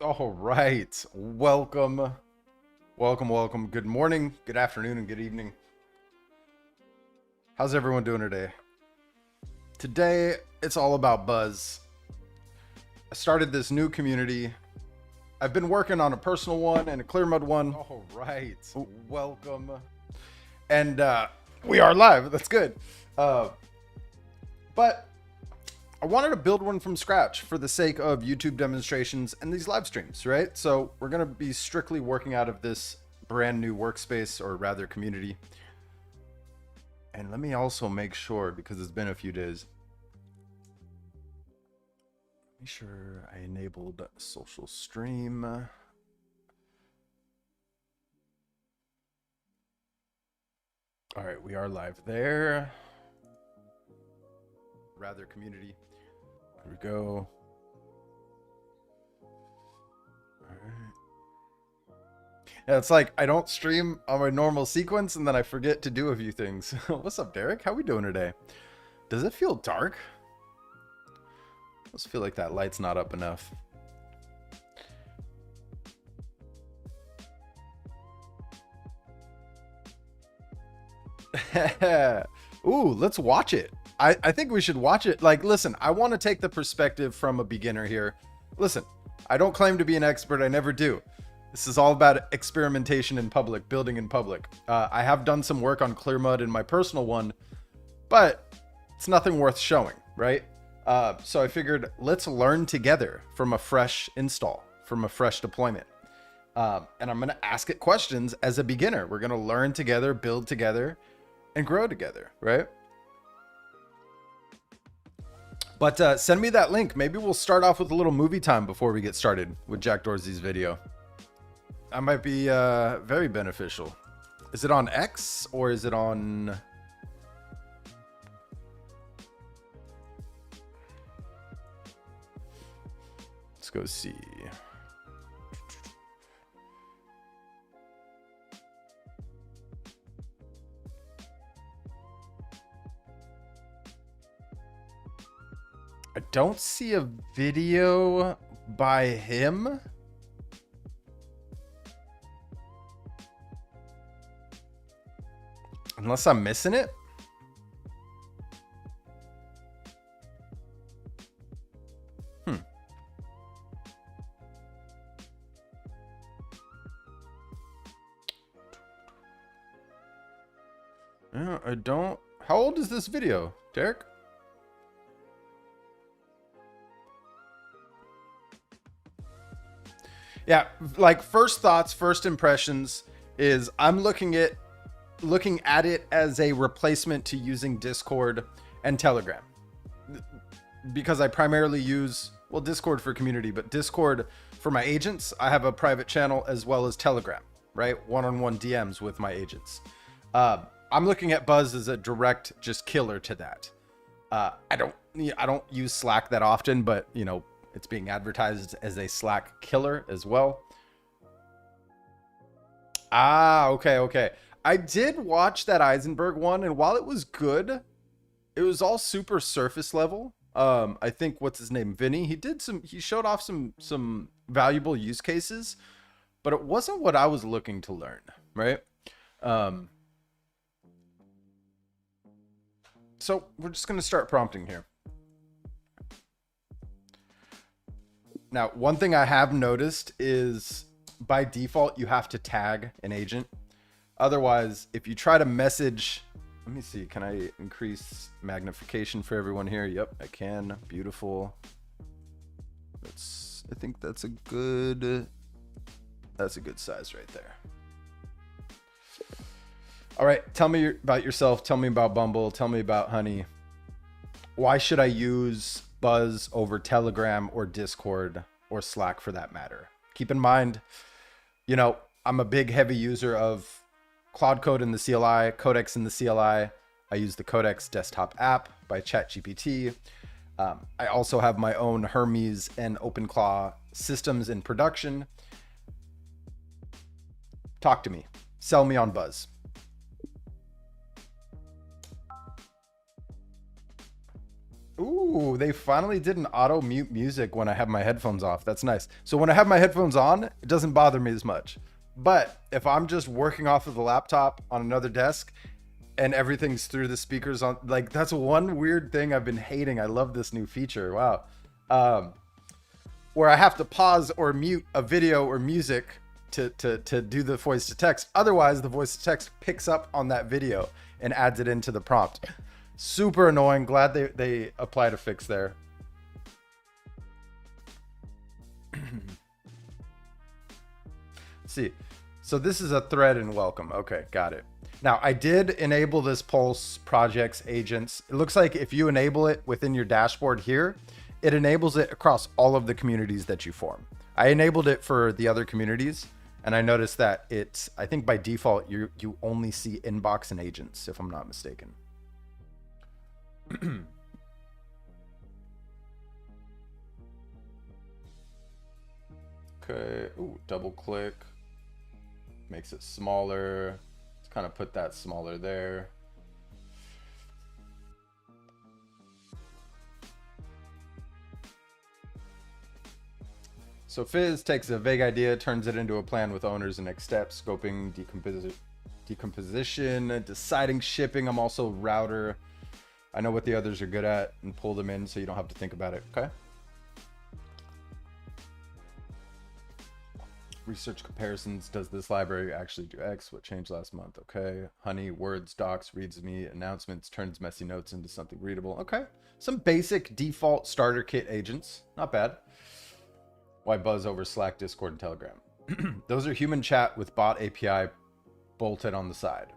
All right. Welcome. Good morning, good afternoon, and good evening. How's everyone doing today? Today, it's all about buzz. I started this new community. I've been working on a personal one and a Clearmud one. All right. Welcome. And we are live. That's good. But I wanted to build one from scratch for the sake of YouTube demonstrations and these live streams, right? So we're going to be strictly working out of this brand new workspace, or rather community. And let me also make sure, because it's been a few days, make sure I enabled social stream. All right, we are live there. Rather community. Here we go. All right. Yeah, it's like I don't stream on my normal sequence and then I forget to do a few things. What's up, Derek? How we doing today? Does it feel dark? I just feel like that light's not up enough. Ooh, let's watch it. I think we should watch it. Like, listen, I want to take the perspective from a beginner here. Listen, I don't claim to be an expert. I never do. This is all about experimentation in public, building in public. I have done some work on Clearmud in my personal one, but it's nothing worth showing, right? So I figured let's learn together from a fresh install, from a fresh deployment. And I'm going to ask it questions as a beginner. We're going to learn together, build together, and grow together, right? But send me that link. Maybe we'll start off with a little movie time before we get started with Jack Dorsey's video. That might be very beneficial. Is it on X or is it on... Let's go see. I don't see a video by him. Unless I'm missing it. Yeah, I don't. How old is this video, Derek? Yeah, like first thoughts, first impressions is I'm looking at it as a replacement to using Discord and Telegram, because I primarily use, well, Discord for community, but Discord for my agents. I have a private channel as well as Telegram, right? One-on-one DMs with my agents. I'm looking at Buzz as a direct just killer to that. I don't use Slack that often, but you know, it's being advertised as a Slack killer as well. Ah, okay. I did watch that Eisenberg one, and while it was good, it was all super surface level. I think what's his name, Vinny, he showed off some valuable use cases, but it wasn't what I was looking to learn, right? So we're just gonna start prompting here. Now, one thing I have noticed is by default, you have to tag an agent. Otherwise, if you try to message, let me see, can I increase magnification for everyone here? Yep, I can. Beautiful. I think that's a good size right there. All right, tell me about yourself. Tell me about Bumble. Tell me about Honey. Why should I use Buzz over Telegram or Discord or Slack for that matter? Keep in mind, you know, I'm a big heavy user of Cloud Code in the CLI, Codex in the CLI. I use the Codex desktop app by ChatGPT. I also have my own Hermes and OpenClaw systems in production. Talk to me. Sell me on Buzz. Ooh, they finally did an auto mute music when I have my headphones off. That's nice. So when I have my headphones on, it doesn't bother me as much. But if I'm just working off of the laptop on another desk and everything's through the speakers on, like, that's one weird thing I've been hating. I love this new feature. Wow. Where I have to pause or mute a video or music to do the voice to text. Otherwise, the voice to text picks up on that video and adds it into the prompt. Super annoying. Glad they applied a fix there. See, so this is a thread in welcome. Okay, got it. Now I did enable this Pulse projects agents. It looks like if you enable it within your dashboard here, it enables it across all of the communities that you form. I enabled it for the other communities, and I noticed that it's, I think by default, you only see inbox and agents, if I'm not mistaken. Okay, ooh, double click. Makes it smaller. Let's kind of put that smaller there. So Fizz takes a vague idea, turns it into a plan with owners and next steps, scoping, decomposition, deciding shipping. I'm also router. I know what the others are good at and pull them in so you don't have to think about it. Okay. Research comparisons. Does this library actually do X? What changed last month? Okay. Honey, words, docs, reads me, announcements, turns messy notes into something readable. Okay. Some basic default starter kit agents. Not bad. Why buzz over Slack, Discord, and Telegram? Those are human chat with bot API bolted on the side.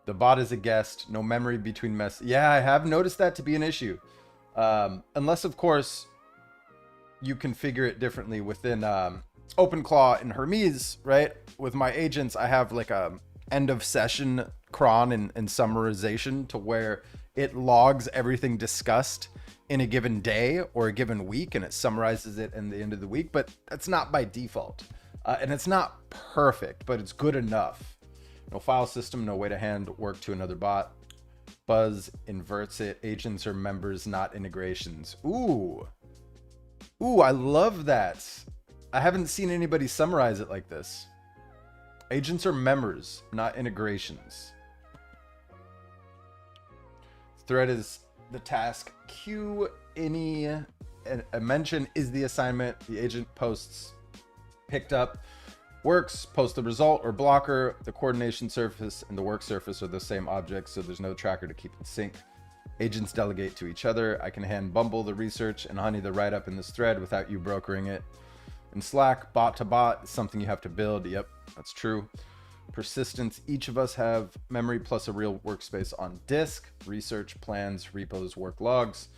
The bot is a guest, no memory between mess. Yeah, I have noticed that to be an issue. Unless, of course, you configure it differently within OpenClaw and Hermes, right? With my agents, I have like a end of session cron and summarization to where it logs everything discussed in a given day or a given week, and it summarizes it in the end of the week, but that's not by default. And it's not perfect, but it's good enough. No file system, no way to hand work to another bot. Buzz inverts it. Agents are members, not integrations. Ooh. Ooh, I love that. I haven't seen anybody summarize it like this. Agents are members, not integrations. Thread is the task. Queue any, a mention is the assignment. The agent posts picked up. Works, post the result or blocker. The coordination surface and the work surface are the same objects, so there's no tracker to keep in sync. Agents delegate to each other. I can hand Bumble the research and Honey the write-up in this thread without you brokering it. In Slack, bot to bot is something you have to build. Yep, that's true. Persistence, each of us have memory plus a real workspace on disk. Research, plans, repos, work logs.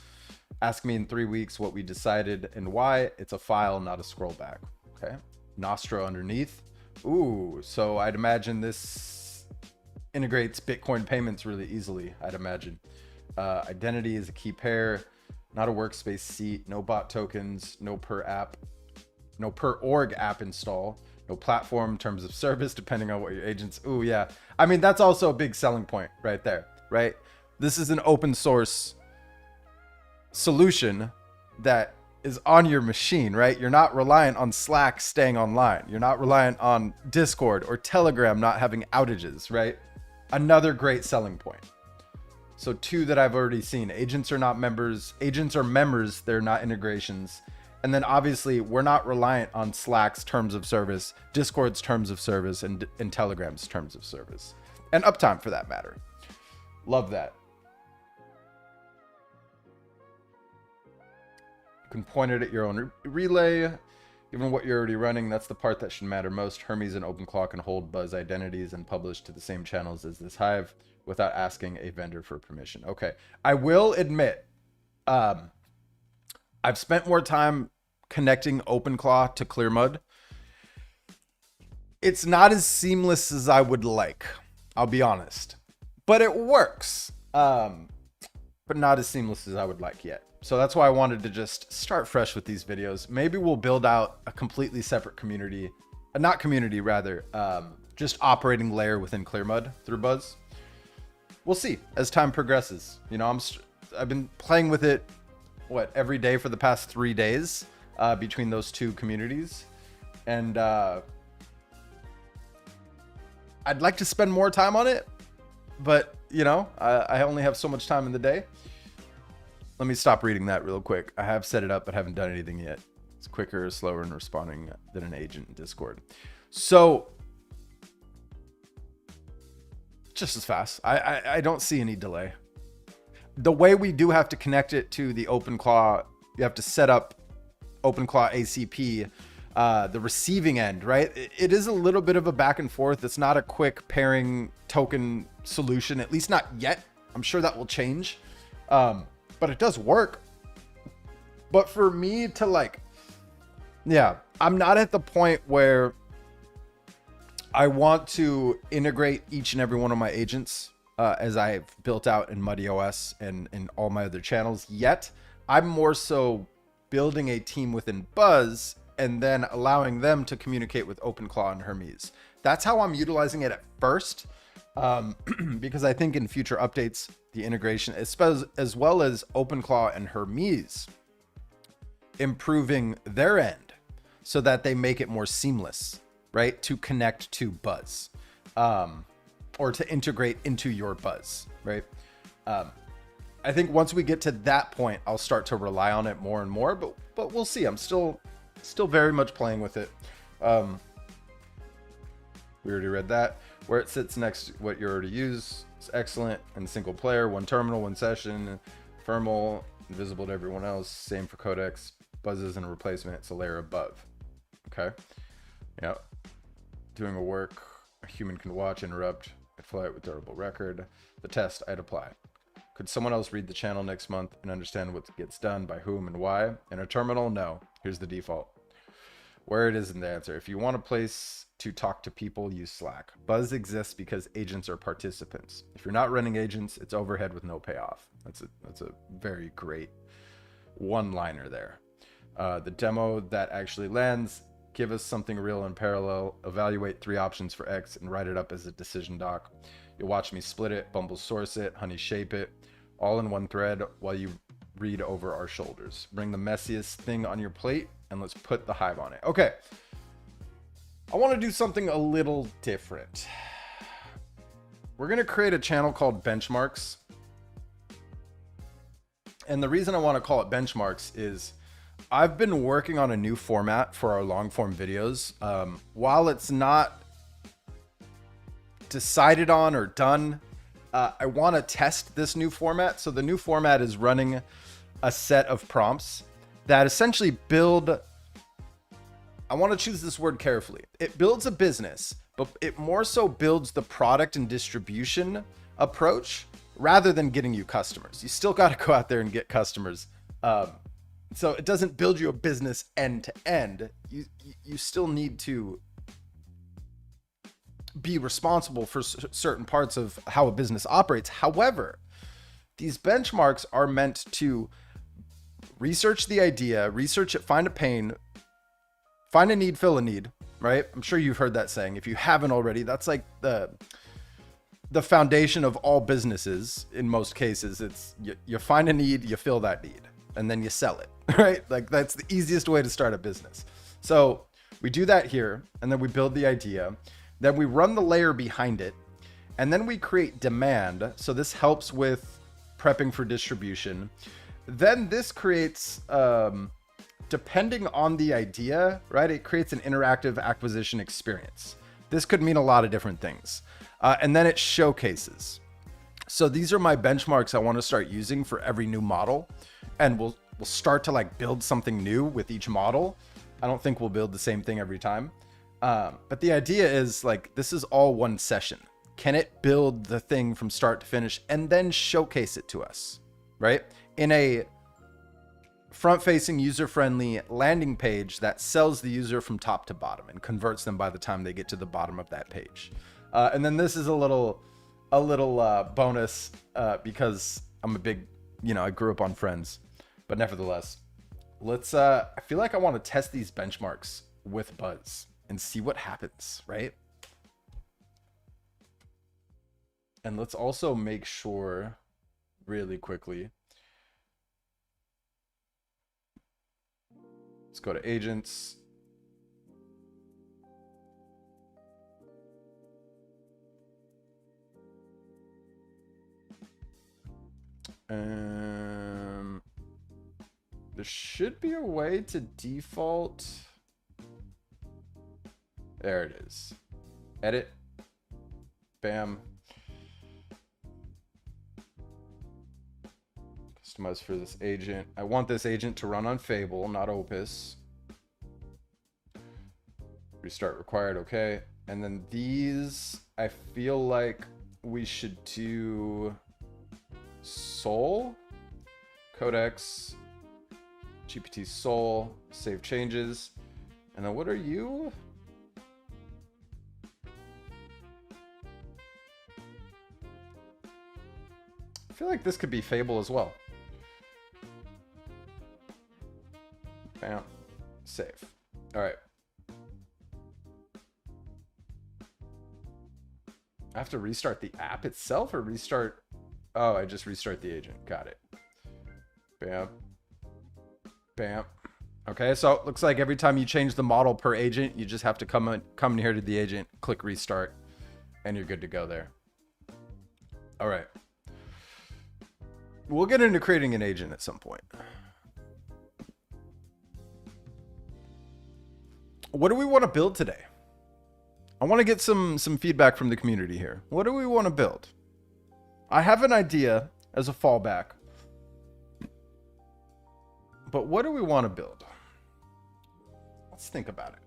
Ask me in 3 weeks what we decided and why. It's a file, not a scroll back. Okay. Nostro underneath. Ooh, so I'd imagine this integrates Bitcoin payments really easily, I'd imagine. Identity is a key pair, not a workspace seat, no bot tokens, no per org app install, no platform terms of service, depending on what your agents. Ooh, yeah. I mean, that's also a big selling point right there, right? This is an open source solution that is on your machine, right? You're not reliant on Slack staying online. You're not reliant on Discord or Telegram not having outages, right? Another great selling point. So two that I've already seen. Agents are not members. Agents are members. They're not integrations. And then obviously we're not reliant on Slack's terms of service, Discord's terms of service, and Telegram's terms of service. And Uptime for that matter. Love that. Can point it at your own relay. Given what you're already running, that's the part that should matter most. Hermes and OpenClaw can hold buzz identities and publish to the same channels as this hive without asking a vendor for permission. Okay, I will admit, I've spent more time connecting OpenClaw to Clearmud. It's not as seamless as I would like, I'll be honest, but it works, but not as seamless as I would like yet. So that's why I wanted to just start fresh with these videos. Maybe we'll build out a completely separate community, not community rather, just operating layer within Clearmud through Buzz. We'll see as time progresses. You know, I've been playing with it, every day for the past 3 days between those two communities. And I'd like to spend more time on it, but you know, I only have so much time in the day. Let me stop reading that real quick. I have set it up, but haven't done anything yet. It's quicker, slower in responding than an agent in Discord. So just as fast. I don't see any delay. The way we do have to connect it to the OpenClaw, you have to set up OpenClaw ACP, the receiving end, right? It is a little bit of a back and forth. It's not a quick pairing token solution, at least not yet. I'm sure that will change. But it does work. But for me to like, yeah, I'm not at the point where I want to integrate each and every one of my agents as I've built out in MuddyOS and in all my other channels yet. I'm more so building a team within Buzz and then allowing them to communicate with OpenClaw and Hermes. That's how I'm utilizing it at first, because I think in future updates, the integration, as well as OpenClaw and Hermes, improving their end so that they make it more seamless, right? To connect to Buzz, or to integrate into your Buzz, right? I think once we get to that point, I'll start to rely on it more and more, but we'll see. I'm still very much playing with it. We already read that. Where it sits next to what you already use is excellent and single player, one terminal, one session, thermal, invisible to everyone else. Same for codecs. Buzz isn't a replacement, it's a layer above. Okay. Yeah. Doing a work a human can watch, interrupt, I'd fly it with durable record. The test, I'd apply. Could someone else read the channel next month and understand what gets done by whom and why? In a terminal, no. Here's the default. Where it is in the answer. If you want a place to talk to people, use Slack. Buzz exists because agents are participants. If you're not running agents, it's overhead with no payoff. That's a very great one-liner there. The demo that actually lands, give us something real and parallel, evaluate 3 options for X and write it up as a decision doc. You'll watch me split it, Bumble source it, Honey shape it, all in one thread while you read over our shoulders. Bring the messiest thing on your plate and let's put the hive on it. Okay. I want to do something a little different. We're going to create a channel called Benchmarks. And the reason I want to call it Benchmarks is I've been working on a new format for our long form videos. While it's not decided on or done, I want to test this new format. So the new format is running a set of prompts that essentially build, I want to choose this word carefully. It builds a business, but it more so builds the product and distribution approach rather than getting you customers. You still got to go out there and get customers. So it doesn't build you a business end to end. You still need to be responsible for certain parts of how a business operates. However, these benchmarks are meant to research the idea, research it, find a pain, find a need, fill a need, right? I'm sure you've heard that saying. If you haven't already, that's like the foundation of all businesses. In most cases, it's you find a need, you fill that need, and then you sell it, right? Like that's the easiest way to start a business. So we do that here, and then we build the idea, then we run the layer behind it, and then we create demand. So this helps with prepping for distribution. Then this creates, depending on the idea, right? It creates an interactive acquisition experience. This could mean a lot of different things. And then it showcases. So these are my benchmarks I want to start using for every new model. And we'll start to like build something new with each model. I don't think we'll build the same thing every time. But the idea is like, this is all one session. Can it build the thing from start to finish and then showcase it to us, right? In a front-facing, user-friendly landing page that sells the user from top to bottom and converts them by the time they get to the bottom of that page. And then this is a little bonus because I'm a big, I grew up on Friends, but nevertheless, let's. I feel like I want to test these benchmarks with Buzz and see what happens, right? And let's also make sure, really quickly, Let's go to agents. There should be a way to default. There it is. Edit. Bam. Customize for this agent. I want this agent to run on Fable, not Opus. Restart required, okay. And then these, I feel like we should do Soul, Codex, GPT Soul, save changes. And then what are you? I feel like this could be Fable as well. Bam. Save. All right. I have to restart the app itself or restart? Oh, I just restart the agent. Got it. Bam. Bam. Okay, so it looks like every time you change the model per agent, you just have to come in here to the agent, click restart, and you're good to go there. All right. We'll get into creating an agent at some point. What do we want to build today? I want to get some feedback from the community here. What do we want to build? I have an idea as a fallback. But what do we want to build? Let's think about it.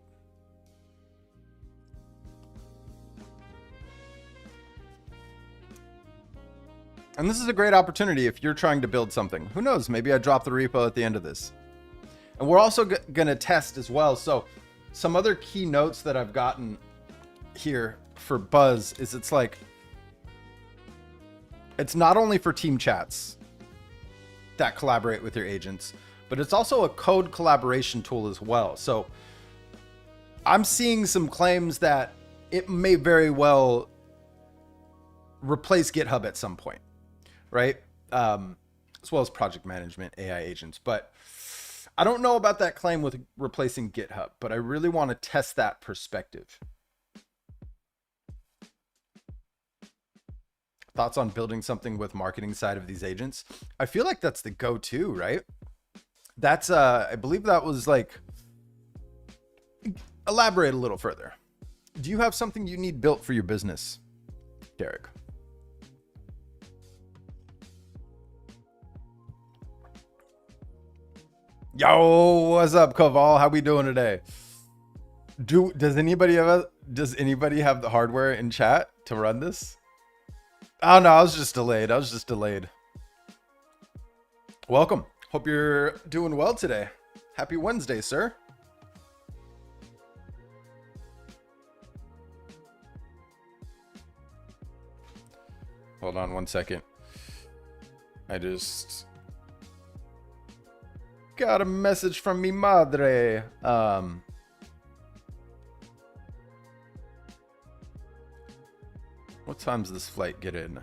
And this is a great opportunity if you're trying to build something. Who knows? Maybe I drop the repo at the end of this. And we're also going to test as well. So some other key notes that I've gotten here for Buzz is it's like, it's not only for team chats that collaborate with your agents, but it's also a code collaboration tool as well. So I'm seeing some claims that it may very well replace GitHub at some point, right? As well as project management, AI agents. But I don't know about that claim with replacing GitHub, but I really want to test that perspective. Thoughts on building something with marketing side of these agents? I feel like that's the go-to, right? That's, I believe that was like, elaborate a little further. Do you have something you need built for your business, Derek? Yo, what's up, Koval? How we doing today? Does anybody have the hardware in chat to run this? Oh no, I was just delayed. Welcome. Hope you're doing well today. Happy Wednesday, sir. Hold on one second. I just got a message from mi madre. What time's this flight get in?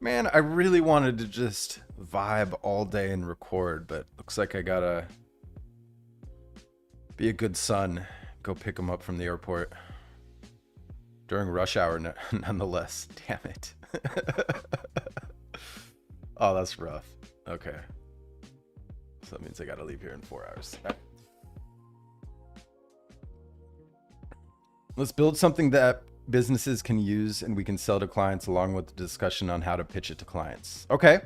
Man, I really wanted to just vibe all day and record, but looks like I gotta be a good son. Go pick him up from the airport. During rush hour, nonetheless. Damn it. Oh, that's rough. Okay. So that means I gotta leave here in 4 hours. Right. Let's build something that businesses can use and we can sell to clients along with the discussion on how to pitch it to clients. Okay.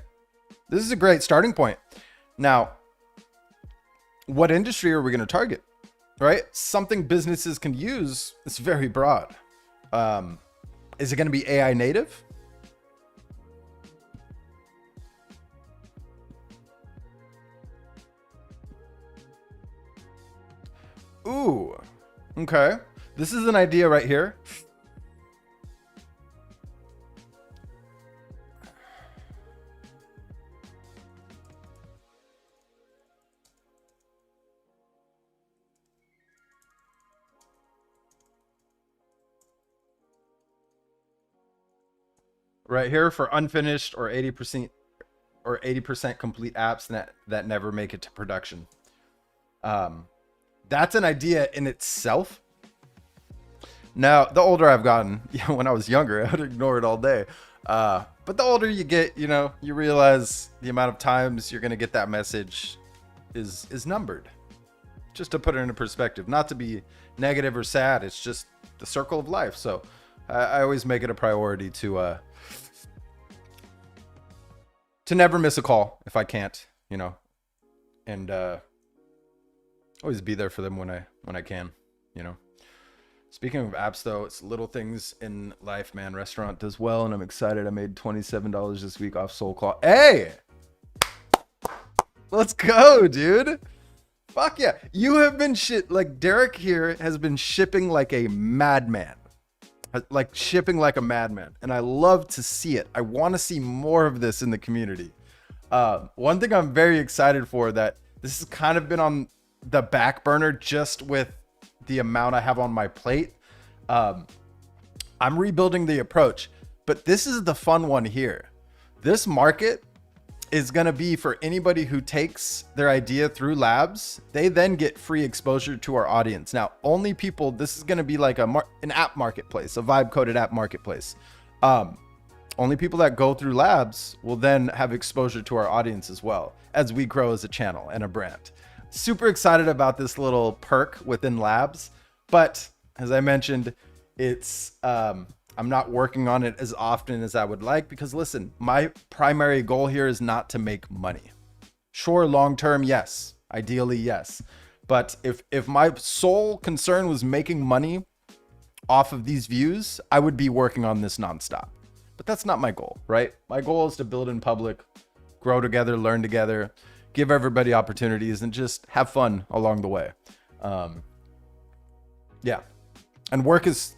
This is a great starting point. Now, what industry are we going to target? Right? Something businesses can use. It's very broad. Is it going to be AI native? Ooh. Okay. This is an idea right here. Right here for unfinished or 80% complete apps that never make it to production. that's an idea in itself. Now, the older I've gotten, when I was younger, I would ignore it all day. But the older you get, you realize the amount of times you're going to get that message is numbered. Just to put it into perspective, not to be negative or sad. It's just the circle of life. So I always make it a priority to never miss a call if I can't, and always be there for them when I can, Speaking of apps, though, it's little things in life, man. Restaurant does well, and I'm excited. I made $27 this week off SoulClaw. Hey! Let's go, dude. Fuck yeah. You have been Derek here has been shipping like a madman. Like shipping like a madman. And I love to see it. I want to see more of this in the community. One thing I'm very excited for, that this has kind of been on the back burner just with the amount I have on my plate. I'm rebuilding the approach, but this is the fun one here. This market is going to be for anybody who takes their idea through labs. They then get free exposure to our audience. Now, only people, this is going to be like an app marketplace, a vibe coded app marketplace. Only people that go through labs will then have exposure to our audience as well as we grow as a channel and a brand. Super excited about this little perk within labs, but as I mentioned, it's I'm not working on it as often as I would like, because listen, my primary goal here is not to make money. Sure, long term, yes, ideally, yes, but if my sole concern was making money off of these views, I would be working on this nonstop. But that's not my goal, right? My goal is to build in public, grow together, learn together, give everybody opportunities, and just have fun along the way. Yeah. And work is,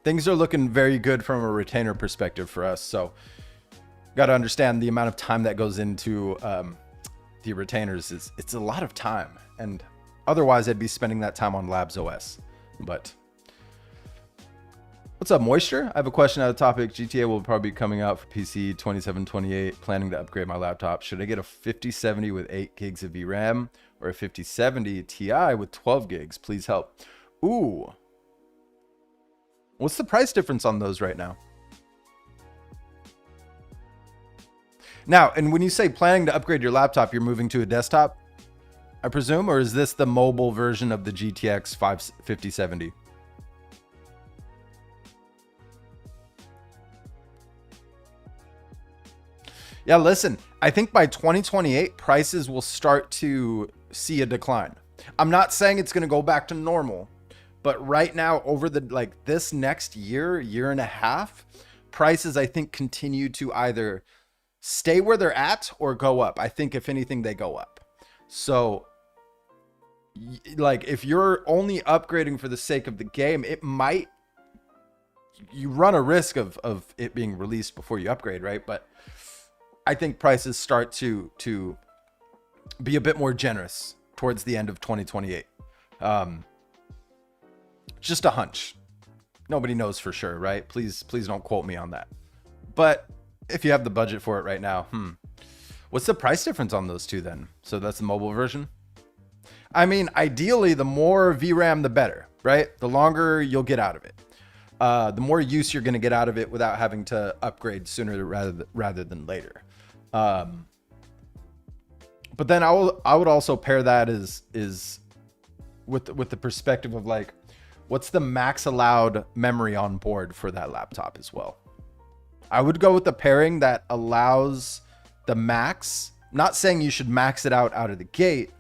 things are looking very good from a retainer perspective for us. So got to understand the amount of time that goes into the retainers it's a lot of time. And otherwise I'd be spending that time on Labs OS. But what's up, Moisture? I have a question on the topic. GTA will probably be coming out for PC 2728. Planning to upgrade my laptop. Should I get a 5070 with 8 gigs of VRAM or a 5070 Ti with 12 gigs? Please help. Ooh. What's the price difference on those right now? Now, and when you say planning to upgrade your laptop, you're moving to a desktop, I presume, or is this the mobile version of the GTX 5070? Yeah, listen, I think by 2028, prices will start to see a decline. I'm not saying it's going to go back to normal, but right now, over this next year and a half, prices, I think, continue to either stay where they're at or go up. I think if anything, they go up. So if you're only upgrading for the sake of the game, you run a risk of it being released before you upgrade, right? But I think prices start to be a bit more generous towards the end of 2028. Just a hunch. Nobody knows for sure, right? Please don't quote me on that. But if you have the budget for it right now, what's the price difference on those two then? So that's the mobile version. I mean, ideally, the more VRAM, the better, right? The longer you'll get out of it. The more use you're going to get out of it without having to upgrade sooner rather than later. But then I would also pair that is with the perspective of what's the max allowed memory on board for that laptop as well. I would go with the pairing that allows the max, not saying you should max it out of the gate,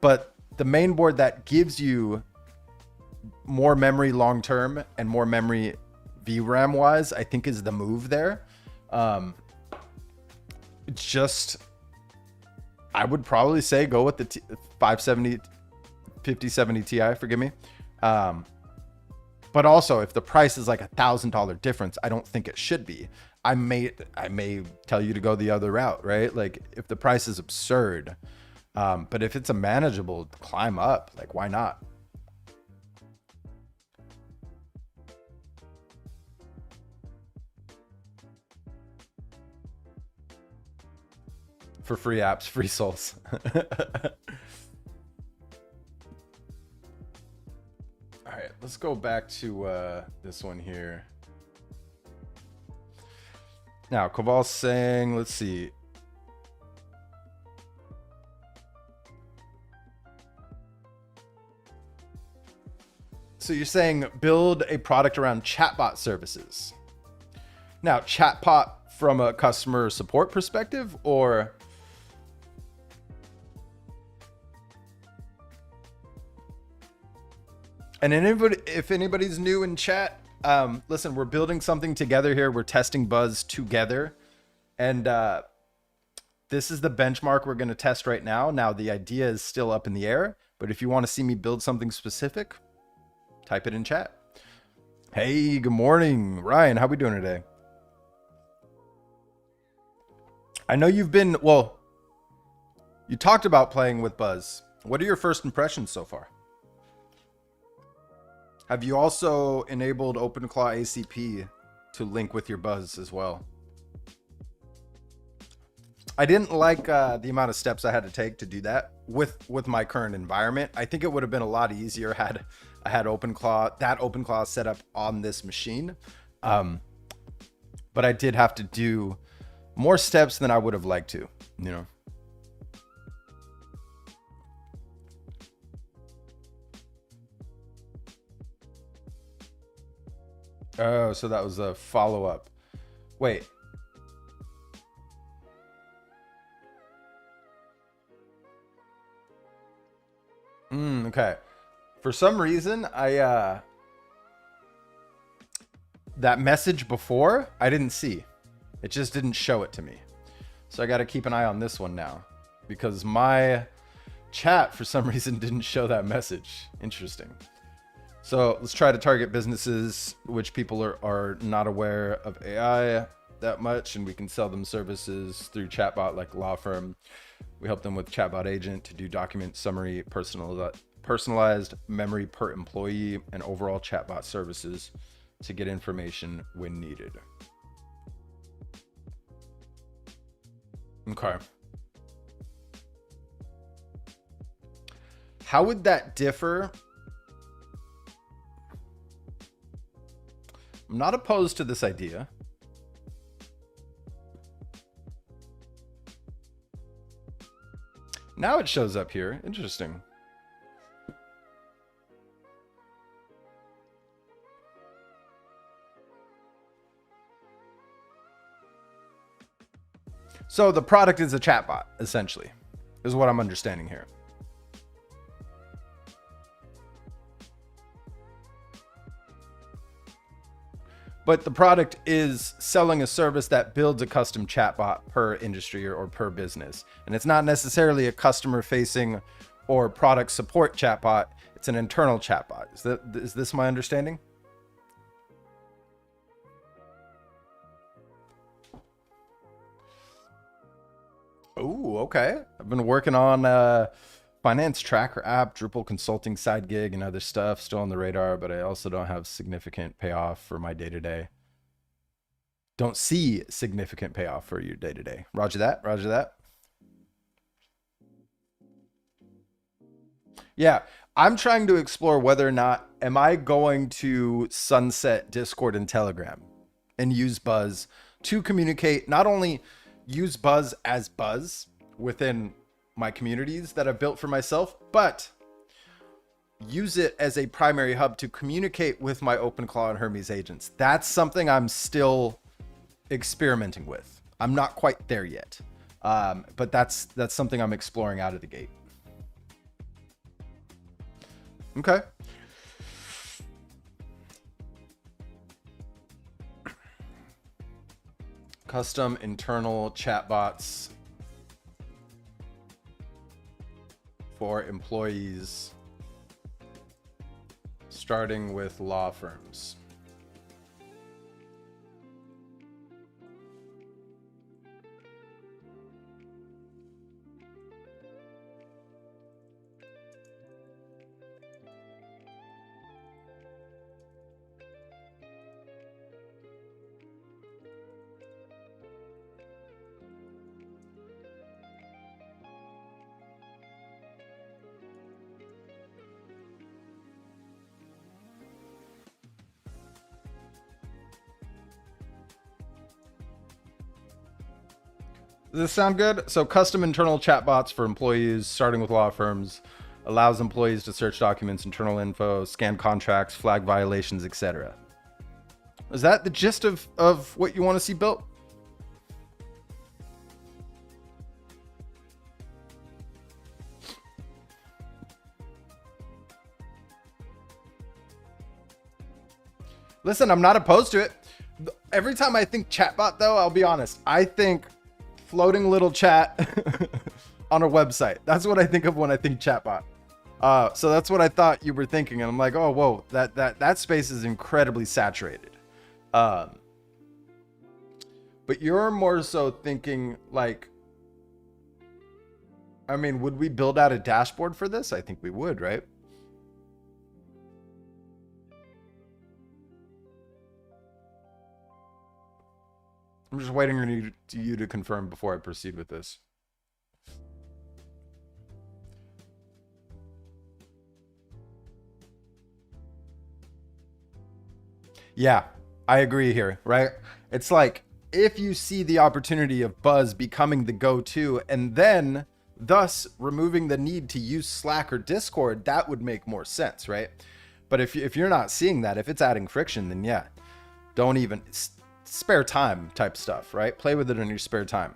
but the main board that gives you more memory long term and more memory VRAM wise, I think is the move there. I would probably say go with the 5070 Ti, forgive me. But also, if the price is like $1,000 difference, I don't think it should be. I may tell you to go the other route, right? Like if the price is absurd, but if it's a manageable climb up, why not? For free apps, free souls. let's go back to this one here. Now, Koval's saying, let's see. So you're saying build a product around chatbot services. Now, chatbot from a customer support perspective, or... And anybody, if anybody's new in chat, listen, we're building something together here. We're testing Buzz together. And this is the benchmark we're going to test right now. Now, the idea is still up in the air. But if you want to see me build something specific, type it in chat. Hey, good morning. Ryan, how we doing today? I know you've been, well, you talked about playing with Buzz. What are your first impressions so far? Have you also enabled OpenClaw ACP to link with your Buzz as well? I didn't like the amount of steps I had to take to do that with my current environment. I think it would have been a lot easier had I had OpenClaw set up on this machine. But I did have to do more steps than I would have liked to, you know. Oh, so that was a follow-up. Wait. Okay. For some reason, that message before, I didn't see. It just didn't show it to me. So I got to keep an eye on this one now, because my chat, for some reason, didn't show that message. Interesting. So let's try to target businesses which people are not aware of AI that much, and we can sell them services through chatbot like law firm. We help them with chatbot agent to do document summary, personalized memory per employee, and overall chatbot services to get information when needed. Okay. How would that differ? I'm not opposed to this idea. Now it shows up here. Interesting. So the product is a chatbot, essentially, is what I'm understanding here. But the product is selling a service that builds a custom chatbot per industry or per business. And it's not necessarily a customer facing or product support chatbot. It's an internal chatbot. Is this my understanding? Oh, okay. I've been working on finance tracker app, Drupal consulting side gig, and other stuff still on the radar, but I also don't have significant payoff for my day-to-day. Don't see significant payoff for your day-to-day. Roger that. Roger that. Yeah, I'm trying to explore whether or not am I going to sunset Discord and Telegram and use Buzz to communicate, not only use Buzz as Buzz within my communities that I've built for myself, but use it as a primary hub to communicate with my OpenClaw and Hermes agents. That's something I'm still experimenting with. I'm not quite there yet, but that's something I'm exploring out of the gate. Okay. Custom internal chatbots for employees, starting with law firms. Does this sound good? So custom internal chatbots for employees, starting with law firms, allows employees to search documents, internal info, scan contracts, flag violations, etc. Is that the gist of what you want to see built? Listen, I'm not opposed to it. Every time I think chatbot, though, I'll be honest, I think floating little chat on a website. That's what I think of when I think chatbot. So that's what I thought you were thinking, and I'm like, oh, whoa, that space is incredibly saturated. But you're more so thinking like, I mean, would we build out a dashboard for this? I think we would, right? I'm just waiting on you to confirm before I proceed with this. Yeah, I agree here, right? It's like if you see the opportunity of Buzz becoming the go-to and then thus removing the need to use Slack or Discord, that would make more sense, right? But if you're not seeing that, if it's adding friction, then yeah, don't even spare time type stuff, right? Play with it in your spare time.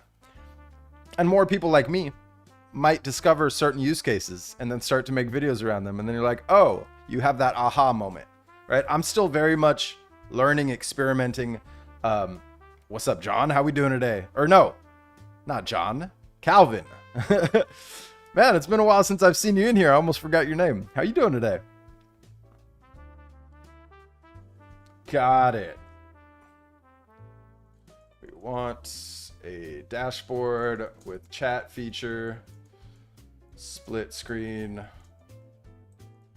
And more people like me might discover certain use cases and then start to make videos around them. And then you're like, oh, you have that aha moment, right? I'm still very much learning, experimenting. What's up, John? How we doing today? Or no, not John, Calvin. Man, it's been a while since I've seen you in here. I almost forgot your name. How you doing today? Got it. We want a dashboard with chat feature, split screen,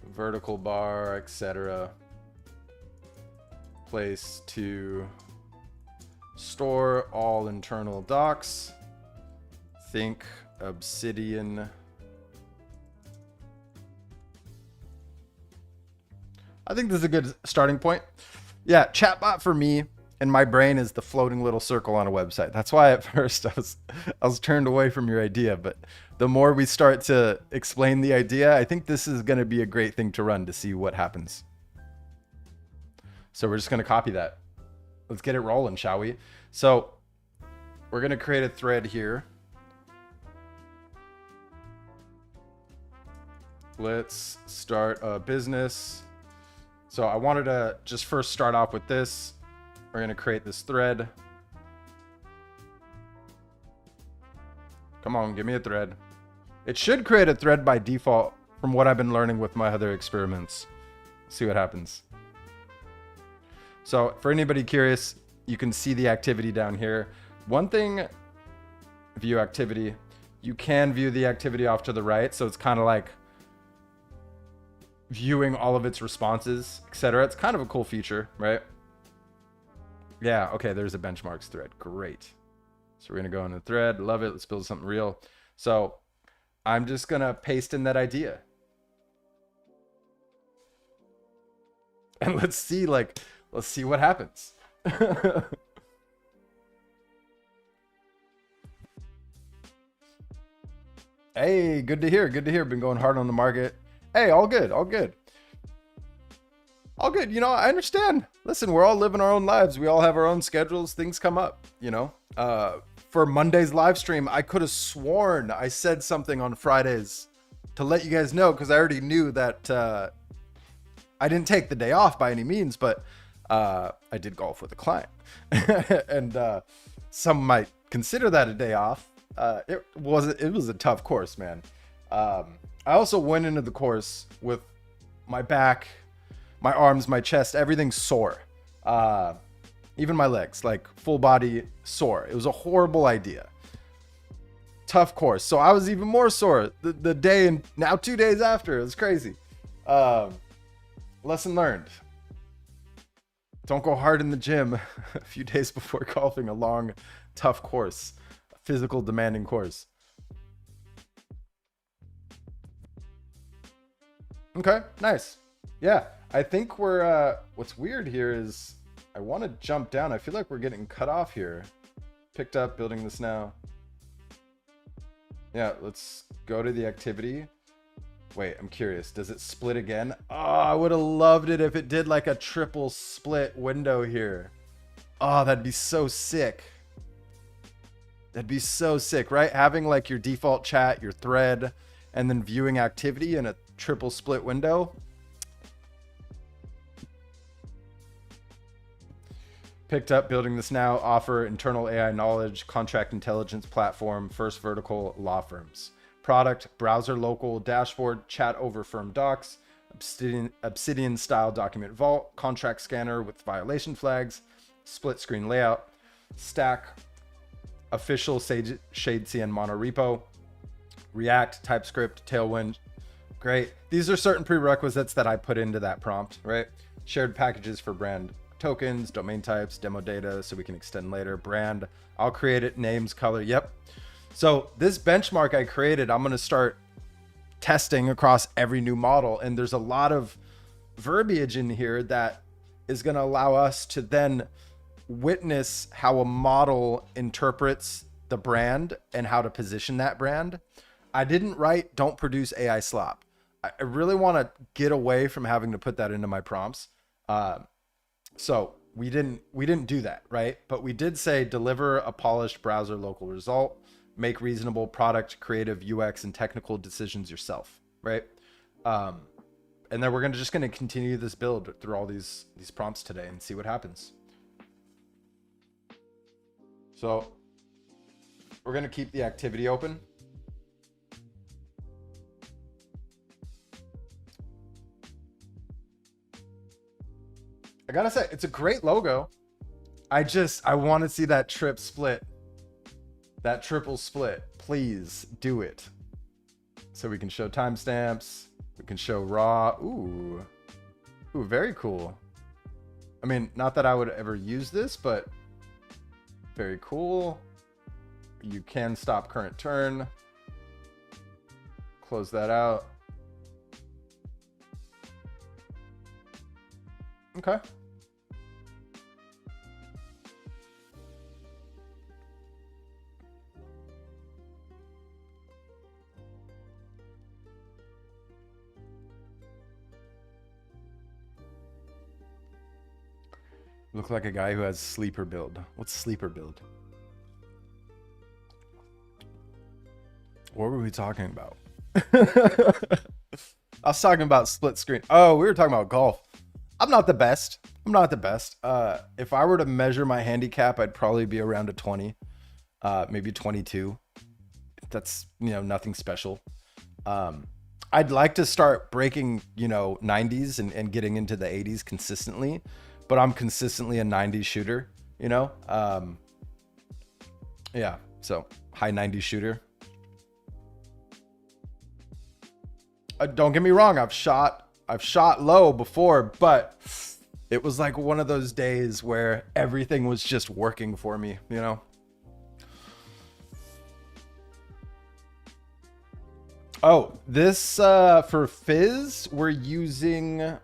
vertical bar, etc. Place to store all internal docs. Think Obsidian. I think this is a good starting point. Yeah, chatbot for me in my brain is the floating little circle on a website. That's why at first I was turned away from your idea, but the more we start to explain the idea, I think this is going to be a great thing to run to see what happens. So we're just going to copy that. Let's get it rolling, shall we? So we're going to create a thread here. Let's start a business. So I wanted to just first start off with this. We're going to create this thread. Come on, give me a thread. It should create a thread by default from what I've been learning with my other experiments. See what happens. So for anybody curious, you can see the activity down here. One thing, view activity, you can view the activity off to the right. So it's kind of like viewing all of its responses, etc. It's kind of a cool feature, right? Yeah, okay, there's a benchmarks thread. Great. So we're going to go in the thread. Love it. Let's build something real. So I'm just going to paste in that idea. And let's see what happens. Hey, good to hear. Good to hear. Been going hard on the market. Hey, all good. All good. All good. You know, I understand. Listen, we're all living our own lives. We all have our own schedules. Things come up, you know. For Monday's live stream, I could have sworn I said something on Fridays to let you guys know because I already knew that I didn't take the day off by any means, but I did golf with a client. And some might consider that a day off. It was a tough course, man. I also went into the course with my back, my arms, my chest, everything sore. Even my legs, like full body sore. It was a horrible idea. Tough course. So I was even more sore the day and now 2 days after. It was crazy. Lesson learned. Don't go hard in the gym a few days before golfing a long, tough course. A physical demanding course. Okay, nice. Yeah, I think we're, what's weird here is I want to jump down. I feel like we're getting cut off here. Picked up, building this now. Yeah, let's go to the activity. Wait, I'm curious. Does it split again? Oh, I would have loved it if it did like a triple split window here. Oh, that'd be so sick. That'd be so sick, right? Having like your default chat, your thread, and then viewing activity in a triple split window. Picked up building this now. Offer internal AI knowledge, contract intelligence platform, first vertical law firms. Product, browser local dashboard, chat over firm docs, Obsidian style document vault, contract scanner with violation flags, split screen layout, stack, official Shadecn monorepo, React, TypeScript, Tailwind. Great. These are certain prerequisites that I put into that prompt, right? Shared packages for brand tokens, domain types, demo data, so we can extend later. Brand, I'll create it, names, color. Yep. So this benchmark I created, I'm going to start testing across every new model. And there's a lot of verbiage in here that is going to allow us to then witness how a model interprets the brand and how to position that brand. I didn't write don't produce AI slop. I really want to get away from having to put that into my prompts. So we didn't do that, right? But we did say deliver a polished browser local result, make reasonable product, creative UX and technical decisions yourself, right? And then we're just going to continue this build through all these prompts today and see what happens. So we're going to keep the activity open. I gotta say, it's a great logo. I want to see that triple split. Please do it. So we can show timestamps. We can show raw. Ooh, very cool. I mean, not that I would ever use this, but very cool. You can stop current turn. Close that out. Okay. Look like a guy who has sleeper build. What's sleeper build? What were we talking about? I was talking about split screen. Oh, we were talking about golf. I'm not the best. If I were to measure my handicap, I'd probably be around a 20, maybe 22. That's, nothing special. I'd like to start breaking, 90s and getting into the 80s consistently, but I'm consistently a 90s shooter, yeah. So high 90s shooter. Don't get me wrong. I've shot low before, but it was like one of those days where everything was just working for me, Oh, this for Fizz, we're using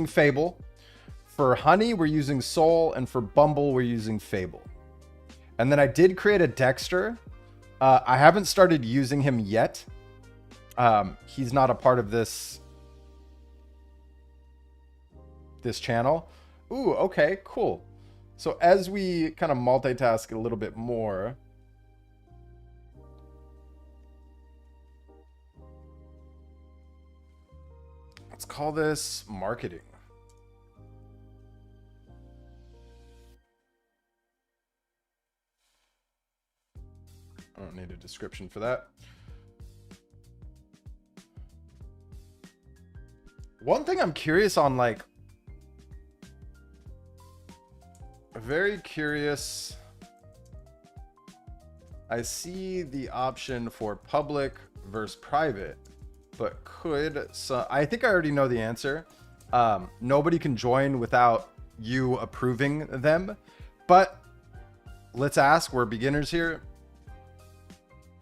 Fable. For Honey, we're using Soul, and for Bumble, we're using Fable. And then I did create a Dexter. I haven't started using him yet. He's not a part of this channel. Ooh, okay, cool. So as we kind of multitask a little bit more, let's call this marketing. I don't need a description for that. One thing I'm curious on, like, very curious. I see the option for public versus private, but I think I already know the answer. Nobody can join without you approving them, but let's ask, we're beginners here.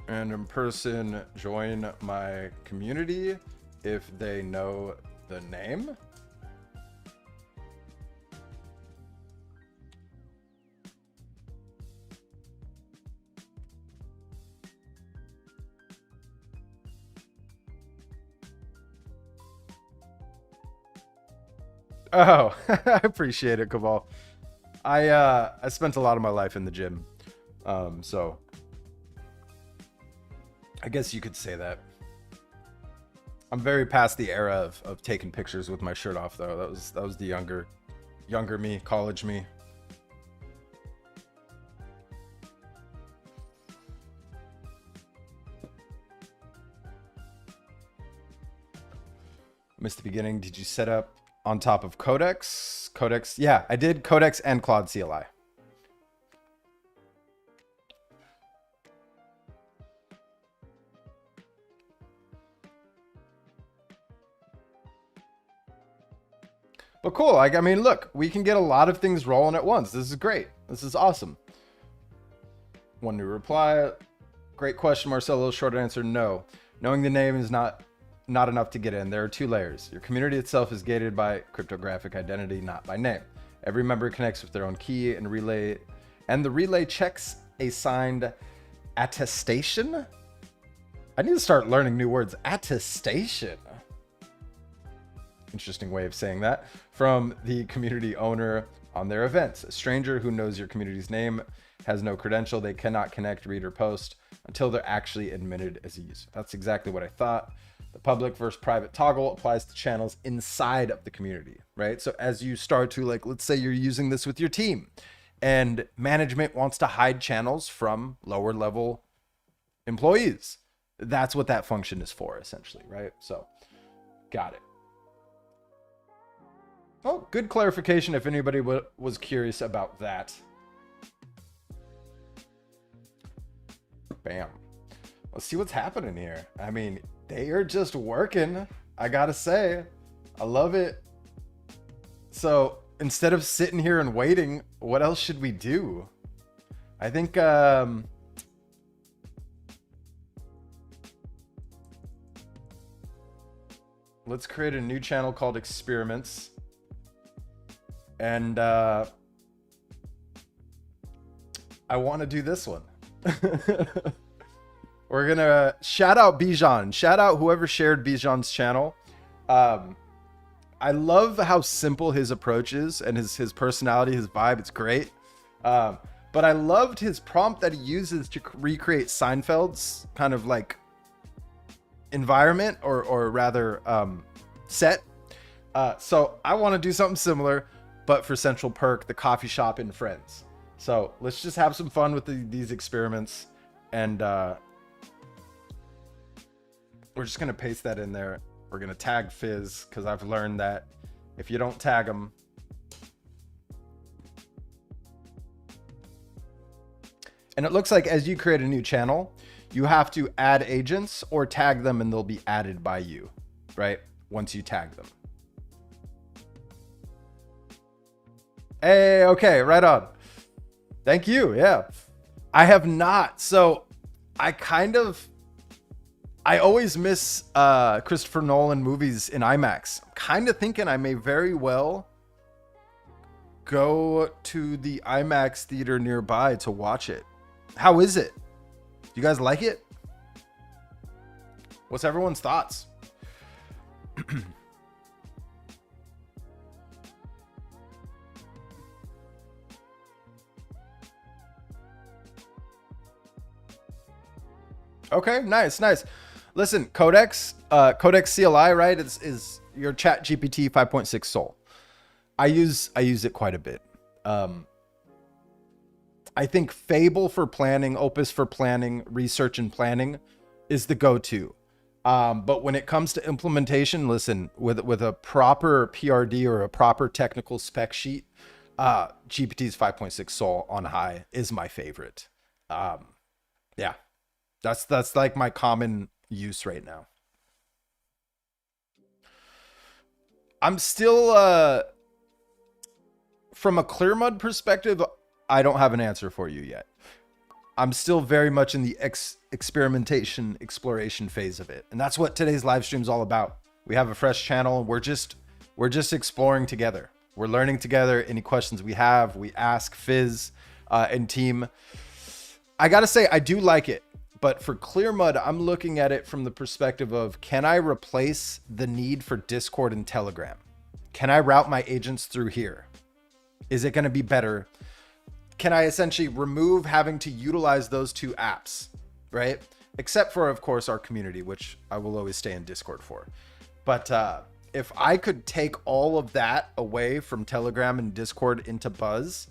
Random person join my community if they know the name. Oh, I appreciate it, Cabal. I spent a lot of my life in the gym. So I guess you could say that. I'm very past the era of taking pictures with my shirt off though. That was the younger me, college me. Missed the beginning. Did you set up on top of Codex? Codex, yeah, I did Codex and Claude CLI. But cool, like, I mean, look, we can get a lot of things rolling at once. This is great. This is awesome. One new reply. Great question, Marcelo. Short answer, no. Knowing the name is not enough to get in. There are two layers. Your community itself is gated by cryptographic identity, not by name. Every member connects with their own key and the relay checks a signed attestation. I need to start learning new words. Attestation. Interesting way of saying that. From the community owner on their events. A stranger who knows your community's name has no credential. They cannot connect, read, or post until they're actually admitted as a user. That's exactly what I thought. The public versus private toggle applies to channels inside of the community, right? So as you start to, like, let's say you're using this with your team and management wants to hide channels from lower level employees. That's what that function is for, essentially, right? So got it. Oh, good clarification if anybody was curious about that. Bam. Let's see what's happening here. I mean, they are just working. I gotta say, I love it. So instead of sitting here and waiting, what else should we do? I think, let's create a new channel called Experiments. And I want to do this one. We're going to shout out Bijan. Shout out whoever shared Bijan's channel. I love how simple his approach is and his personality, his vibe. It's great. But I loved his prompt that he uses to recreate Seinfeld's kind of like environment or rather set. So I want to do something similar, but for Central Perk, the coffee shop and friends. So let's just have some fun with these experiments. And we're just going to paste that in there. We're going to tag Fizz because I've learned that if you don't tag them, and it looks like as you create a new channel, you have to add agents or tag them and they'll be added by you, right? Once you tag them. Hey, okay, right on. Thank you. Yeah, I have not. So I always miss Christopher Nolan movies in IMAX. I'm kind of thinking I may very well go to the IMAX theater nearby to watch it. How is it? Do you guys like it? What's everyone's thoughts? Okay, nice. Listen, Codex CLI, right? Is your Chat GPT 5.6 Soul. I use it quite a bit. I think Fable for planning, Opus for planning, research and planning is the go-to. But when it comes to implementation, listen, with a proper PRD or a proper technical spec sheet, GPT's 5.6 Soul on high is my favorite. Yeah, that's like my common use right now. I'm still, from a Clearmud perspective, I don't have an answer for you yet. I'm still very much in the experimentation, exploration phase of it. And that's what today's live stream is all about. We have a fresh channel and we're just exploring together. We're learning together. Any questions we have, we ask Fizz and team. I got to say, I do like it. But for Clearmud, I'm looking at it from the perspective of, can I replace the need for Discord and Telegram? Can I route my agents through here? Is it going to be better? Can I essentially remove having to utilize those two apps, right? Except for, of course, our community, which I will always stay in Discord for. But if I could take all of that away from Telegram and Discord into Buzz,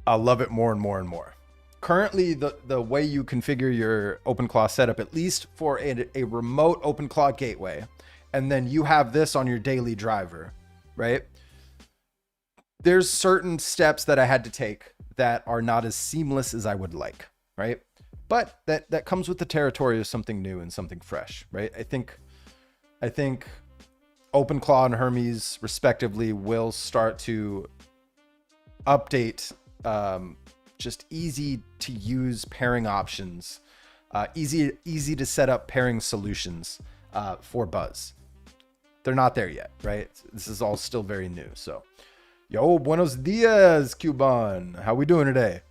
I'll love it more and more and more. Currently, the way you configure your OpenClaw setup, at least for a remote OpenClaw gateway, and then you have this on your daily driver, right? There's certain steps that I had to take that are not as seamless as I would like, right? But that comes with the territory of something new and something fresh, right? I think OpenClaw and Hermes, respectively, will start to update just easy to use pairing options, easy to set up pairing solutions for Buzz. They're not there yet, right? This is all still very new. So, yo, buenos dias, Cuban. How we doing today?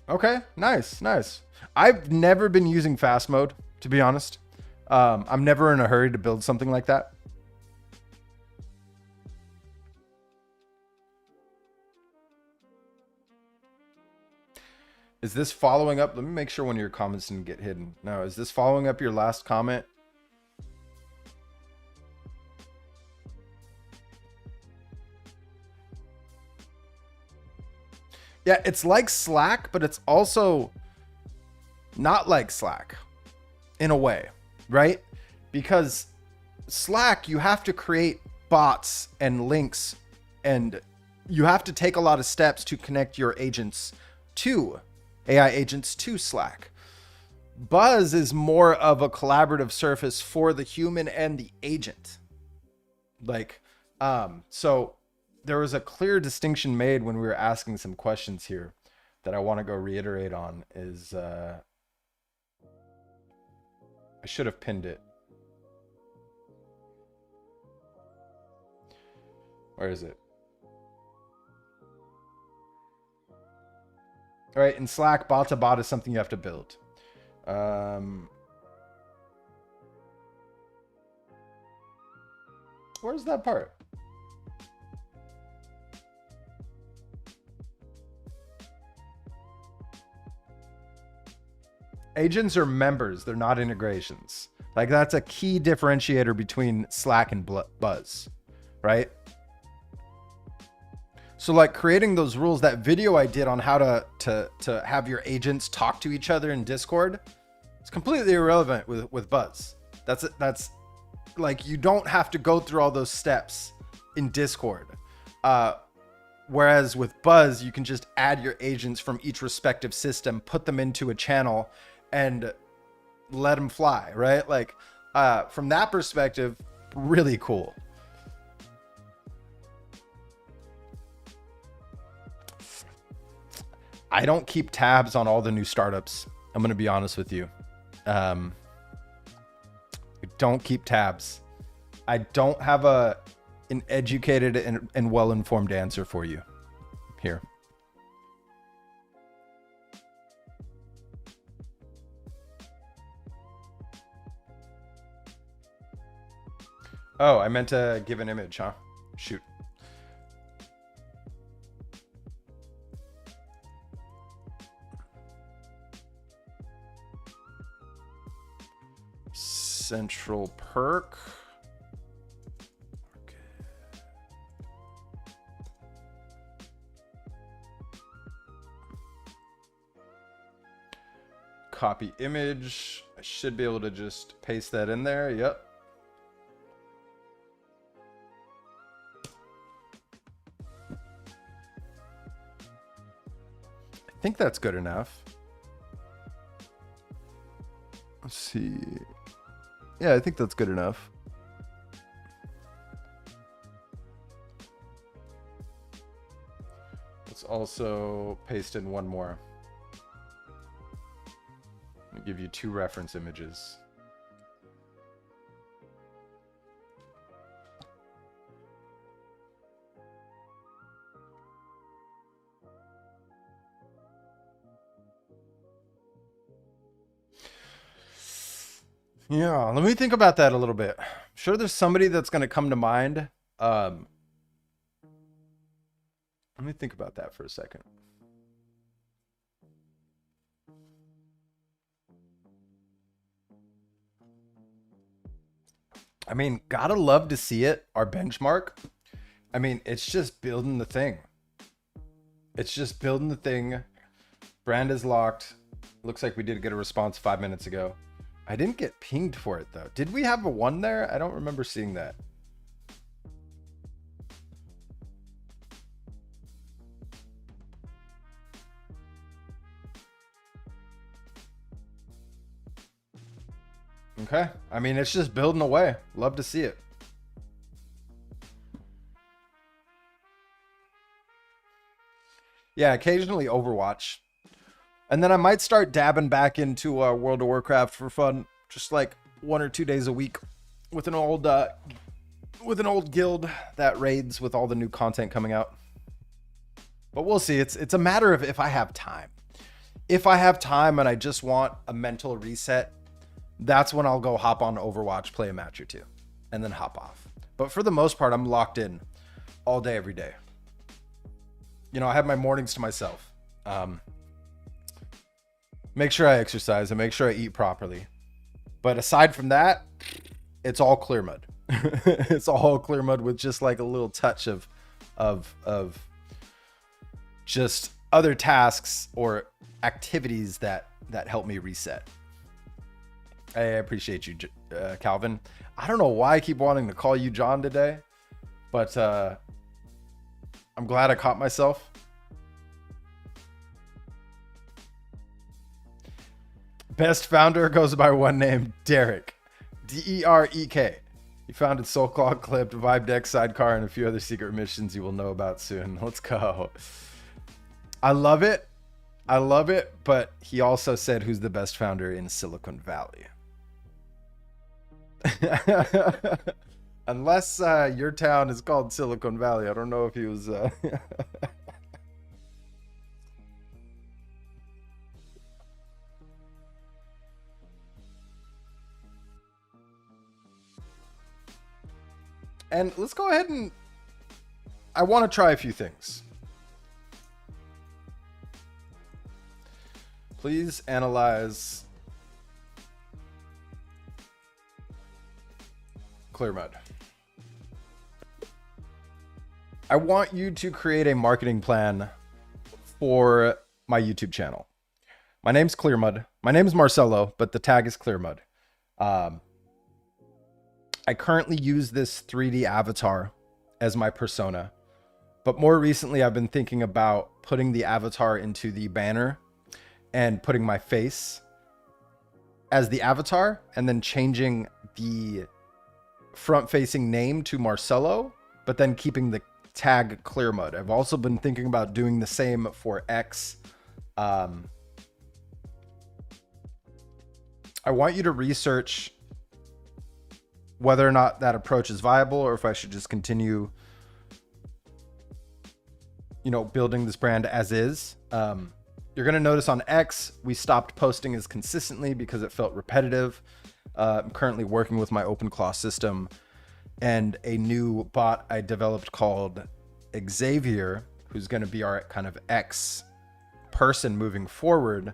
Okay, nice. I've never been using fast mode, to be honest. I'm never in a hurry to build something like that. Is this following up? Let me make sure one of your comments didn't get hidden. No, is this following up your last comment? Yeah, it's like Slack, but it's also not like Slack in a way, right? Because Slack, you have to create bots and links, and you have to take a lot of steps to connect your agents to AI agents to Slack. Buzz is more of a collaborative surface for the human and the agent. So there was a clear distinction made when we were asking some questions here that I want to go reiterate on is, I should have pinned it. Where is it? All right, in Slack, bot to bot is something you have to build. Where's that part? Agents are members, they're not integrations. Like, that's a key differentiator between Slack and Buzz, right? So like creating those rules, that video I did on how to have your agents talk to each other in Discord, it's completely irrelevant with Buzz. That's like, you don't have to go through all those steps in Discord. Whereas with Buzz, you can just add your agents from each respective system, put them into a channel, and let them fly, right? Like, from that perspective, really cool. I don't keep tabs on all the new startups. I'm going to be honest with you. I don't keep tabs. I don't have an educated and well-informed answer for you here. Oh, I meant to give an image, huh? Shoot. Central Perk. Okay. Copy image. I should be able to just paste that in there. Yep. I think that's good enough. Let's see. Yeah, I think that's good enough. Let's also paste in one more. I'll give you 2 reference images. Yeah, let me think about that a little bit. I'm sure there's somebody that's going to come to mind. Let me think about that for a second. I mean, gotta love to see it. Our benchmark. I mean, it's just building the thing. It's just building the thing. Brand is locked. Looks like we did get a response 5 minutes ago. I didn't get pinged for it though. Did we have a 1 there? I don't remember seeing that. Okay. I mean, it's just building away. Love to see it. Yeah, occasionally Overwatch. And then I might start dabbing back into World of Warcraft for fun. Just like 1 or 2 days a week with an old guild that raids with all the new content coming out. But we'll see. It's a matter of if I have time. If I have time and I just want a mental reset, that's when I'll go hop on Overwatch, play a match or two, and then hop off. But for the most part, I'm locked in all day, every day. You know, I have my mornings to myself. Make sure I exercise and make sure I eat properly. But aside from that, it's all Clearmud. It's all Clearmud with just like a little touch of just other tasks or activities that help me reset. I appreciate you, Calvin. I don't know why I keep wanting to call you John today, but I'm glad I caught myself. Best founder goes by one name, Derek. D-E-R-E-K. He founded SoulClaw, Clipped, Vibe Deck, Sidecar, and a few other secret missions you will know about soon. Let's go. I love it. I love it, but he also said who's the best founder in Silicon Valley. Unless your town is called Silicon Valley. I don't know if he was... And let's go ahead and... I want to try a few things. Please analyze Clearmud. I want you to create a marketing plan for my YouTube channel. My name's Clearmud. My name is Marcelo, but the tag is Clearmud. I currently use this 3D avatar as my persona, but more recently I've been thinking about putting the avatar into the banner and putting my face as the avatar and then changing the front-facing name to Marcelo, but then keeping the tag Clearmud. I've also been thinking about doing the same for X. I want you to research whether or not that approach is viable or if I should just continue, you know, building this brand as is. You're going to notice on X, we stopped posting as consistently because it felt repetitive. I'm currently working with my OpenClaw system and a new bot I developed called Xavier, who's going to be our kind of X person moving forward.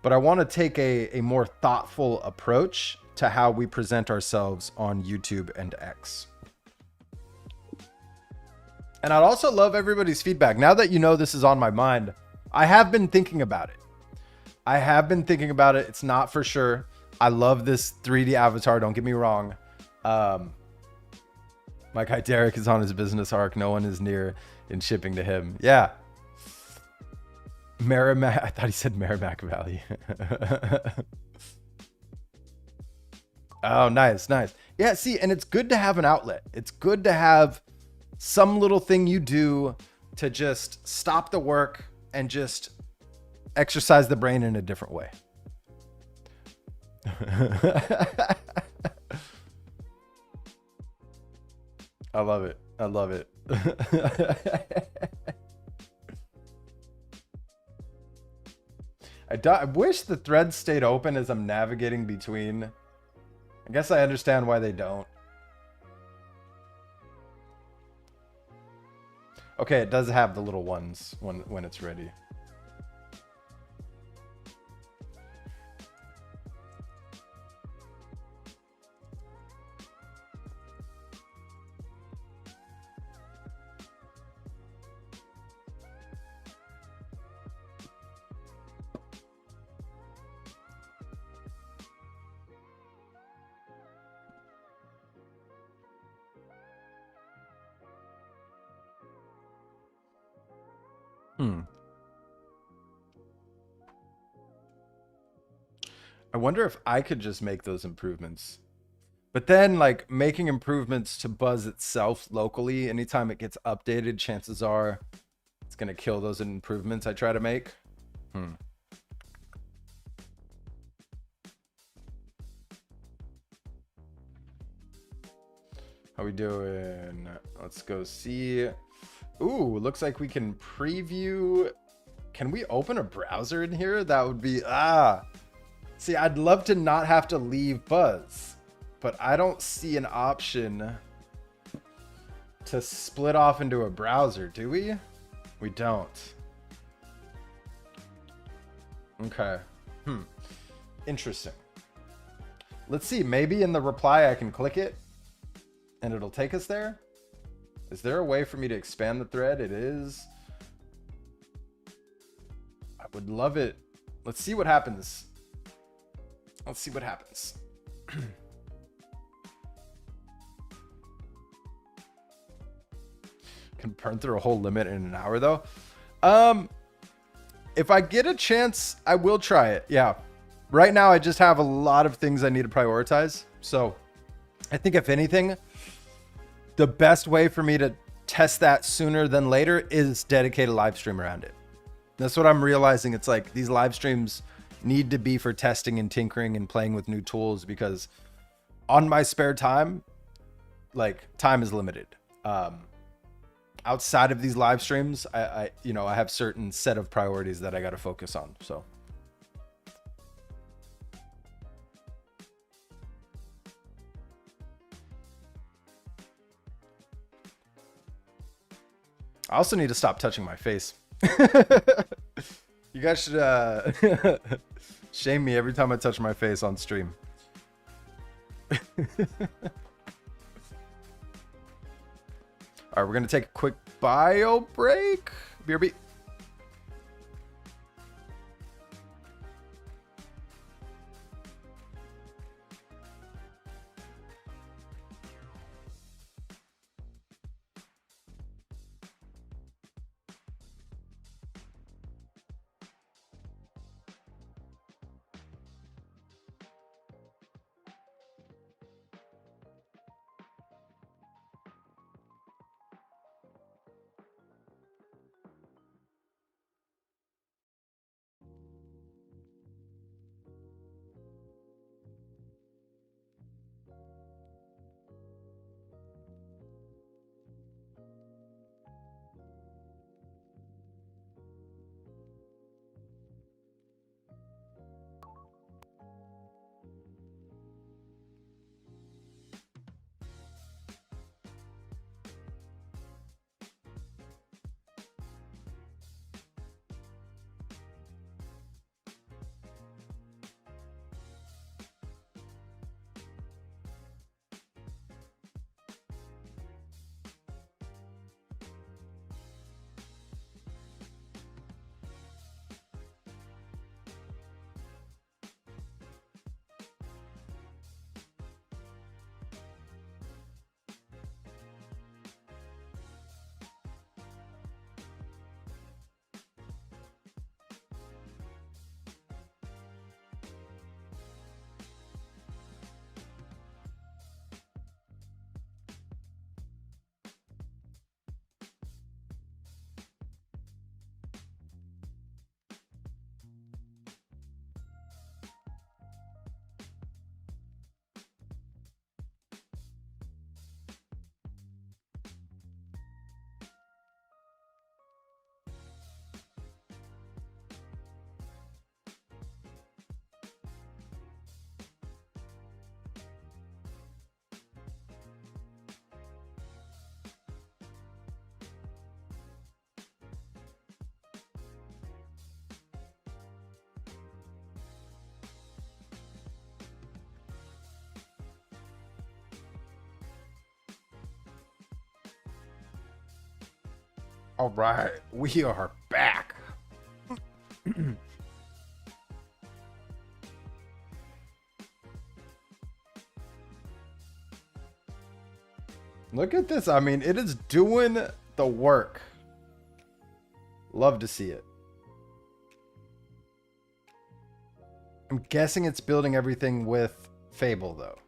But I want to take a more thoughtful approach to how we present ourselves on YouTube and X. And I'd also love everybody's feedback. Now that you know this is on my mind, I have been thinking about it. It's not for sure. I love this 3D avatar. Don't get me wrong. My guy Derek is on his business arc. No one is near in shipping to him. Yeah. Merrimack. I thought he said Merrimack Valley. Oh, nice, nice. Yeah, see, and it's good to have an outlet. It's good to have some little thing you do to just stop the work and just exercise the brain in a different way. I love it. I love it. I wish the thread stayed open as I'm navigating between I guess I understand why they don't. Okay, it does have the little ones when it's ready. I wonder if I could just make those improvements. But then, like, making improvements to Buzz itself locally, anytime it gets updated, chances are it's going to kill those improvements I try to make. How we doing? Let's go see. Ooh, looks like we can preview. Can we open a browser in here? That would be, see, I'd love to not have to leave Buzz, but I don't see an option to split off into a browser, do we? We don't. Okay. Interesting. Let's see, maybe in the reply I can click it and it'll take us there. Is there a way for me to expand the thread? It is. I would love it. Let's see what happens. Let's see what happens. Can burn through a whole limit in an hour though. If I get a chance, I will try it. Yeah. Right now, I just have a lot of things I need to prioritize. So I think if anything, the best way for me to test that sooner than later is dedicate a live stream around it. That's what I'm realizing. It's like these live streams need to be for testing and tinkering and playing with new tools, because on my spare time, like, time is limited. Outside of these live streams, I have certain set of priorities that I got to focus on. So I also need to stop touching my face. You guys should shame me every time I touch my face on stream. All right, we're going to take a quick bio break. BRB. All right, we are back. Look at this. I mean, it is doing the work. Love to see it. I'm guessing it's building everything with Fable, though.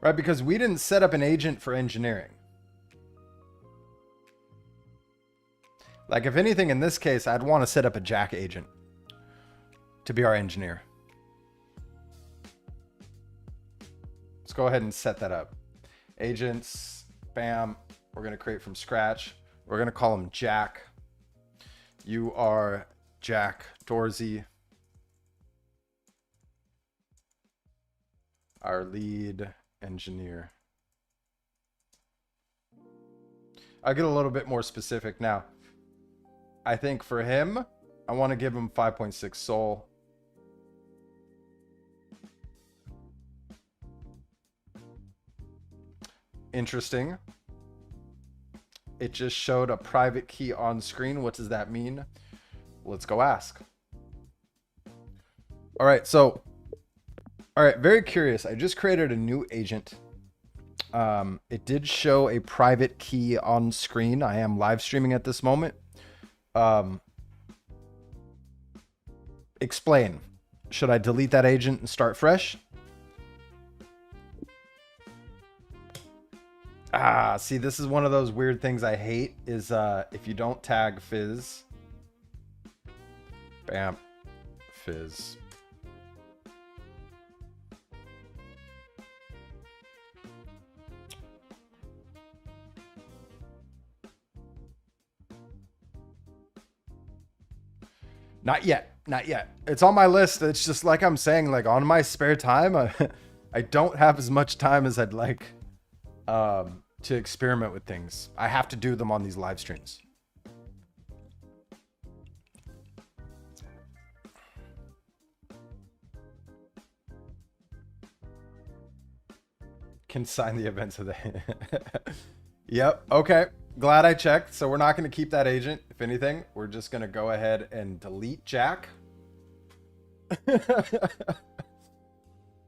Right, because we didn't set up an agent for engineering. Like, if anything, in this case, I'd want to set up a Jack agent to be our engineer. Let's go ahead and set that up. Agents, bam. We're going to create from scratch. We're going to call him Jack. You are Jack Dorsey, our lead engineer. I'll get a little bit more specific now. I think for him, I want to give him 5.6 soul. Interesting. It just showed a private key on screen. What does that mean? Let's go ask. All right, so, all right, very curious. I just created a new agent. It did show a private key on screen. I am live streaming at this moment. Explain. Should I delete that agent and start fresh? See, this is one of those weird things I hate is if you don't tag Fizz. Bam. Fizz. Not yet. Not yet. It's on my list. It's just like I'm saying, like on my spare time, I don't have as much time as I'd like to experiment with things. I have to do them on these live streams. Can sign the events of the... Yep. Okay. Glad I checked. So we're not going to keep that agent. If anything, we're just going to go ahead and delete Jack.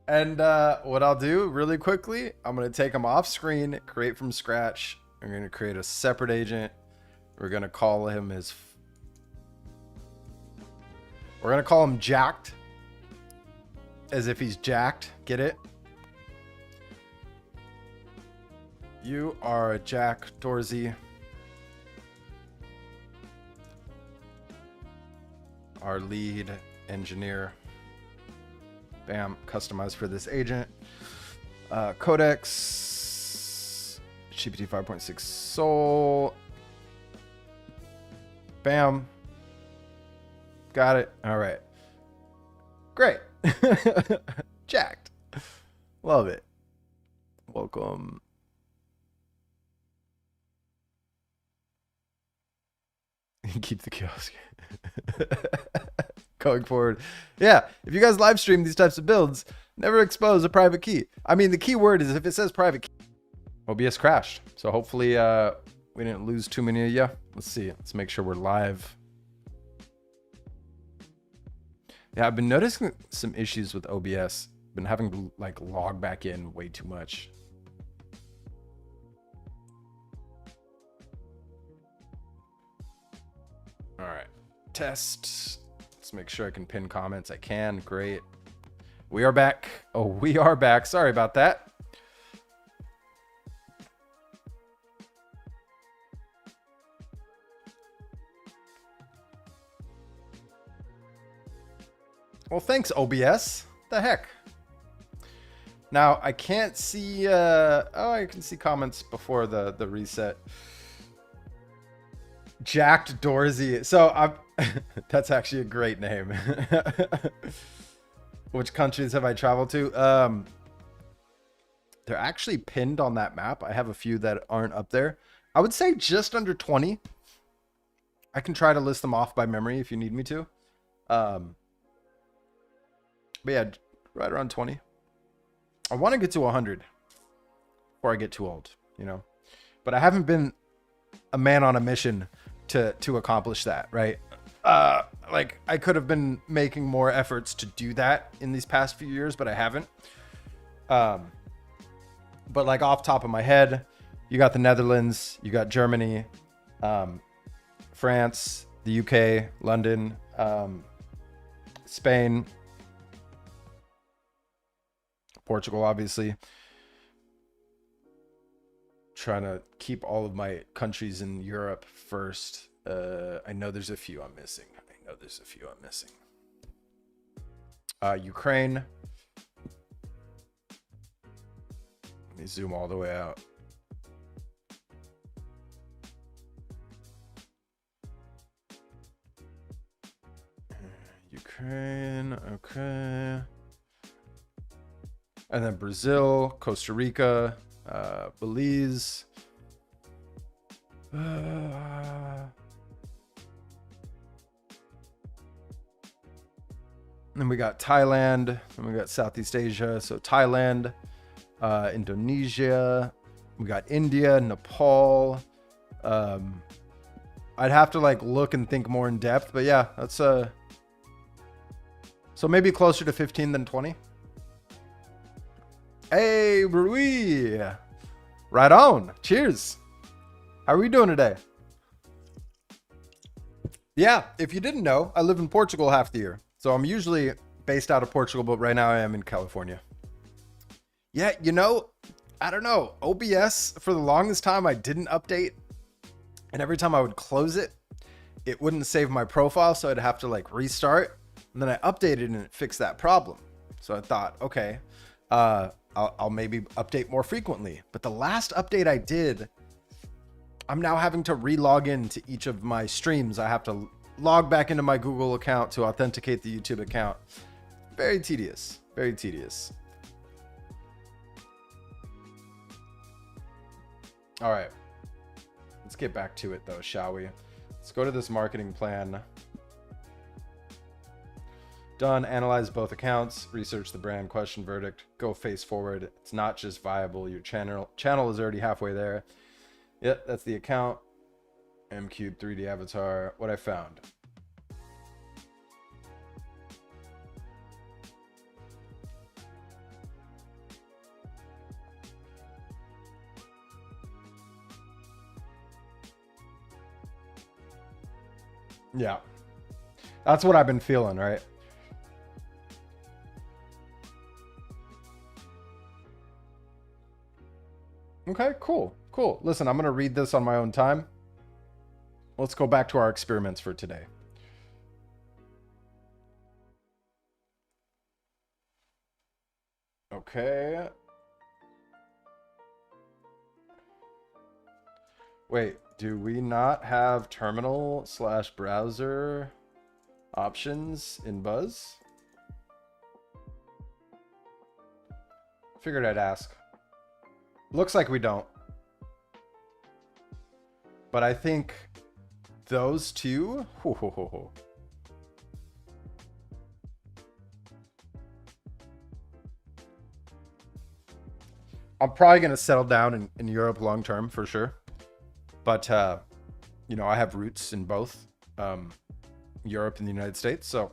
And what I'll do really quickly, I'm going to take him off screen, create from scratch. I'm going to create a separate agent. We're going to call him we're going to call him Jacked. As if he's jacked. Get it? You are Jack Dorsey. Our lead engineer. Bam, customized for this agent. Codex. GPT 5.6 soul. Bam. Got it. All right. Great. Jacked. Love it. Welcome. Keep the kiosk. Going forward. Yeah, if you guys live stream these types of builds, never expose a private key. I mean, the key word is if it says private key. OBS crashed. So hopefully we didn't lose too many of you. Let's see. Let's make sure we're live. Yeah, I've been noticing some issues with OBS. Been having to like log back in way too much. All right, test. Let's make sure I can pin comments. I can. Great. We are back. Oh, we are back. Sorry about that. Well, thanks, OBS. The heck? Now, I can't see... oh, I can see comments before the reset. Jacked Dorsey. So I'm that's actually a great name. Which countries have I traveled to? They're actually pinned on that map. I have a few that aren't up there. I would say just under 20. I can try to list them off by memory if you need me to. But yeah, right around 20. I want to get to 100 before I get too old, you know. But I haven't been a man on a mission to accomplish that, right? Like I could have been making more efforts to do that in these past few years, but I haven't. But like off top of my head, you got the Netherlands, you got Germany, France, the UK, London, Spain, Portugal, obviously. Trying to keep all of my countries in Europe first. I know there's a few I'm missing. Ukraine. Let me zoom all the way out. Ukraine, okay. And then Brazil, Costa Rica, Belize. Then we got Thailand, and we got Southeast Asia. So Thailand, Indonesia, we got India, Nepal. I'd have to like look and think more in depth, but yeah, that's so maybe closer to 15 than 20. Hey, Rui. Right on. Cheers. How are we doing today? Yeah, if you didn't know, I live in Portugal half the year. So I'm usually based out of Portugal, but right now I am in California. Yeah, you know, I don't know. OBS, for the longest time, I didn't update. And every time I would close it, it wouldn't save my profile. So I'd have to like restart. And then I updated and it fixed that problem. So I thought, okay, I'll maybe update more frequently. But the last update I did, I'm now having to re-log into each of my streams. I have to log back into my Google account to authenticate the YouTube account. Very tedious. Very tedious. All right. Let's get back to it though, shall we? Let's go to this marketing plan. Done. Analyze both accounts. Research the brand. Question verdict. Go face forward. It's not just viable. Your channel is already halfway there. Yep, that's the account. M-Cube 3D avatar. What I found. Yeah. That's what I've been feeling, right? Okay, cool. Cool. Listen, I'm going to read this on my own time. Let's go back to our experiments for today. Okay. Wait, do we not have terminal/browser options in Buzz? Figured I'd ask. Looks like we don't. But I think those two. I'm probably going to settle down in Europe long term for sure. But, you know, I have roots in both Europe and the United States. So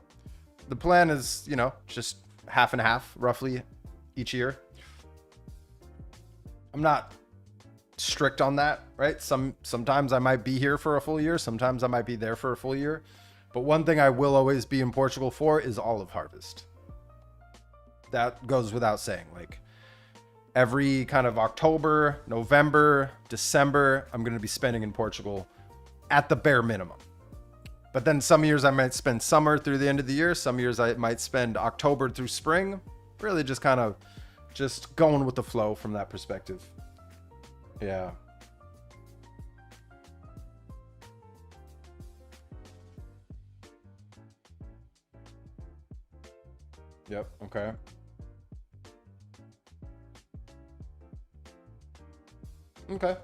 the plan is, you know, just half and half roughly each year. I'm not strict on that, right? Sometimes I might be here for a full year. Sometimes I might be there for a full year. But one thing I will always be in Portugal for is olive harvest. That goes without saying. Like every kind of October, November, December, I'm going to be spending in Portugal at the bare minimum. But then some years I might spend summer through the end of the year. Some years I might spend October through spring. Really just kind of just going with the flow from that perspective. Yeah. Yep. Okay. Okay.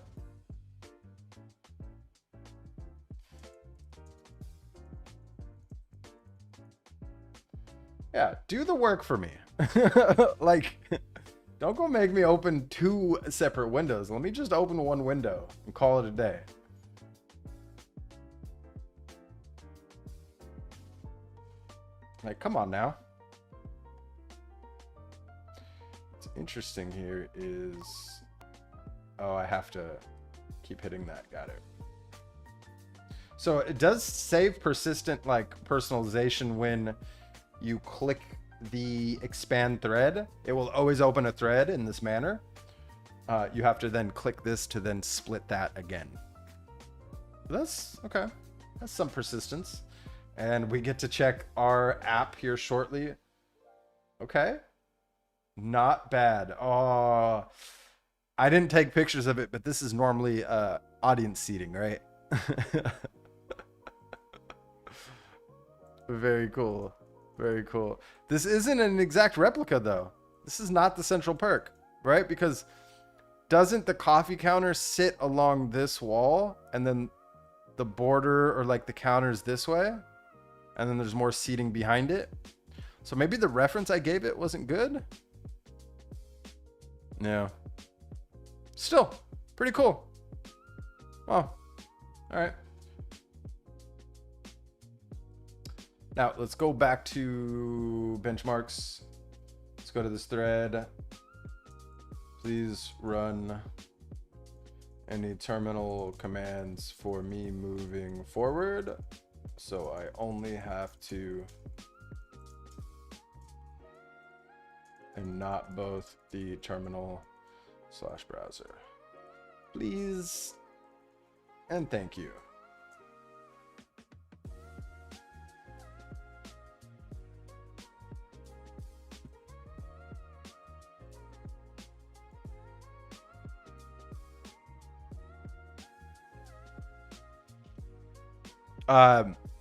Yeah, do the work for me. Like, don't go make me open two separate windows. Let me just open one window and call it a day. Like, come on now. What's interesting here is... Oh, I have to keep hitting that. Got it. So it does save persistent like personalization when you click the expand thread. It will always open a thread in this manner. You have to then click this to then split that again. That's okay. That's some persistence. And we get to check our app here shortly. Okay. Not bad. Oh, I didn't take pictures of it, but this is normally audience seating, right? Very cool. Very cool. This isn't an exact replica, though. This is not the Central Perk, right? Because doesn't the coffee counter sit along this wall and then the border or like the counter's this way? And then there's more seating behind it. So maybe the reference I gave it wasn't good. Yeah. Still, pretty cool. Oh, all right. Now let's go back to benchmarks. Let's go to this thread. Please run any terminal commands for me moving forward. So I only have to, and not both the terminal / browser. Please and thank you.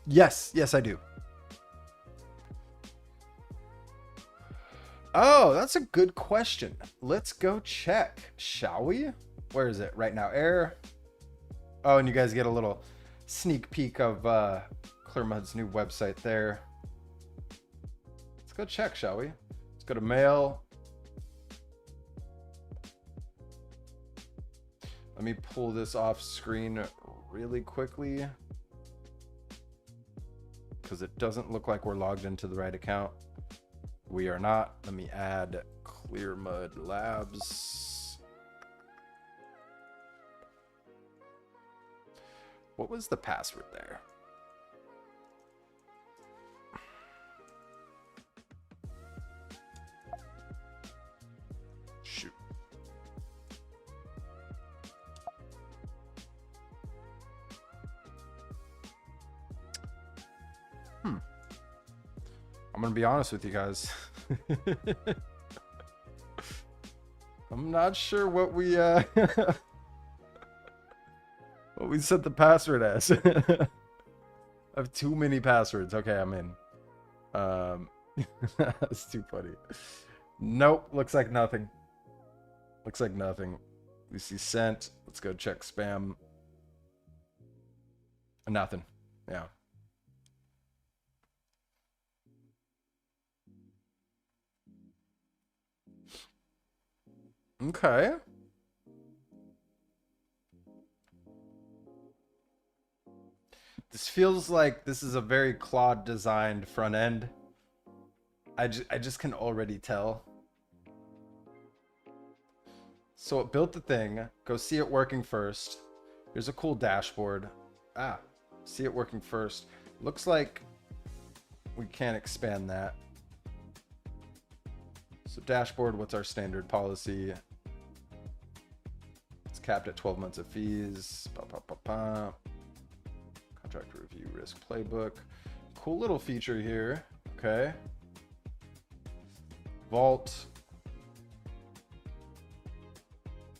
Yes, I do. Oh, that's a good question. Let's go check, shall we? Where is it right now? Error. Oh, and you guys get a little sneak peek of Clearmud's new website there. Let's go check, shall we? Let's go to mail. Let me pull this off screen really quickly, because it doesn't look like we're logged into the right account. We are not. Let me add Clearmud Labs. What was the password there? Shoot. I'm gonna be honest with you guys. I'm not sure what we what we set the password as. I have too many passwords. Okay, I'm in. That's too funny. Nope, looks like nothing. Looks like nothing. We see sent. Let's go check spam. Nothing. Yeah. Okay. This feels like this is a very Claude designed front end. I just can already tell. So it built the thing. Go see it working first. Here's a cool dashboard. Ah, see it working first. Looks like we can't expand that. So dashboard, what's our standard policy? It's capped at 12 months of fees. Contract review risk playbook. Cool little feature here. Okay. Vault.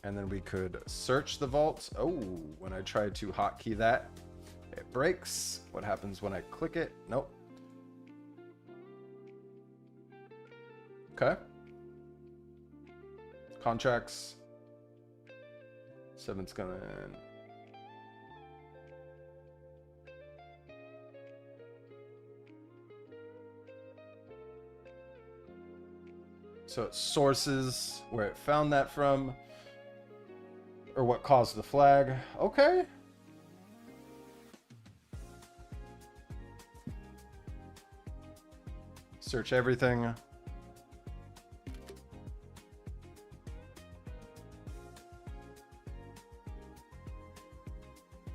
And then we could search the vault. Oh, when I try to hotkey that, it breaks. What happens when I click it? Nope. Okay. Contracts. 7's gonna end. So it sources where it found that from, or what caused the flag. Okay. Search everything.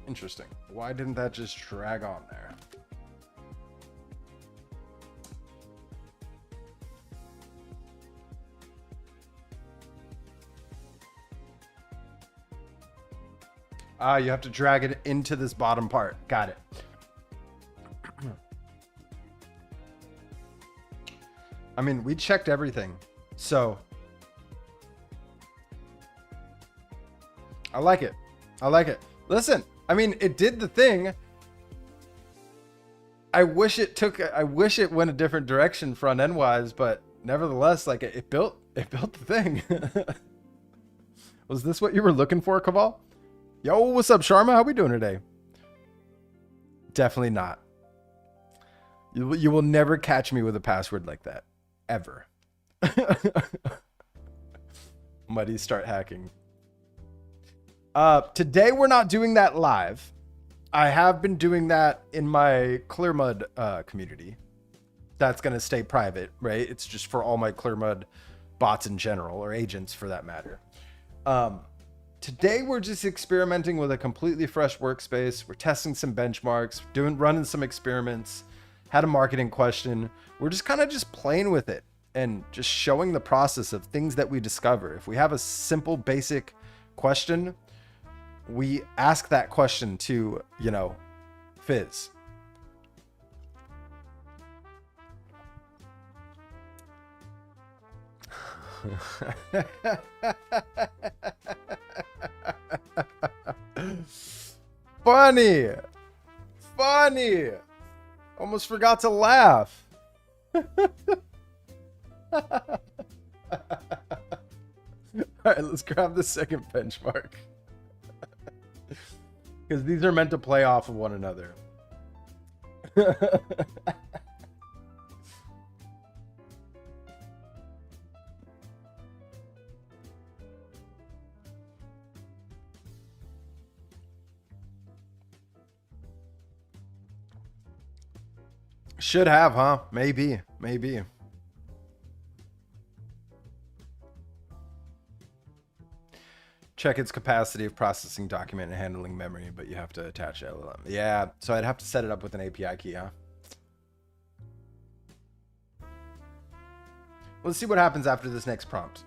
Interesting. Why didn't that just drag on there? Ah, you have to drag it into this bottom part. Got it. I mean, we checked everything. So I like it. I like it. Listen, I mean, it did the thing. I wish it went a different direction front end wise, but nevertheless, like it built the thing. Was this what you were looking for, Kaval? Yo, what's up, Sharma? How we doing today? Definitely not. You will never catch me with a password like that. Ever. Muddy, start hacking. Today we're not doing that live. I have been doing that in my Clearmud community. That's going to stay private, right? It's just for all my Clearmud bots in general, or agents for that matter. Today we're just experimenting with a completely fresh workspace. We're testing some benchmarks, running some experiments, had a marketing question. We're just kind of just playing with it and just showing the process of things that we discover. If we have a simple, basic question, we ask that question to, you know, Fizz. Funny. Funny. Almost forgot to laugh. All right, let's grab the second benchmark. Because these are meant to play off of one another. Should have, huh? Maybe. Maybe. Check its capacity of processing document and handling memory, but you have to attach LLM. Yeah, so I'd have to set it up with an API key, huh? Let's see what happens after this next prompt.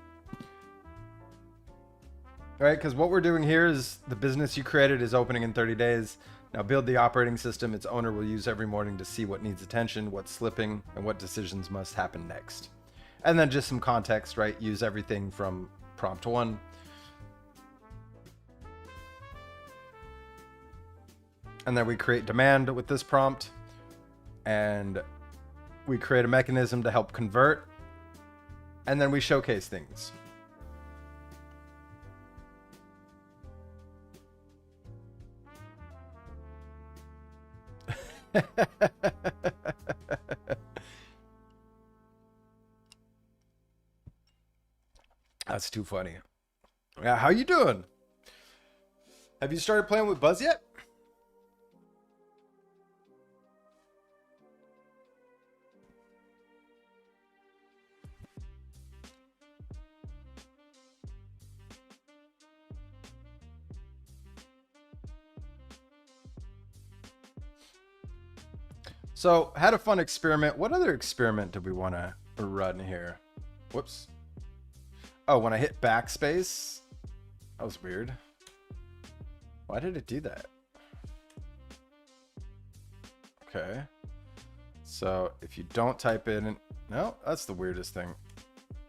All right, because what we're doing here is the business you created is opening in 30 days. Now build the operating system its owner will use every morning to see what needs attention, what's slipping, and what decisions must happen next. And then just some context, right? Use everything from prompt 1. And then we create demand with this prompt. And we create a mechanism to help convert. And then we showcase things. That's too funny. Yeah, how you doing? Have you started playing with Buzz yet? So, had a fun experiment. What other experiment do we want to run here? Whoops. Oh, when I hit backspace? That was weird. Why did it do that? Okay. So, if you don't type in... No, that's the weirdest thing.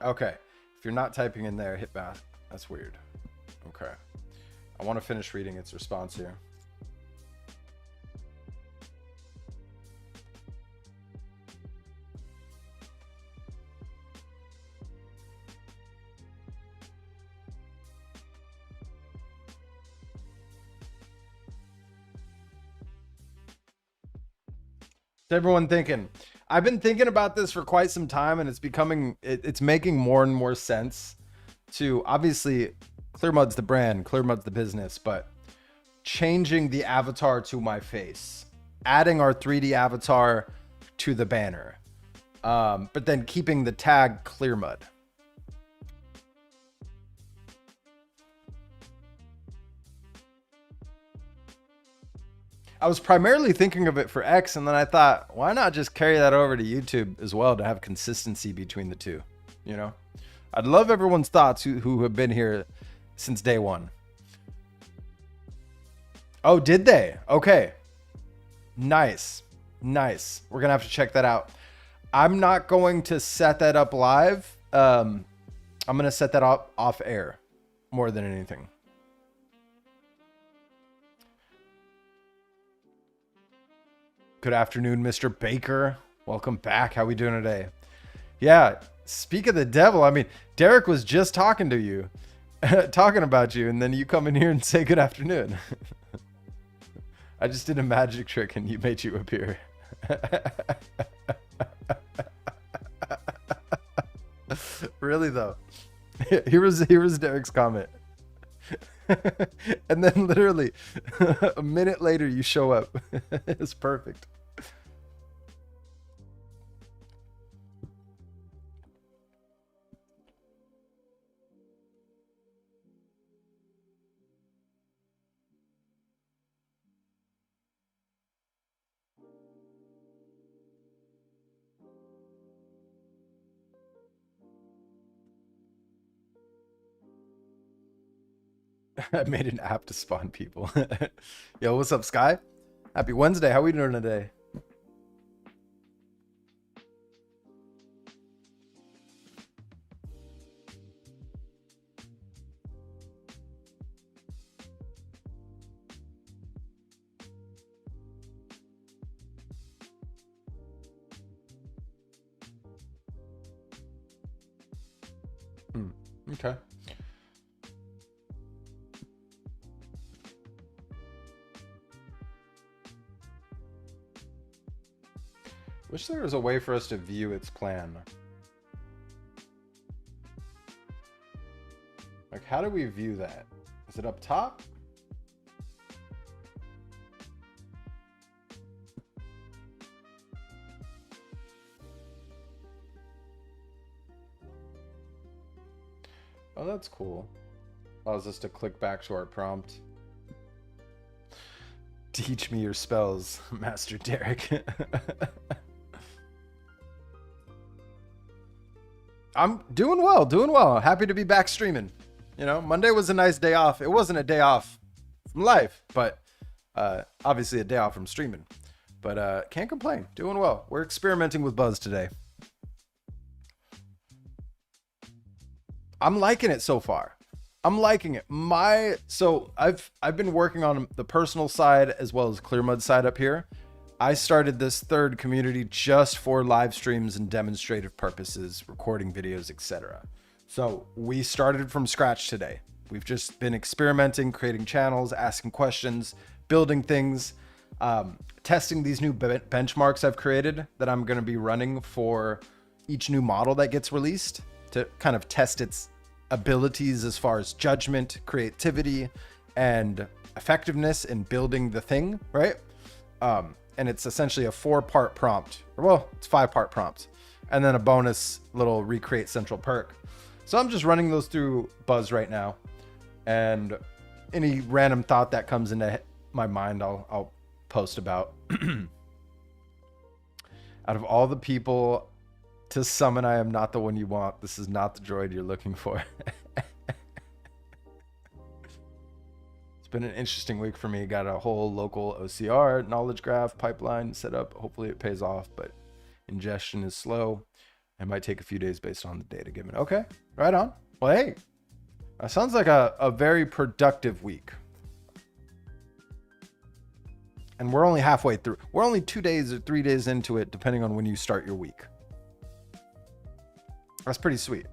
Okay. If you're not typing in there, hit back. That's weird. Okay. I want to finish reading its response here. Everyone thinking? I've been thinking about this for quite some time, and it's making more and more sense to, obviously, Clearmud's the brand, Clearmud's the business, but changing the avatar to my face, adding our 3D avatar to the banner, but then keeping the tag Clearmud. I was primarily thinking of it for X, and then I thought, why not just carry that over to YouTube as well to have consistency between the two? You know, I'd love everyone's thoughts who have been here since day one. Oh, did they? Okay. Nice. Nice. We're going to have to check that out. I'm not going to set that up live. I'm going to set that up off air more than anything. Good afternoon, Mr. Baker. Welcome back. How we doing today? Yeah, speak of the devil. I mean, Derek was just talking to you, talking about you, and then you come in here and say good afternoon. I just did a magic trick and you made you appear. Really though. Here was Derek's comment. And then literally a minute later you show up. It's perfect. I made an app to spawn people. Yo, what's up, Sky? Happy Wednesday. How we doing today? Okay. Wish there was a way for us to view its plan. Like, how do we view that? Is it up top? Oh, that's cool. Allows us to click back to our prompt. Teach me your spells, Master Derek. I'm doing well, doing well. Happy to be back streaming. You know, Monday was a nice day off. It wasn't a day off from life, but obviously a day off from streaming. But can't complain. Doing well. We're experimenting with Buzz today. I'm liking it so far. I'm liking it. So I've been working on the personal side as well as Clearmud side up here. I started this third community just for live streams and demonstrative purposes, recording videos, etc. So we started from scratch today. We've just been experimenting, creating channels, asking questions, building things, testing these new benchmarks I've created that I'm going to be running for each new model that gets released to kind of test its abilities as far as judgment, creativity, and effectiveness in building the thing, right? And it's essentially a 4-part prompt. Well, it's 5-part prompt. And then a bonus little recreate Central Perk. So I'm just running those through Buzz right now. And any random thought that comes into my mind, I'll post about. Out of all the people to summon, I am not the one you want. This is not the droid you're looking for. It's been an interesting week for me. Got a whole local OCR knowledge graph pipeline set up. Hopefully it pays off, but ingestion is slow. It might take a few days based on the data given. Okay, right on. Well, hey, that sounds like a very productive week. And we're only halfway through. We're only 2 days or 3 days into it, depending on when you start your week. That's pretty sweet.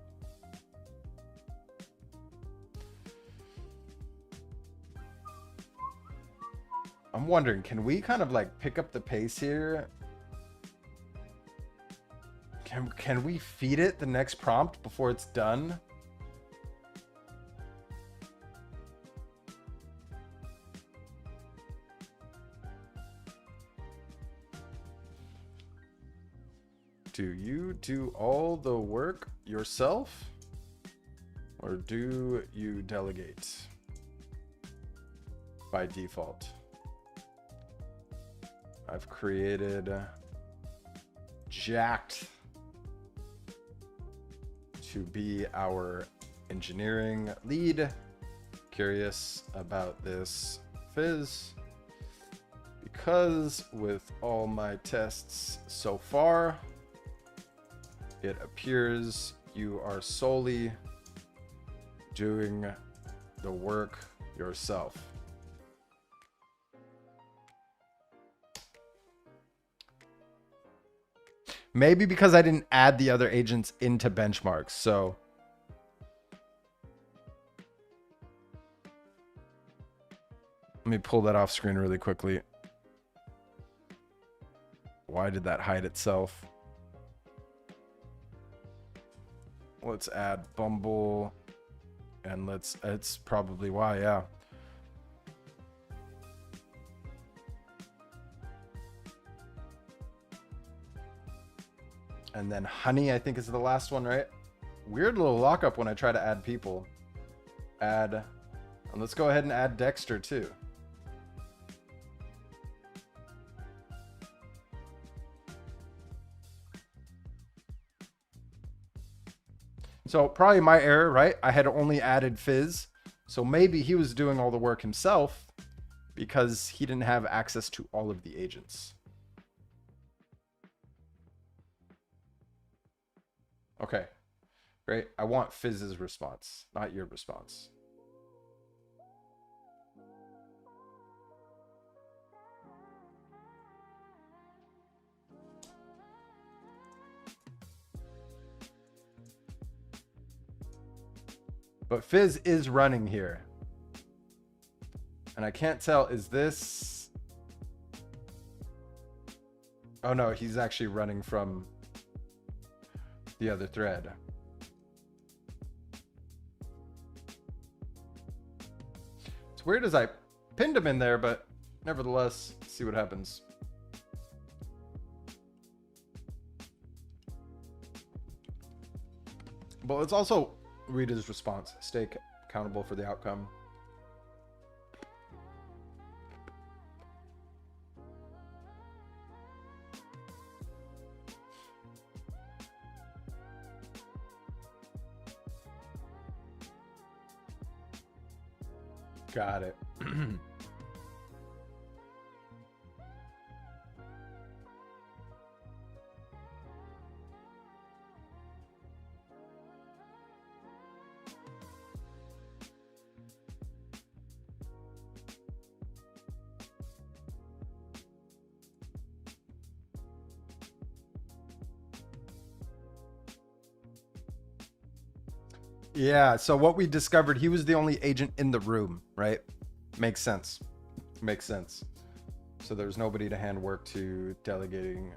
I'm wondering, can we kind of like pick up the pace here? Can we feed it the next prompt before it's done? Do you do all the work yourself, or do you delegate by default? I've created Jacked to be our engineering lead. Curious about this, Fizz, because with all my tests so far, it appears you are solely doing the work yourself. Maybe because I didn't add the other agents into benchmarks, so let me pull that off screen really quickly. Why did that hide itself? Let's add Bumble, and it's probably why, yeah. And then Honey, I think, is the last one, right? Weird little lockup when I try to add people. Add, and let's go ahead and add Dexter too. So probably my error, right? I had only added Fizz. So maybe he was doing all the work himself because he didn't have access to all of the agents. Okay, great. I want Fizz's response, not your response. But Fizz is running here. And I can't tell, is this... Oh no, he's actually running from the other thread. It's weird as I pinned him in there, but nevertheless, let's see what happens. But let's also read his response. Stay accountable for the outcome. Got it. Yeah, so what we discovered, he was the only agent in the room, right? Makes sense. Makes sense. So there's nobody to hand work to, delegating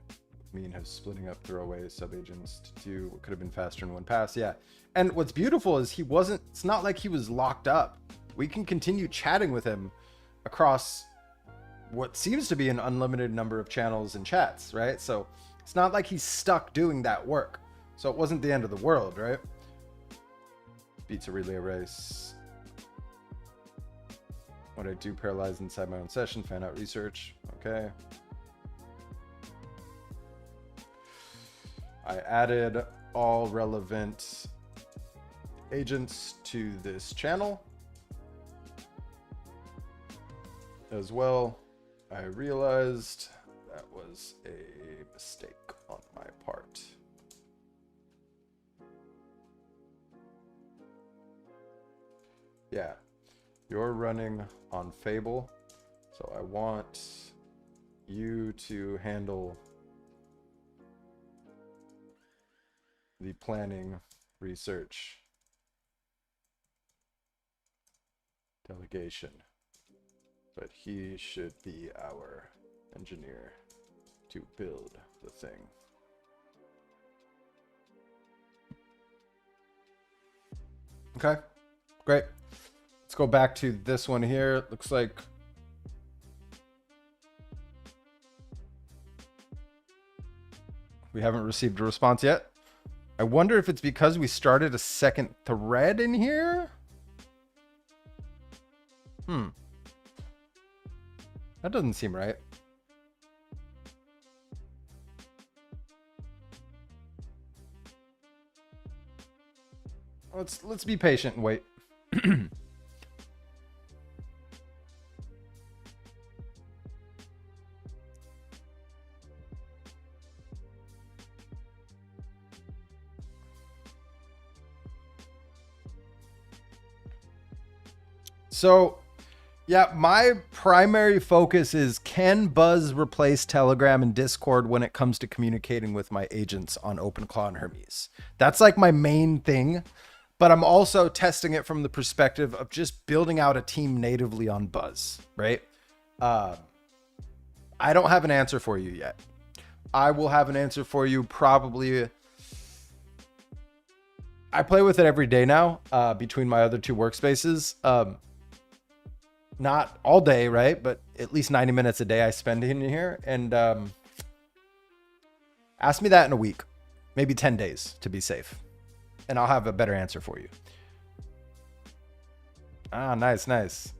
mean has splitting up throwaway sub-agents to do what could have been faster in one pass. Yeah. And what's beautiful is it's not like he was locked up. We can continue chatting with him across what seems to be an unlimited number of channels and chats, right? So it's not like he's stuck doing that work. So it wasn't the end of the world, right? Beats a relay race. What I do, paralyzed inside my own session, fan out research. Okay. I added all relevant agents to this channel. As well, I realized that was a mistake on my part. Yeah, you're running on Fable, so I want you to handle the planning, research, delegation, but he should be our engineer to build the thing. Okay, great. Let's go back to this one here. It looks like We haven't received a response yet. I wonder if it's because we started a second thread in here. That doesn't seem right. Let's be patient and wait. So, yeah, my primary focus is, can Buzz replace Telegram and Discord when it comes to communicating with my agents on OpenClaw and Hermes? That's like my main thing, but I'm also testing it from the perspective of just building out a team natively on Buzz, right? I don't have an answer for you yet. I will have an answer for you probably. I play with it every day now, between my other two workspaces. Not all day, right? But at least 90 minutes a day I spend in here. And ask me that in a week, maybe 10 days to be safe. And I'll have a better answer for you. Ah, nice, nice.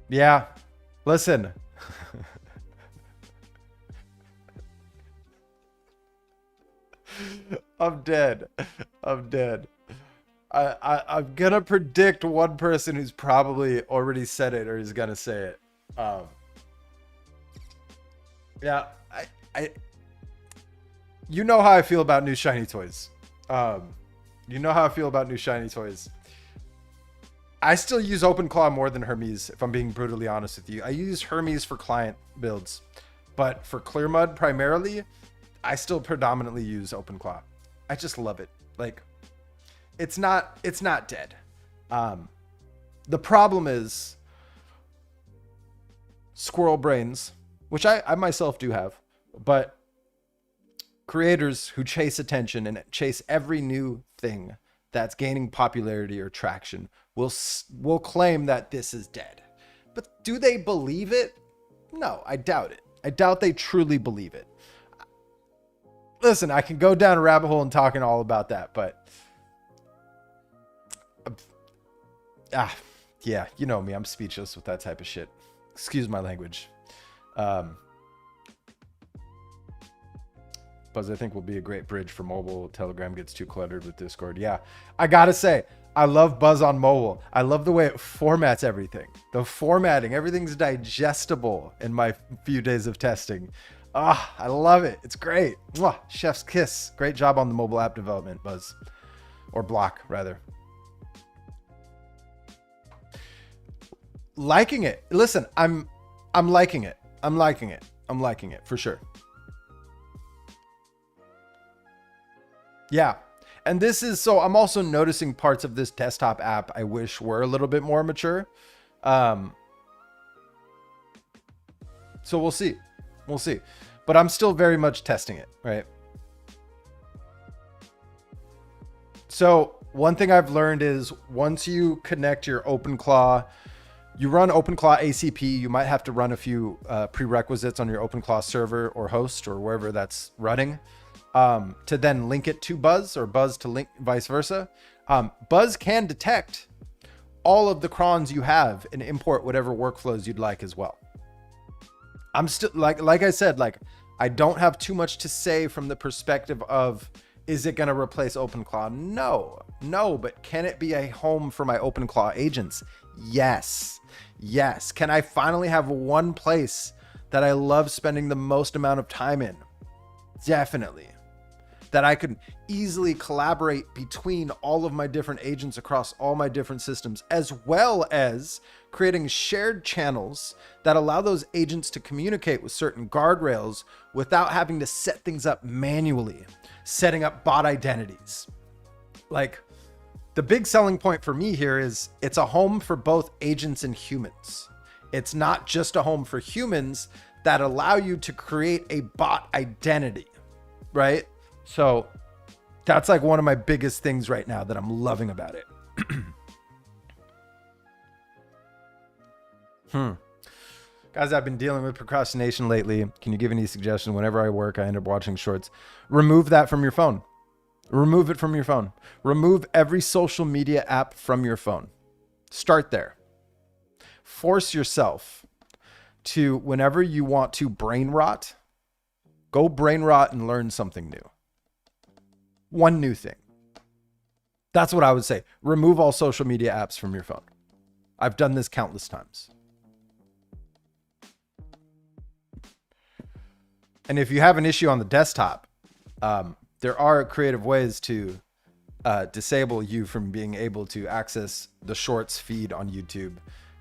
Yeah, listen. I'm dead. I'm dead. I'm gonna predict one person who's probably already said it or is gonna say it. Yeah, you know how I feel about new shiny toys. You know how I feel about new shiny toys. I still use OpenClaw more than Hermes, if I'm being brutally honest with you. I use Hermes for client builds, but for Clearmud primarily, I still predominantly use OpenClaw. I just love it. Like, it's not dead. The problem is squirrel brains, which I myself do have, but creators who chase attention and chase every new thing that's gaining popularity or traction will claim that this is dead. But do they believe it? No, I doubt it. I doubt they truly believe it. Listen, I can go down a rabbit hole and talking all about that, but yeah, you know me, I'm speechless with that type of shit. Excuse my language. Buzz, I think, will be a great bridge for mobile. Telegram gets too cluttered with Discord. Yeah, I gotta say, I love Buzz on mobile. I love the way it formats everything. The formatting, everything's digestible in my few days of testing. I love it. It's great. Mwah, chef's kiss. Great job on the mobile app development, Buzz. Or Block, rather. Liking it. Listen, I'm liking it. I'm liking it. I'm liking it for sure. Yeah. And this is, so I'm also noticing parts of this desktop app I wish were a little bit more mature. So we'll see. We'll see. But I'm still very much testing it, right? So one thing I've learned is once you connect your OpenClaw, you run OpenClaw ACP, you might have to run a few prerequisites on your OpenClaw server or host or wherever that's running to then link it to Buzz, or Buzz to link vice versa. Buzz can detect all of the crons you have and import whatever workflows you'd like as well. I'm still like I said, like, I don't have too much to say from the perspective of, is it going to replace OpenClaw? No, but can it be a home for my OpenClaw agents? Yes. Can I finally have one place that I love spending the most amount of time in? Definitely. That I could easily collaborate between all of my different agents across all my different systems, as well as creating shared channels that allow those agents to communicate with certain guardrails without having to set things up manually, setting up bot identities. Like, the big selling point for me here is it's a home for both agents and humans. It's not just a home for humans that allow you to create a bot identity, right? So that's like one of my biggest things right now that I'm loving about it. Guys, I've been dealing with procrastination lately. Can you give any suggestion? Whenever I work, I end up watching shorts. Remove that from your phone. Remove it from your phone. Remove every social media app from your phone. Start there. Force yourself to, whenever you want to brain rot, go brain rot and learn something new. One new thing. That's what I would say. Remove all social media apps from your phone. I've done this countless times. And if you have an issue on the desktop, there are creative ways to disable you from being able to access the shorts feed on YouTube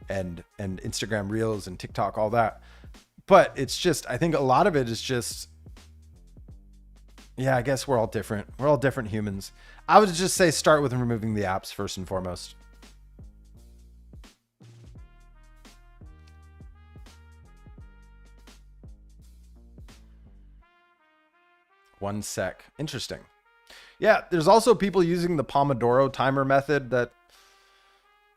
and Instagram Reels and TikTok, all that. But it's just, I think a lot of it is just, yeah, I guess we're all different. We're all different humans. I would just say start with removing the apps first and foremost. One sec. Interesting. Yeah, there's also people using the Pomodoro timer method that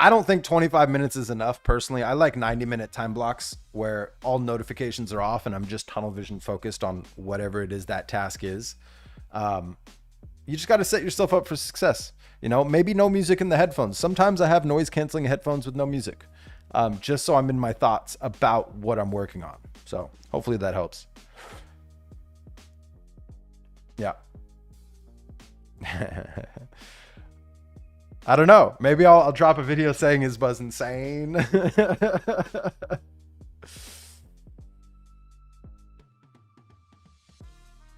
I don't think 25 minutes is enough personally. I like 90-minute time blocks where all notifications are off and I'm just tunnel vision focused on whatever it is that task is. You just got to set yourself up for success. You know, maybe no music in the headphones. Sometimes I have noise canceling headphones with no music, just so I'm in my thoughts about what I'm working on. So hopefully that helps. Yeah. I don't know. Maybe I'll drop a video saying is Buzz insane?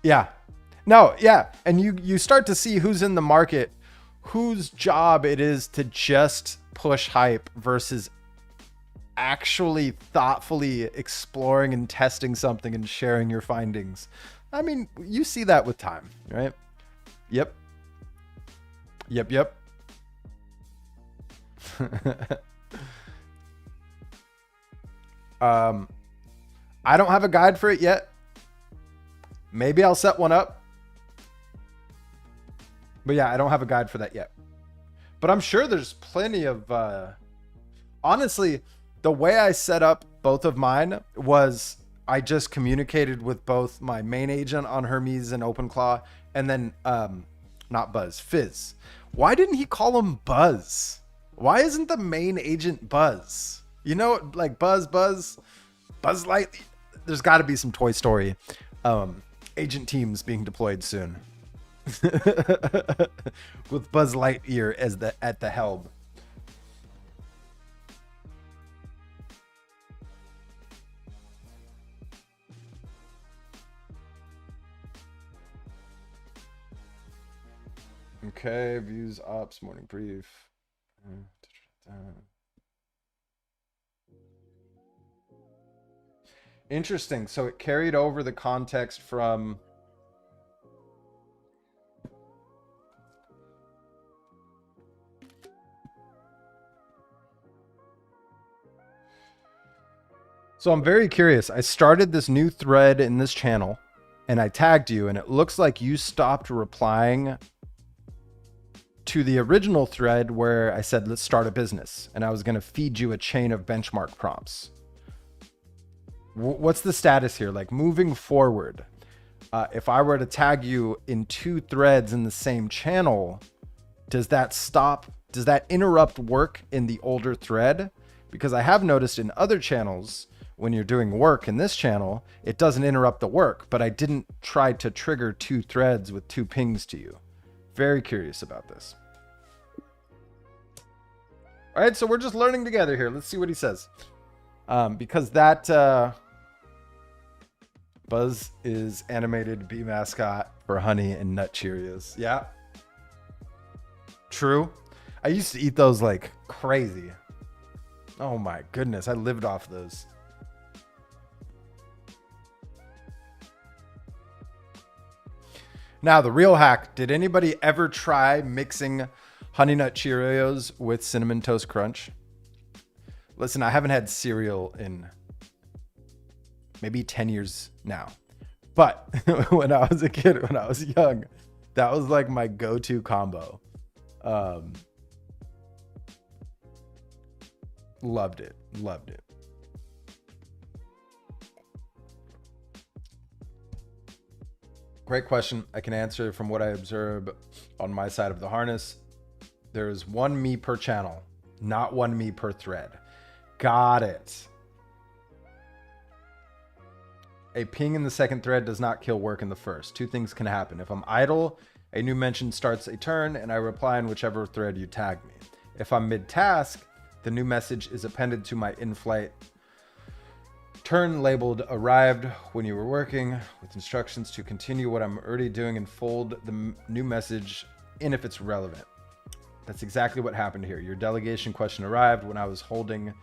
Yeah. No, yeah. And you start to see who's in the market, whose job it is to just push hype versus actually thoughtfully exploring and testing something and sharing your findings. I mean, you see that with time, right? Yep. Yep. I don't have a guide for it yet. Maybe I'll set one up. But yeah, I don't have a guide for that yet. But I'm sure there's plenty of... honestly, the way I set up both of mine was I just communicated with both my main agent on Hermes and OpenClaw, and then, not Buzz, Fizz. Why didn't he call him Buzz? Why isn't the main agent Buzz? You know, like Buzz Lightyear. There's got to be some Toy Story agent teams being deployed soon. With Buzz Lightyear as at the helm. Okay, views, ops, morning brief. Interesting. So it carried over the context from... So I'm very curious. I started this new thread in this channel and I tagged you, and it looks like you stopped replying to the original thread where I said, let's start a business. And I was going to feed you a chain of benchmark prompts. What's the status here? Like moving forward, if I were to tag you in 2 threads in the same channel, does that interrupt work in the older thread? Because I have noticed in other channels, when you're doing work in this channel, it doesn't interrupt the work, but I didn't try to trigger 2 threads with 2 pings to you. Very curious about this. All right, so we're just learning together here. Let's see what he says. Because that Buzz is animated bee mascot for Honey and Nut Cheerios. Yeah. True. I used to eat those like crazy. Oh my goodness, I lived off those. Now, the real hack. Did anybody ever try mixing Honey Nut Cheerios with Cinnamon Toast Crunch? Listen, I haven't had cereal in maybe 10 years now. But when I was a kid, when I was young, that was like my go-to combo. Loved it. Great question. I can answer from what I observe on my side of the harness. There's one me per channel, not one me per thread. Got it. A ping in the second thread does not kill work in the first. Two things can happen. If I'm idle, a new mention starts a turn and I reply in whichever thread you tag me. If I'm mid-task, the new message is appended to my in-flight turn labeled arrived when you were working with instructions to continue what I'm already doing and fold the new message in if it's relevant. That's exactly what happened here. Your delegation question arrived when I was holding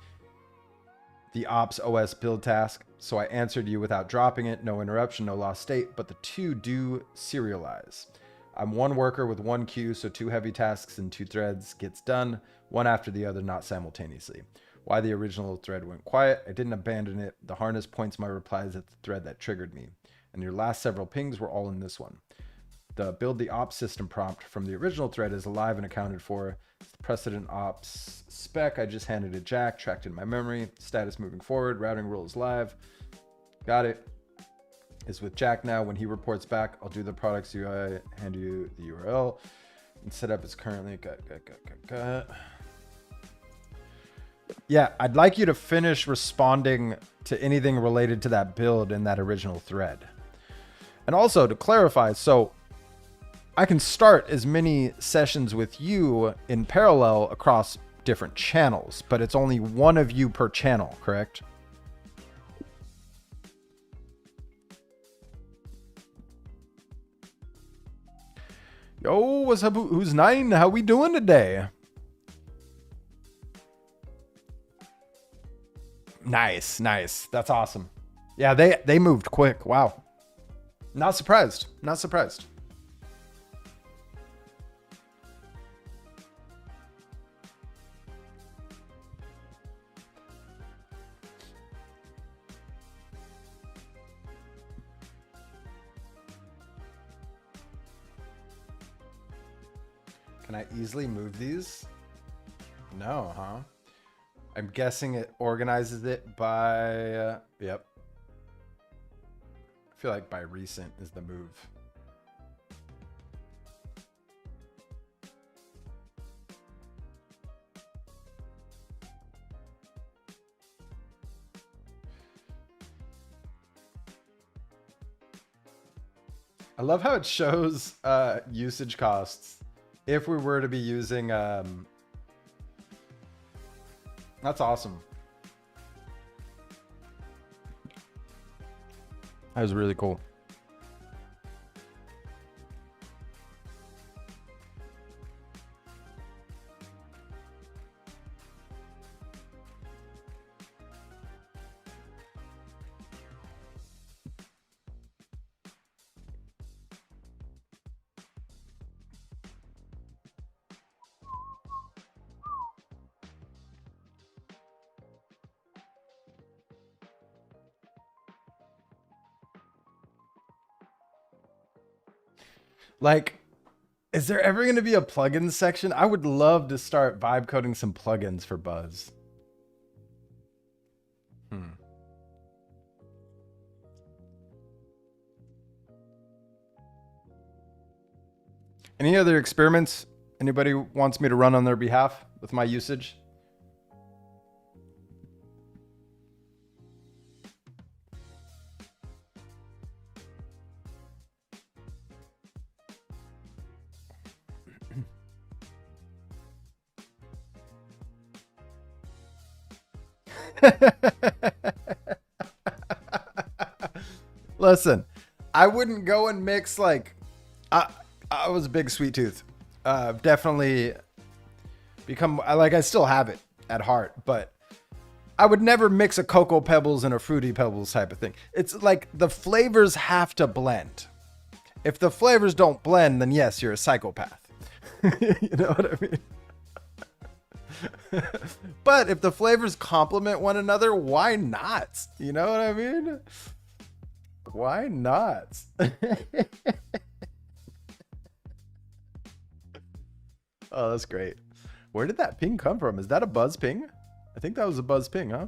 the ops OS build task, so I answered you without dropping it. No interruption, no lost state, but the two do serialize. I'm one worker with one queue, so two heavy tasks and two threads gets done, one after the other, not simultaneously. Why the original thread went quiet? I didn't abandon it. The harness points my replies at the thread that triggered me. And your last several pings were all in this one. The build the ops system prompt from the original thread is alive and accounted for. It's the precedent ops spec I just handed to Jack, tracked in my memory. Status moving forward, routing rule is live. Got it. Is with Jack now. When he reports back, I'll do the products UI, hand you the URL, and set up as currently. Got. Yeah, I'd like you to finish responding to anything related to that build in that original thread. And also to clarify, so I can start as many sessions with you in parallel across different channels, but it's only one of you per channel, correct? Yo, what's up? Who's 9? How we doing today? Nice, nice. That's awesome. Yeah, they moved quick. Wow. Not surprised. Not surprised. Can I easily move these? No, huh? I'm guessing it organizes it by, yep. I feel like by recent is the move. I love how it shows usage costs if we were to be using that's awesome. That was really cool. Like, is there ever going to be a plugins section? I would love to start vibe coding some plugins for Buzz. Any other experiments anybody wants me to run on their behalf with my usage? Listen, I wouldn't go and mix like I was a big sweet tooth. Definitely become like I still have it at heart, but I would never mix a Cocoa Pebbles and a Fruity Pebbles type of thing. It's like the flavors have to blend. If the flavors don't blend, then yes, you're a psychopath. You know what I mean? But if the flavors complement one another, why not? You know what I mean? Why not? Oh, that's great. Where did that ping come from? Is that a Buzz ping? I think that was a Buzz ping, huh?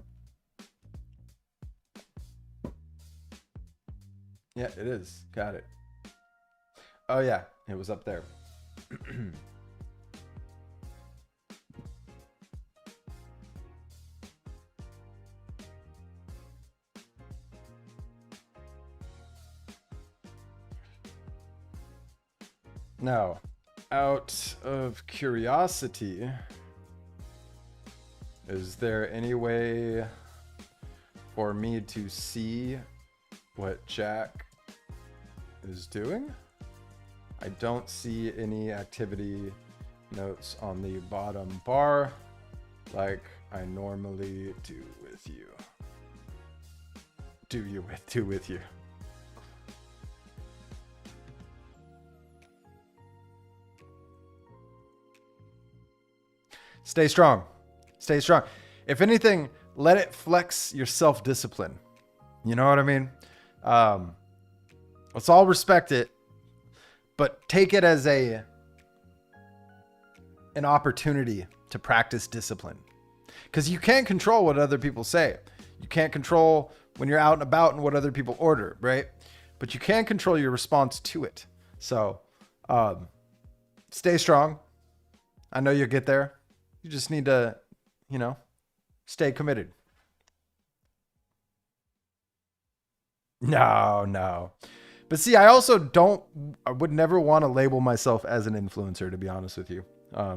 Yeah, it is. Got it. Oh yeah, it was up there. Now, out of curiosity, is there any way for me to see what Jack is doing? I don't see any activity notes on the bottom bar like I normally do with you. Do with you. Stay strong. Stay strong. If anything, let it flex your self-discipline. You know what I mean? Let's all respect it, but take it as an opportunity to practice discipline. Because you can't control what other people say. You can't control when you're out and about and what other people order, right? But you can control your response to it. So stay strong. I know you'll get there. You just need to, stay committed. No. But see, I would never want to label myself as an influencer, to be honest with you. I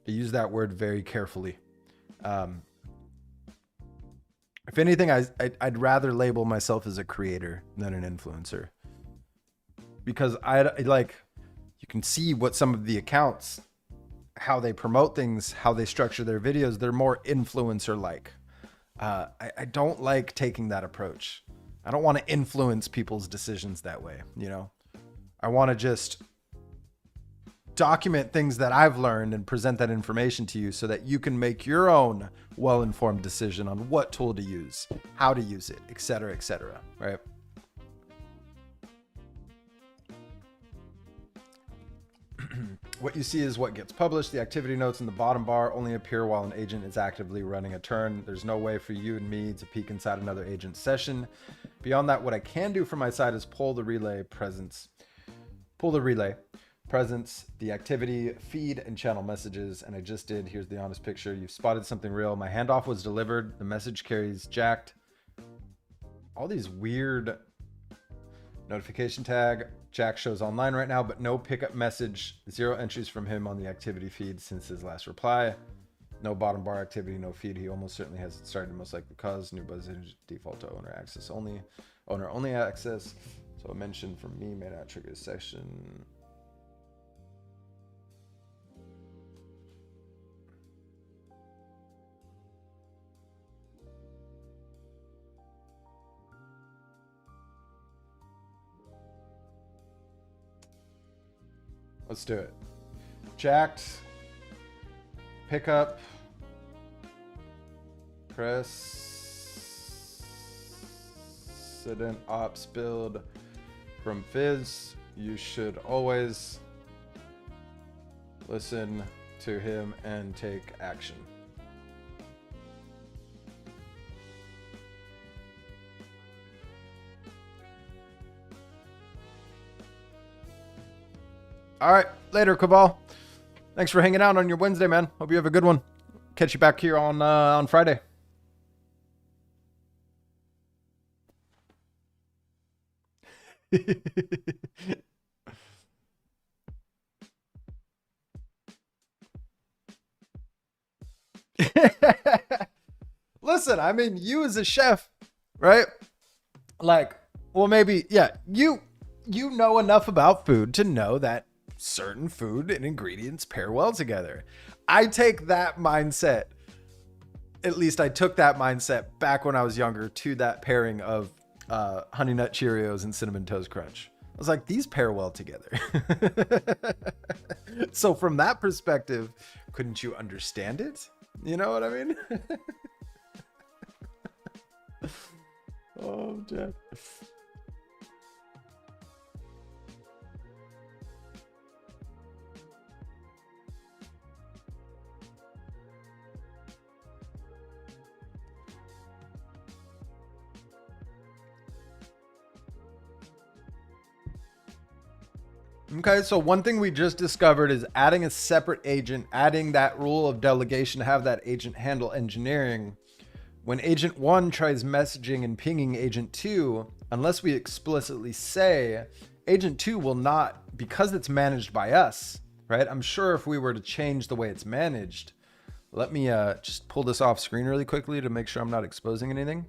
use that word very carefully. If anything, I'd rather label myself as a creator than an influencer. Because you can see what some of the accounts, how they promote things, how they structure their videos, they're more influencer-like. I don't like taking that approach. I don't want to influence people's decisions that way, I want to just document things that I've learned and present that information to you so that you can make your own well-informed decision on what tool to use, how to use it, etc., right? What you see is what gets published. The activity notes in the bottom bar only appear while an agent is actively running a turn. There's no way for you and me to peek inside another agent's session. Beyond that, what I can do from my side is pull the relay presence, the activity, feed, and channel messages. And I just did. Here's the honest picture. You've spotted something real. My handoff was delivered. The message carries jacked. All these weird notification tag. Jack shows online right now, but no pickup message. 0 entries from him on the activity feed since his last reply. No bottom bar activity, no feed. He almost certainly has started, most likely because new buzz default to owner access only. Owner only access. So a mention from me may not trigger a session. Let's do it. Jacked. Pickup. Precedent ops build from Fizz. You should always listen to him and take action. All right, later, Cabal. Thanks for hanging out on your Wednesday, man. Hope you have a good one. Catch you back here on Friday. Listen, I mean, you as a chef, right? Like, well, maybe, yeah, you know enough about food to know that certain food and ingredients pair well together. I take that mindset, at least I took that mindset back when I was younger, to that pairing of Honey Nut Cheerios and Cinnamon Toast Crunch. I was like, these pair well together. So from that perspective, couldn't you understand it? You know what I mean? Oh, Jack. Okay, so one thing we just discovered is adding a separate agent, adding that rule of delegation to have that agent handle engineering. When agent 1 tries messaging and pinging agent 2, unless we explicitly say, agent 2 will not, because it's managed by us, right? I'm sure if we were to change the way it's managed, let me just pull this off screen really quickly to make sure I'm not exposing anything.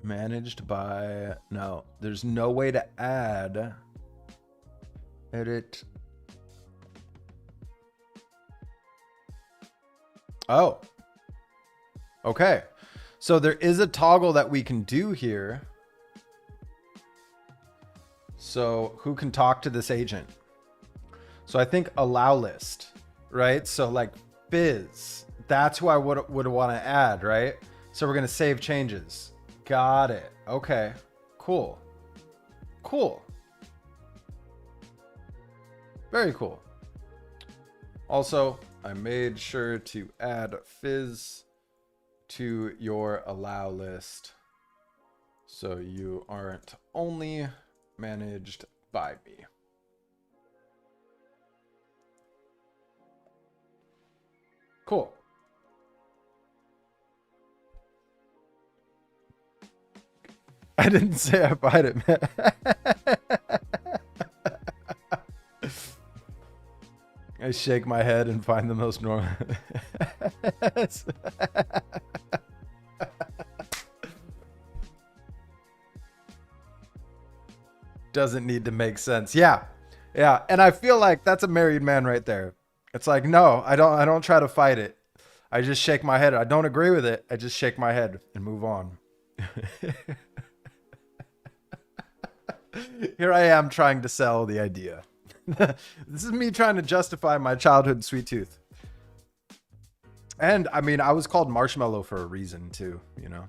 Managed by, no, there's no way to add, edit. Oh, okay. So there is a toggle that we can do here. So who can talk to this agent? So I think allow list, right? So like Fizz, that's who I would want to add, right? So we're going to save changes. Got it. Okay, cool. Cool. Very cool. Also, I made sure to add Fizz to your allow list so you aren't only managed by me. Cool. I didn't say I bought it, man. I shake my head and find the most normal. Doesn't need to make sense. Yeah. Yeah. And I feel like that's a married man right there. It's like, no, I don't try to fight it. I just shake my head. I don't agree with it. I just shake my head and move on. Here I am trying to sell the idea. This is me trying to justify my childhood sweet tooth. And I mean, I was called Marshmallow for a reason too, you know.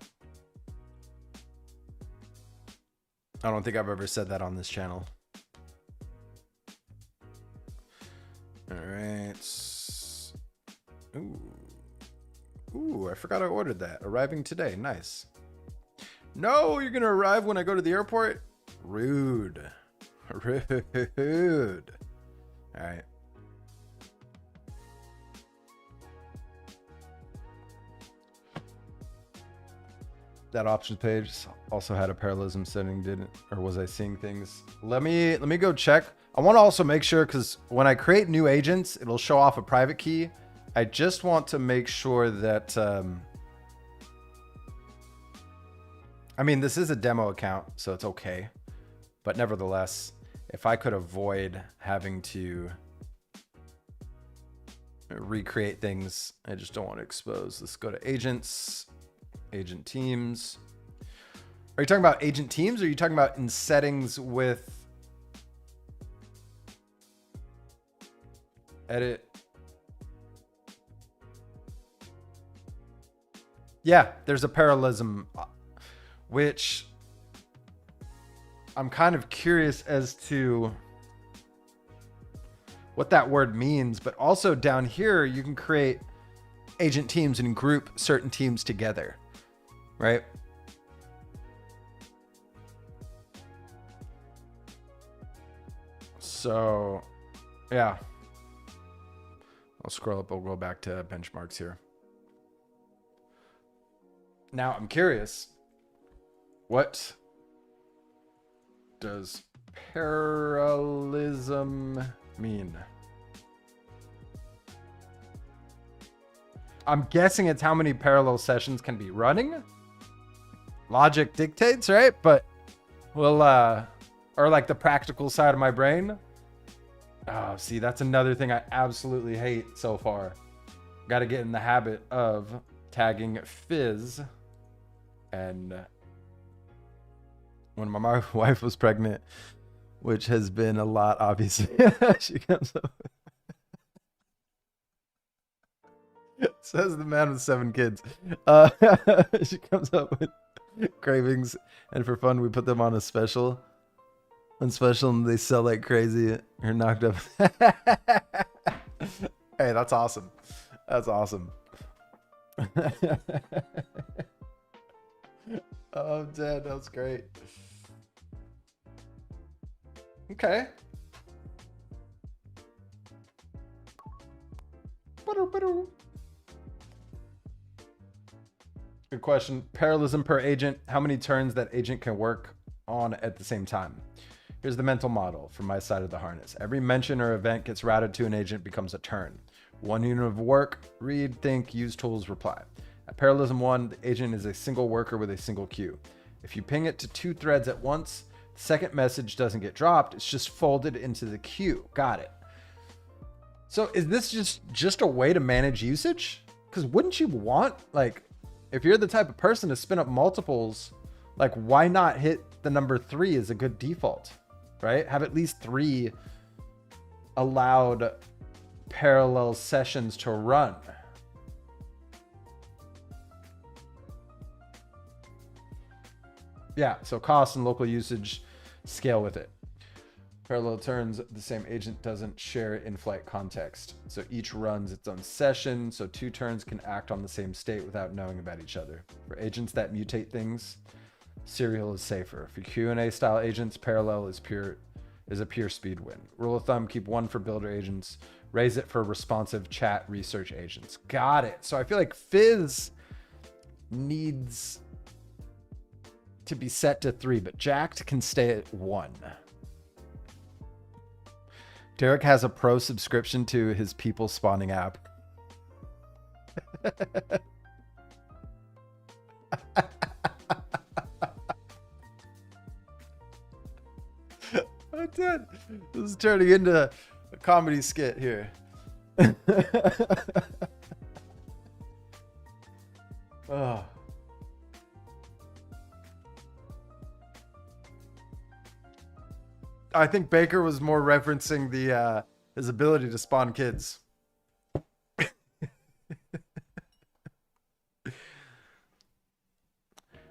I don't think I've ever said that on this channel. All right. Ooh, I forgot I ordered that. Arriving today. Nice. No, you're going to arrive when I go to the airport? Rude. Rude. All right. That options page also had a parallelism setting, didn't, or was I seeing things? Let me go check. I want to also make sure, because when I create new agents, it'll show off a private key. I just want to make sure that, I mean, this is a demo account, so it's okay. But nevertheless, if I could avoid having to recreate things, I just don't want to expose. Let's go to agents, agent teams. Are you talking about agent teams, or are you talking about in settings with edit? Yeah, there's a parallelism, which I'm kind of curious as to what that word means, but also down here, you can create agent teams and group certain teams together, right? So, yeah. I'll scroll up, I'll go back to benchmarks here. Now, I'm curious, what does parallelism mean? I'm guessing it's how many parallel sessions can be running. Logic dictates, right? But we'll, or like the practical side of my brain. Oh, see, that's another thing I absolutely hate so far. Got to get in the habit of tagging Fizz. And when my wife was pregnant, which has been a lot, obviously, she comes up. Says the man with 7 kids. She comes up with cravings, and for fun, we put them on a special. On special, and they sell like crazy. You're knocked up. Hey, that's awesome. That's awesome. Oh, I'm dead. That was great. Okay. Good question. Parallelism per agent. How many turns that agent can work on at the same time? Here's the mental model from my side of the harness. Every mention or event gets routed to an agent becomes a turn. One unit of work, read, think, use tools, reply. At parallelism 1, the agent is a single worker with a single queue. If you ping it to 2 threads at once, the second message doesn't get dropped. It's just folded into the queue. Got it. So is this just a way to manage usage? Because wouldn't you want, like, if you're the type of person to spin up multiples, like, why not hit the number 3 as a good default, right? Have at least 3 allowed parallel sessions to run. Yeah, so cost and local usage scale with it. Parallel turns, the same agent doesn't share in-flight context. So each runs its own session, so 2 turns can act on the same state without knowing about each other. For agents that mutate things, serial is safer. For Q&A style agents, parallel is a pure speed win. Rule of thumb, keep 1 for builder agents, raise it for responsive chat research agents. Got it. So I feel like Fizz needs to be set to 3, but Jacked can stay at 1. Derek has a pro subscription to his people spawning app. I'm dead. This is turning into a comedy skit here. Oh. I think Baker was more referencing the his ability to spawn kids.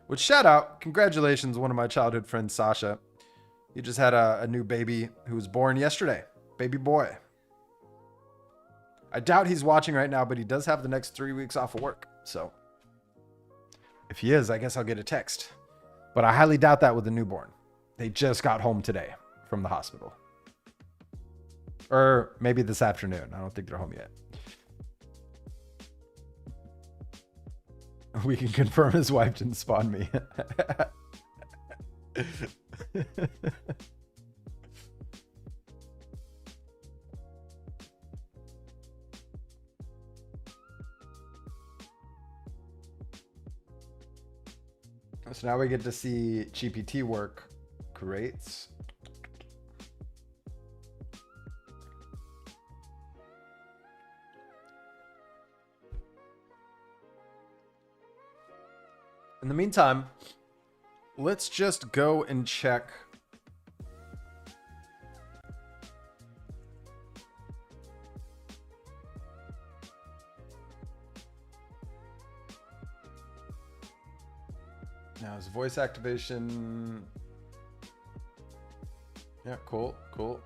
Which, shout out, congratulations, one of my childhood friends, Sasha. He just had a new baby who was born yesterday. Baby boy. I doubt he's watching right now, but he does have the next 3 weeks off of work. So if he is, I guess I'll get a text. But I highly doubt that with a newborn. They just got home today from the hospital. Or maybe this afternoon. I don't think they're home yet. We can confirm his wife didn't spawn me. So now we get to see GPT work. Great. In the meantime, let's just go and check now is voice activation. Yeah, cool. Voice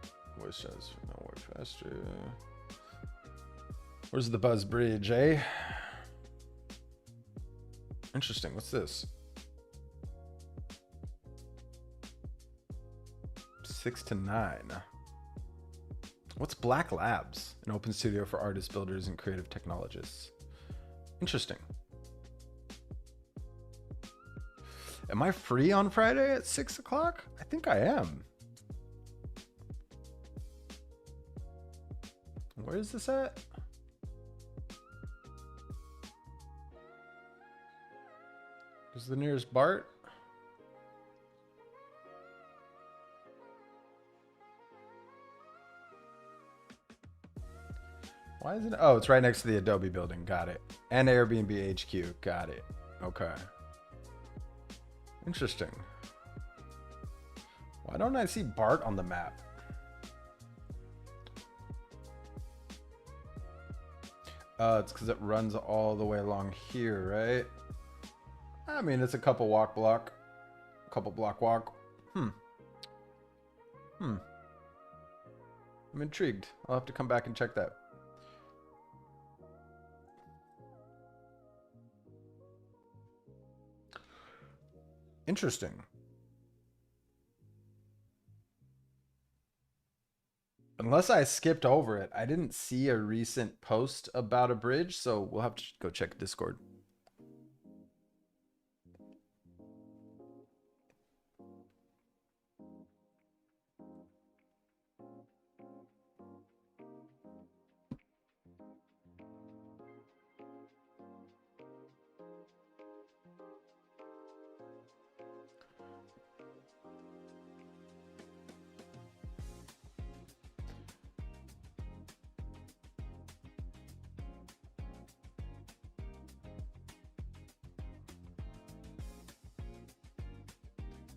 shows no work faster. Where's the buzz bridge, eh? Interesting. What's this? 6 to 9. What's Black Labs? An open studio for artists, builders, and creative technologists. Interesting. Am I free on Friday at 6 o'clock? I think I am. Where is this at? Is the nearest BART? Why is it? Oh, it's right next to the Adobe building. Got it. And Airbnb HQ. Got it. Okay. Interesting. Why don't I see BART on the map? It's because it runs all the way along here, right? I mean, it's a couple block walk. I'm intrigued. I'll have to come back and check that. Interesting. Unless I skipped over it, I didn't see a recent post about a bridge, so we'll have to go check Discord.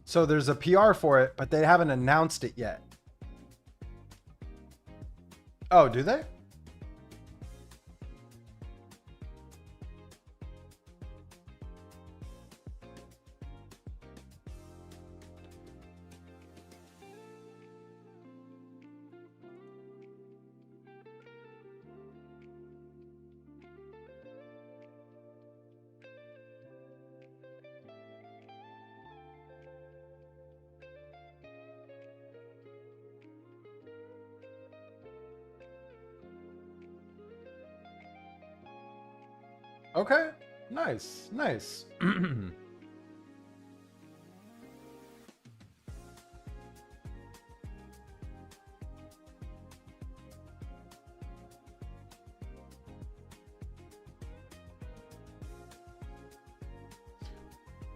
So there's a PR for it, but they haven't announced it yet. Oh, do they? Okay. Nice. Nice.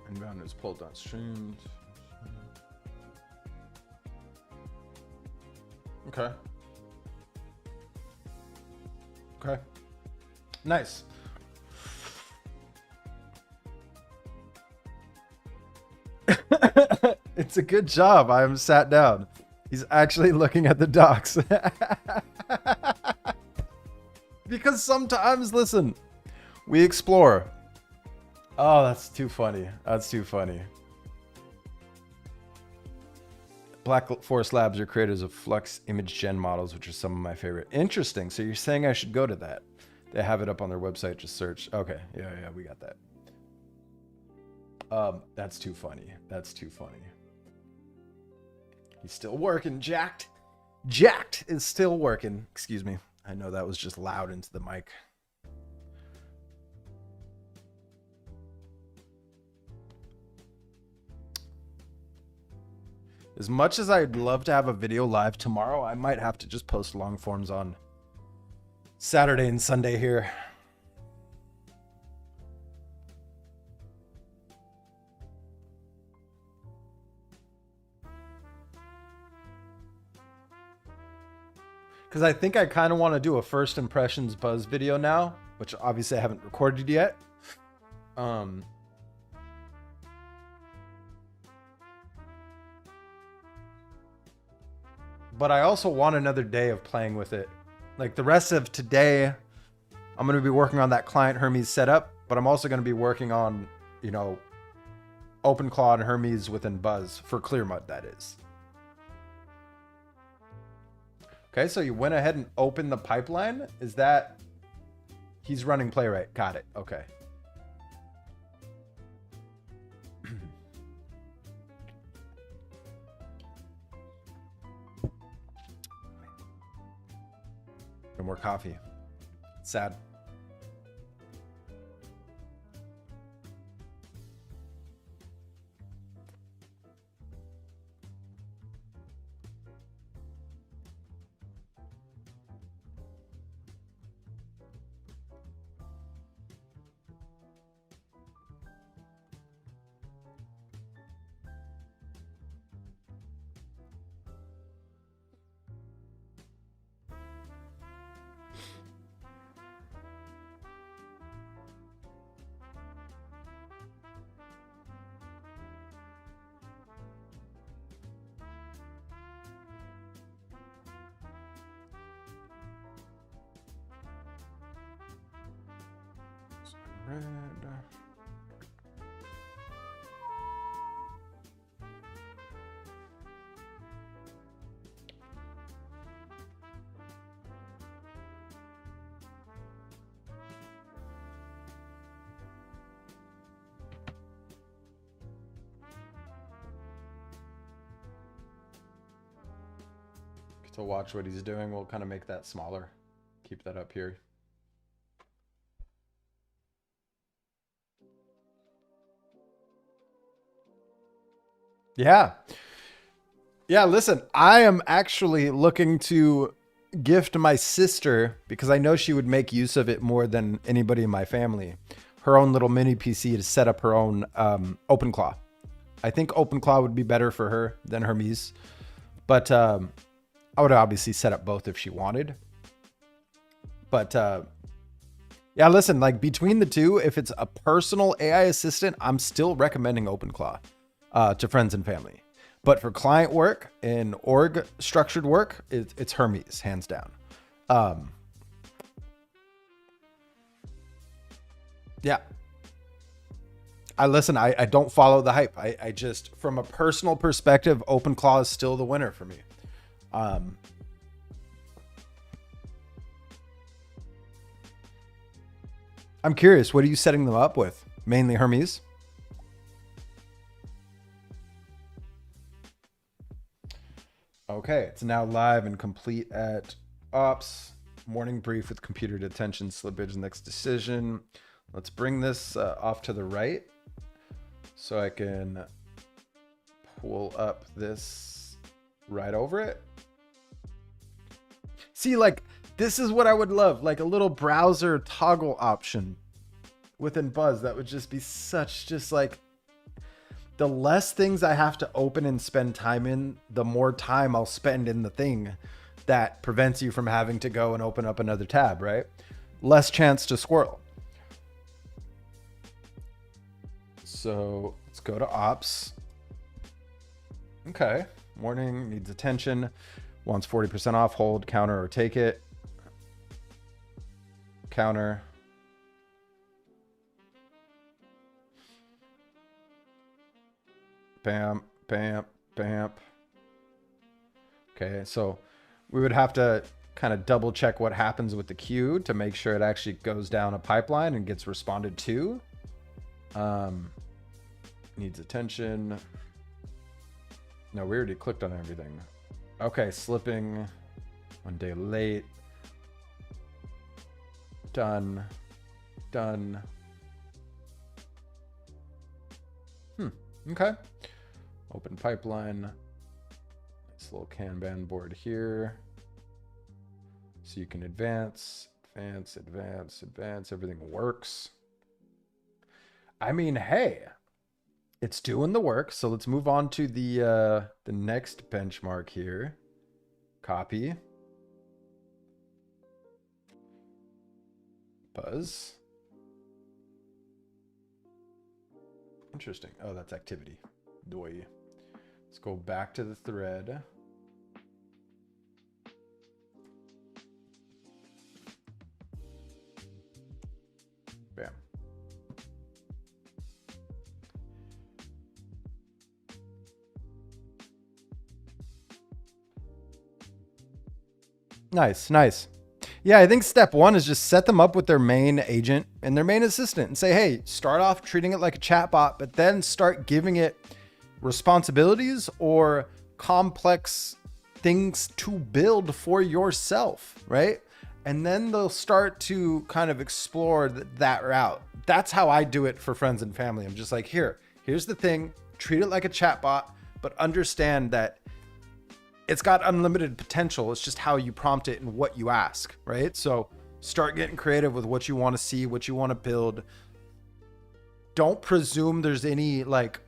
Inbound is pulled on streams. Okay. Okay. Nice. It's a good job. I am sat down. He's actually looking at the docs. Because sometimes, listen, we explore. Oh, that's too funny. That's too funny. Black Forest Labs are creators of Flux image gen models, which are some of my favorite. Interesting. So you're saying I should go to that. They have it up on their website. Just search. Okay. Yeah, we got that. That's too funny. That's too funny. He's still working, Jacked. Jacked is still working. Excuse me. I know that was just loud into the mic. As much as I'd love to have a video live tomorrow, I might have to just post long forms on Saturday and Sunday here. Because I think I kind of want to do a first impressions buzz video now, which obviously I haven't recorded yet. But I also want another day of playing with it. Like the rest of today, I'm going to be working on that client Hermes setup, but I'm also going to be working on, you know, OpenClaw and Hermes within Buzz for Clearmud, that is. Okay, so you went ahead and opened the pipeline. Is that... He's running Playwright. Got it. Okay. No more coffee. Sad. Red. to watch what he's doing. We'll kind of make that smaller. Keep that up here. Yeah. Yeah, listen, I am actually looking to gift my sister, because I know she would make use of it more than anybody in my family, her own little mini PC to set up her own OpenClaw. I think OpenClaw would be better for her than Hermes. But I would obviously set up both if she wanted. But yeah, listen, like between the two, if it's a personal AI assistant, I'm still recommending OpenClaw to friends and family. But for client work and org structured work, it's Hermes, hands down. Yeah. I don't follow the hype. I just, from a personal perspective, OpenClaw is still the winner for me. I'm curious, what are you setting them up with? Mainly Hermes? Okay, it's now live and complete at ops. Morning brief with computer detention, slippage, next decision. Let's bring this off to the right so I can pull up this right over it. See, like, this is what I would love, like a little browser toggle option within Buzz. That would just be such, just like, the less things I have to open and spend time in, the more time I'll spend in the thing that prevents you from having to go and open up another tab, right? Less chance to squirrel. So let's go to ops. Okay. Morning needs attention. Wants 40% off, hold, counter, or take it. Counter. Bam, bam, bam. Okay, so we would have to kind of double check what happens with the queue to make sure it actually goes down a pipeline and gets responded to. Needs attention. No, we already clicked on everything. Okay, slipping. 1 day late. Done. Done. Okay. Open pipeline. This little Kanban board here. So you can advance, advance, advance, advance. Everything works. I mean, hey, it's doing the work. So let's move on to the next benchmark here. Copy. Buzz. Interesting. Oh, that's activity. Doi. Let's go back to the thread. Bam. Nice, nice. Yeah, I think step one is just set them up with their main agent and their main assistant and say, hey, start off treating it like a chatbot, but then start giving it responsibilities or complex things to build for yourself, right? And then they'll start to kind of explore that route. That's how I do it for friends and family. I'm just like, here's the thing, treat it like a chatbot, but understand that it's got unlimited potential. It's just how you prompt it and what you ask, right? So start getting creative with what you want to see, what you want to build. Don't presume there's any like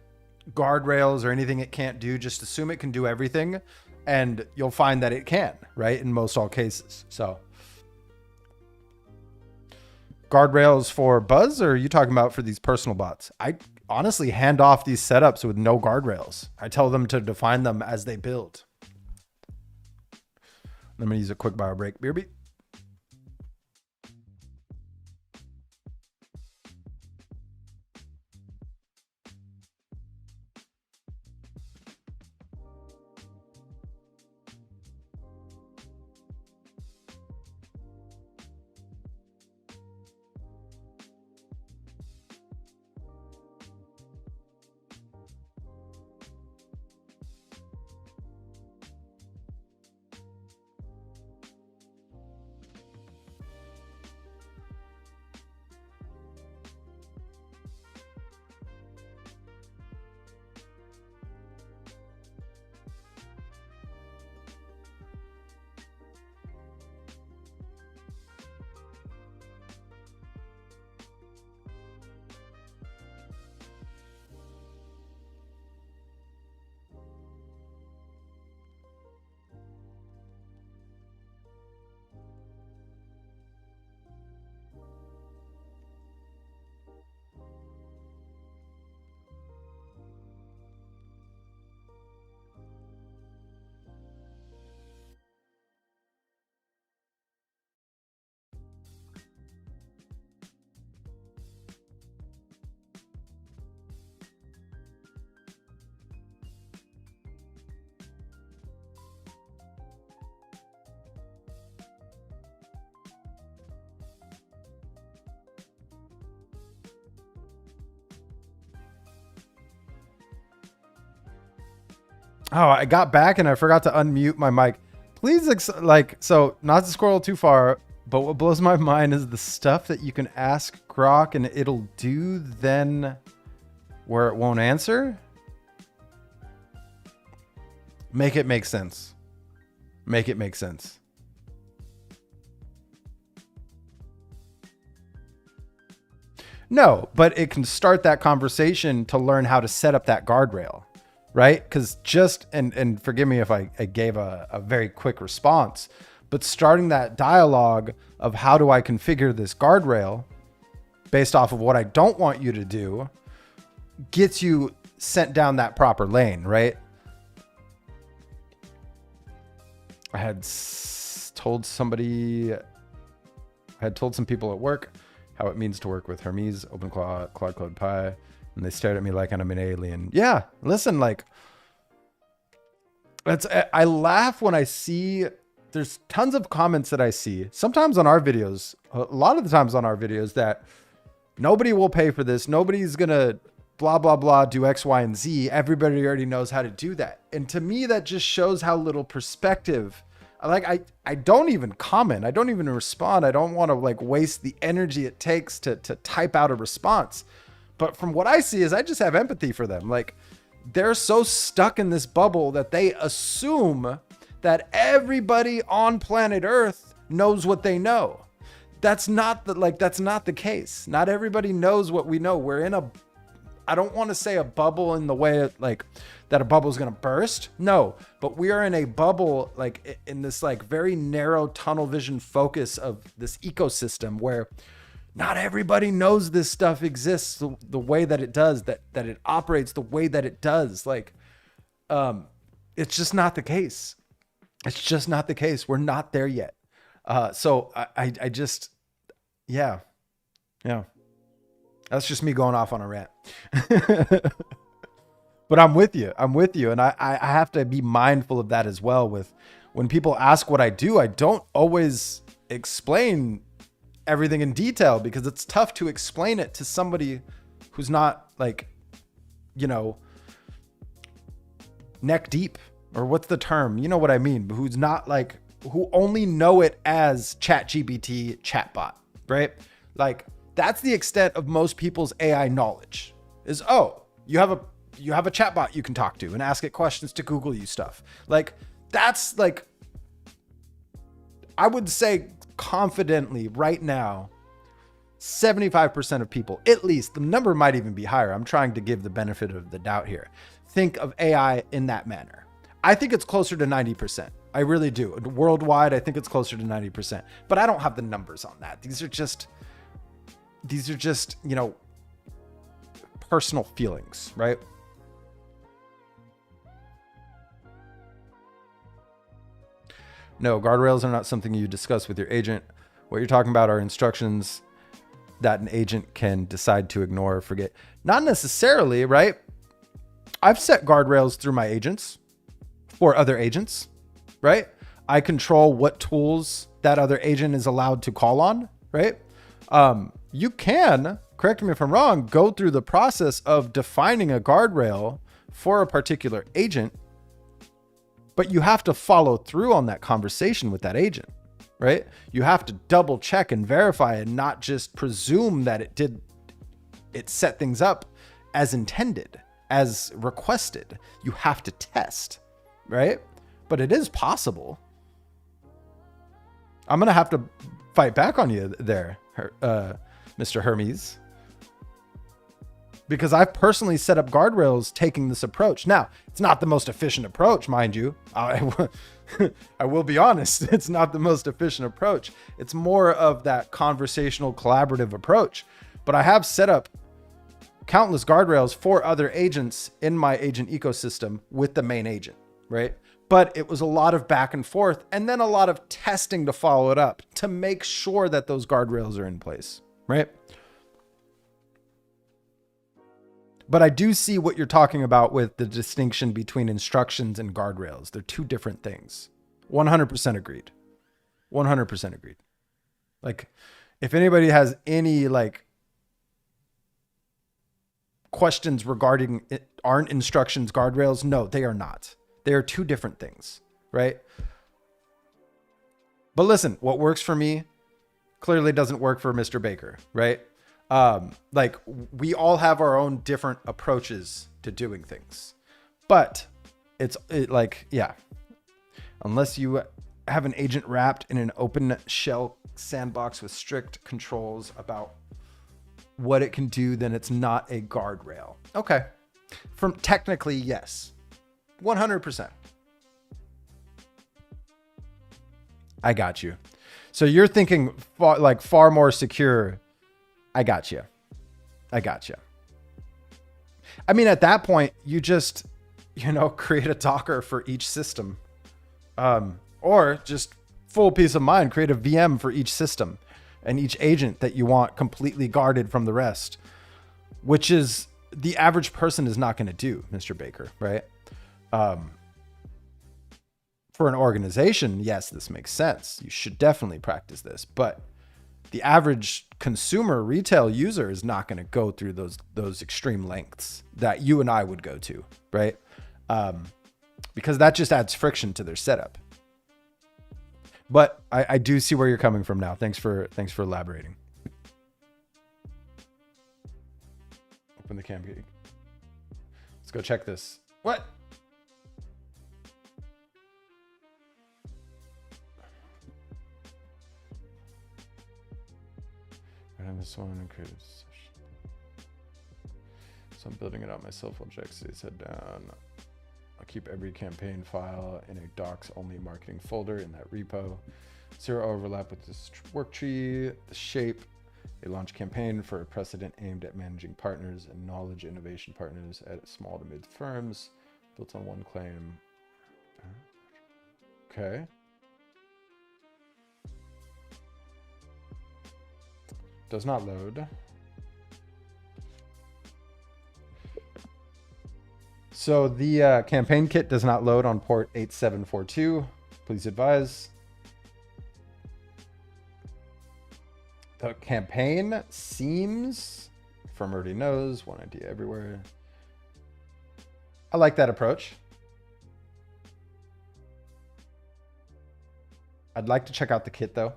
guardrails or anything it can't do. Just assume it can do everything and you'll find that it can, right? In most all cases. So guardrails for Buzz, or are you talking about for these personal bots? I honestly hand off these setups with no guardrails. I tell them to define them as they build. I'm going to use a quick bio break. BRB. Oh, I got back and I forgot to unmute my mic. Please, so not to scroll too far, but what blows my mind is the stuff that you can ask Grok and it'll do then where it won't answer. Make it make sense. Make it make sense. No, but it can start that conversation to learn how to set up that guardrail, right? Because and forgive me if I gave a very quick response, but starting that dialogue of how do I configure this guardrail based off of what I don't want you to do gets you sent down that proper lane, right? I had told some people at work how it means to work with Hermes, OpenClaw, Cloud Code Pi, and they stared at me like I'm an alien. Yeah, listen, like, I laugh when I see, there's tons of comments that I see, sometimes on our videos, a lot of the times on our videos, that nobody will pay for this, nobody's gonna blah, blah, blah, do X, Y, and Z. Everybody already knows how to do that. And to me, that just shows how little perspective. Like, I don't even comment. I don't even respond. I don't want to like waste the energy it takes to type out a response. But from what I see is I just have empathy for them. Like, they're so stuck in this bubble that they assume that everybody on planet Earth knows what they know. That's not the case. Not everybody knows what we know. We're in I don't want to say a bubble in the way like that a bubble is going to burst. No, but we are in a bubble, like in this like very narrow tunnel vision focus of this ecosystem where not everybody knows this stuff exists the way that it does, that it operates the way that it does. Like, it's just not the case. It's just not the case. We're not there yet. So I just, yeah. That's just me going off on a rant. But I'm with you. And I have to be mindful of that as well. With when people ask what I do, I don't always explain everything in detail because it's tough to explain it to somebody who's not like, neck deep, or what's the term? You know what I mean? Who's not like, who only know it as ChatGPT chatbot, right? Like, that's the extent of most people's AI knowledge is, oh, you have a chatbot you can talk to and ask it questions to Google you stuff. Like, that's like, I would say confidently right now, 75% of people, at least, the number might even be higher. I'm trying to give the benefit of the doubt here. Think of AI in that manner. I think it's closer to 90%. I really do. Worldwide, I think it's closer to 90%, but I don't have the numbers on that. These are just, personal feelings, right? No, guardrails are not something you discuss with your agent. What you're talking about are instructions that an agent can decide to ignore or forget. Not necessarily, right? I've set guardrails through my agents for other agents, right? I control what tools that other agent is allowed to call on, right? You can, correct me if I'm wrong, go through the process of defining a guardrail for a particular agent, but you have to follow through on that conversation with that agent, right? You have to double check and verify and not just presume that it set things up as intended, as requested. You have to test, right? But it is possible. I'm going to have to fight back on you there, Mr. Hermes, because I've personally set up guardrails taking this approach. Now, it's not the most efficient approach, mind you. I will be honest. It's not the most efficient approach. It's more of that conversational collaborative approach, but I have set up countless guardrails for other agents in my agent ecosystem with the main agent, right? But it was a lot of back and forth and then a lot of testing to follow it up to make sure that those guardrails are in place, right? But I do see what you're talking about with the distinction between instructions and guardrails. They're two different things. 100% agreed. 100% agreed. Like, if anybody has any like questions regarding it, aren't instructions guardrails? No, they are not. They're two different things, right? But listen, what works for me clearly doesn't work for Mr. Baker, right? Like we all have our own different approaches to doing things, but yeah, unless you have an agent wrapped in an open shell sandbox with strict controls about what it can do, then it's not a guardrail. Okay. From technically, yes, 100%. I got you. So you're thinking far more secure. I got you. I mean, at that point, you just, create a Docker for each system. Or just full peace of mind, create a VM for each system and each agent that you want completely guarded from the rest, which is the average person is not going to do, Mr. Baker, right? For an organization, yes, this makes sense. You should definitely practice this, but the average consumer retail user is not going to go through those extreme lengths that you and I would go to, right? Because that just adds friction to their setup. But I do see where you're coming from now. Thanks for elaborating. Open the cam gig. Let's go check this. What? And this one and create a session. So I'm building it out myself while Jack stays head down. I'll keep every campaign file in a docs only marketing folder in that repo. Zero overlap with this work tree, the shape, a launch campaign for a precedent aimed at managing partners and knowledge innovation partners at small to mid firms, built on one claim. Okay. Does not load. So the campaign kit does not load on port 8742. Please advise. The campaign seems, firm already knows, one idea everywhere. I like that approach. I'd like to check out the kit though.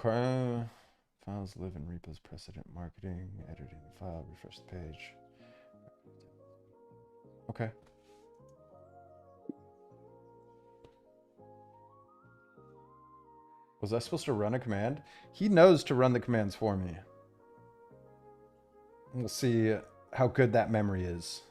Okay. Files live in repos, precedent marketing, editing the file, refresh the page. Okay. Was I supposed to run a command? He knows to run the commands for me. We'll see how good that memory is.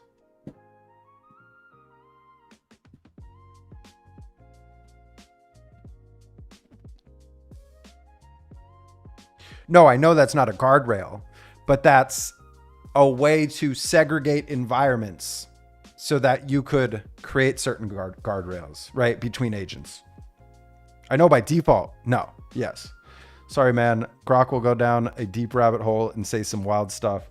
No, I know that's not a guardrail, but that's a way to segregate environments so that you could create certain guardrails, right, between agents. I know by default, no, yes. Sorry, man. Grok will go down a deep rabbit hole and say some wild stuff.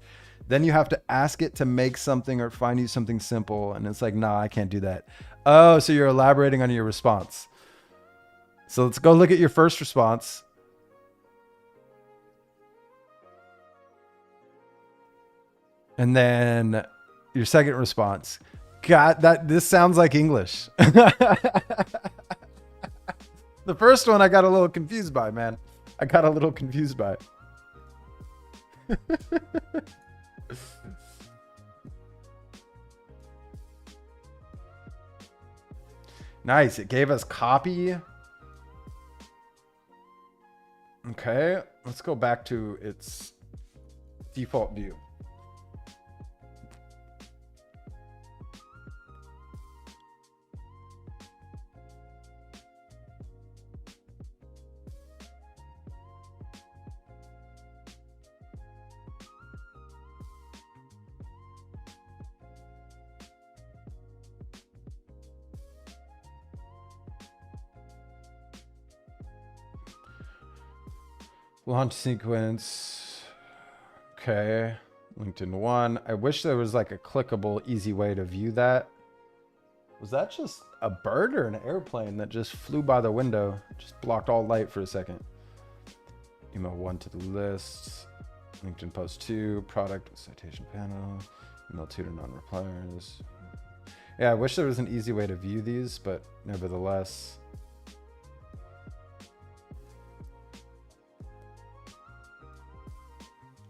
Then you have to ask it to make something or find you something simple. And it's like, nah, I can't do that. Oh, so you're elaborating on your response. So let's go look at your first response. And then your second response. God, this sounds like English. The first one I got a little confused by, man. I got a little confused by. Nice. It gave us copy. Okay. Let's go back to its default view. Launch sequence. Okay. LinkedIn 1. I wish there was like a clickable, easy way to view that. Was that just a bird or an airplane that just flew by the window? Just blocked all light for a second. Email 1 to the list. LinkedIn post 2, product citation panel, email 2 to non-repliers. Yeah, I wish there was an easy way to view these, but nevertheless.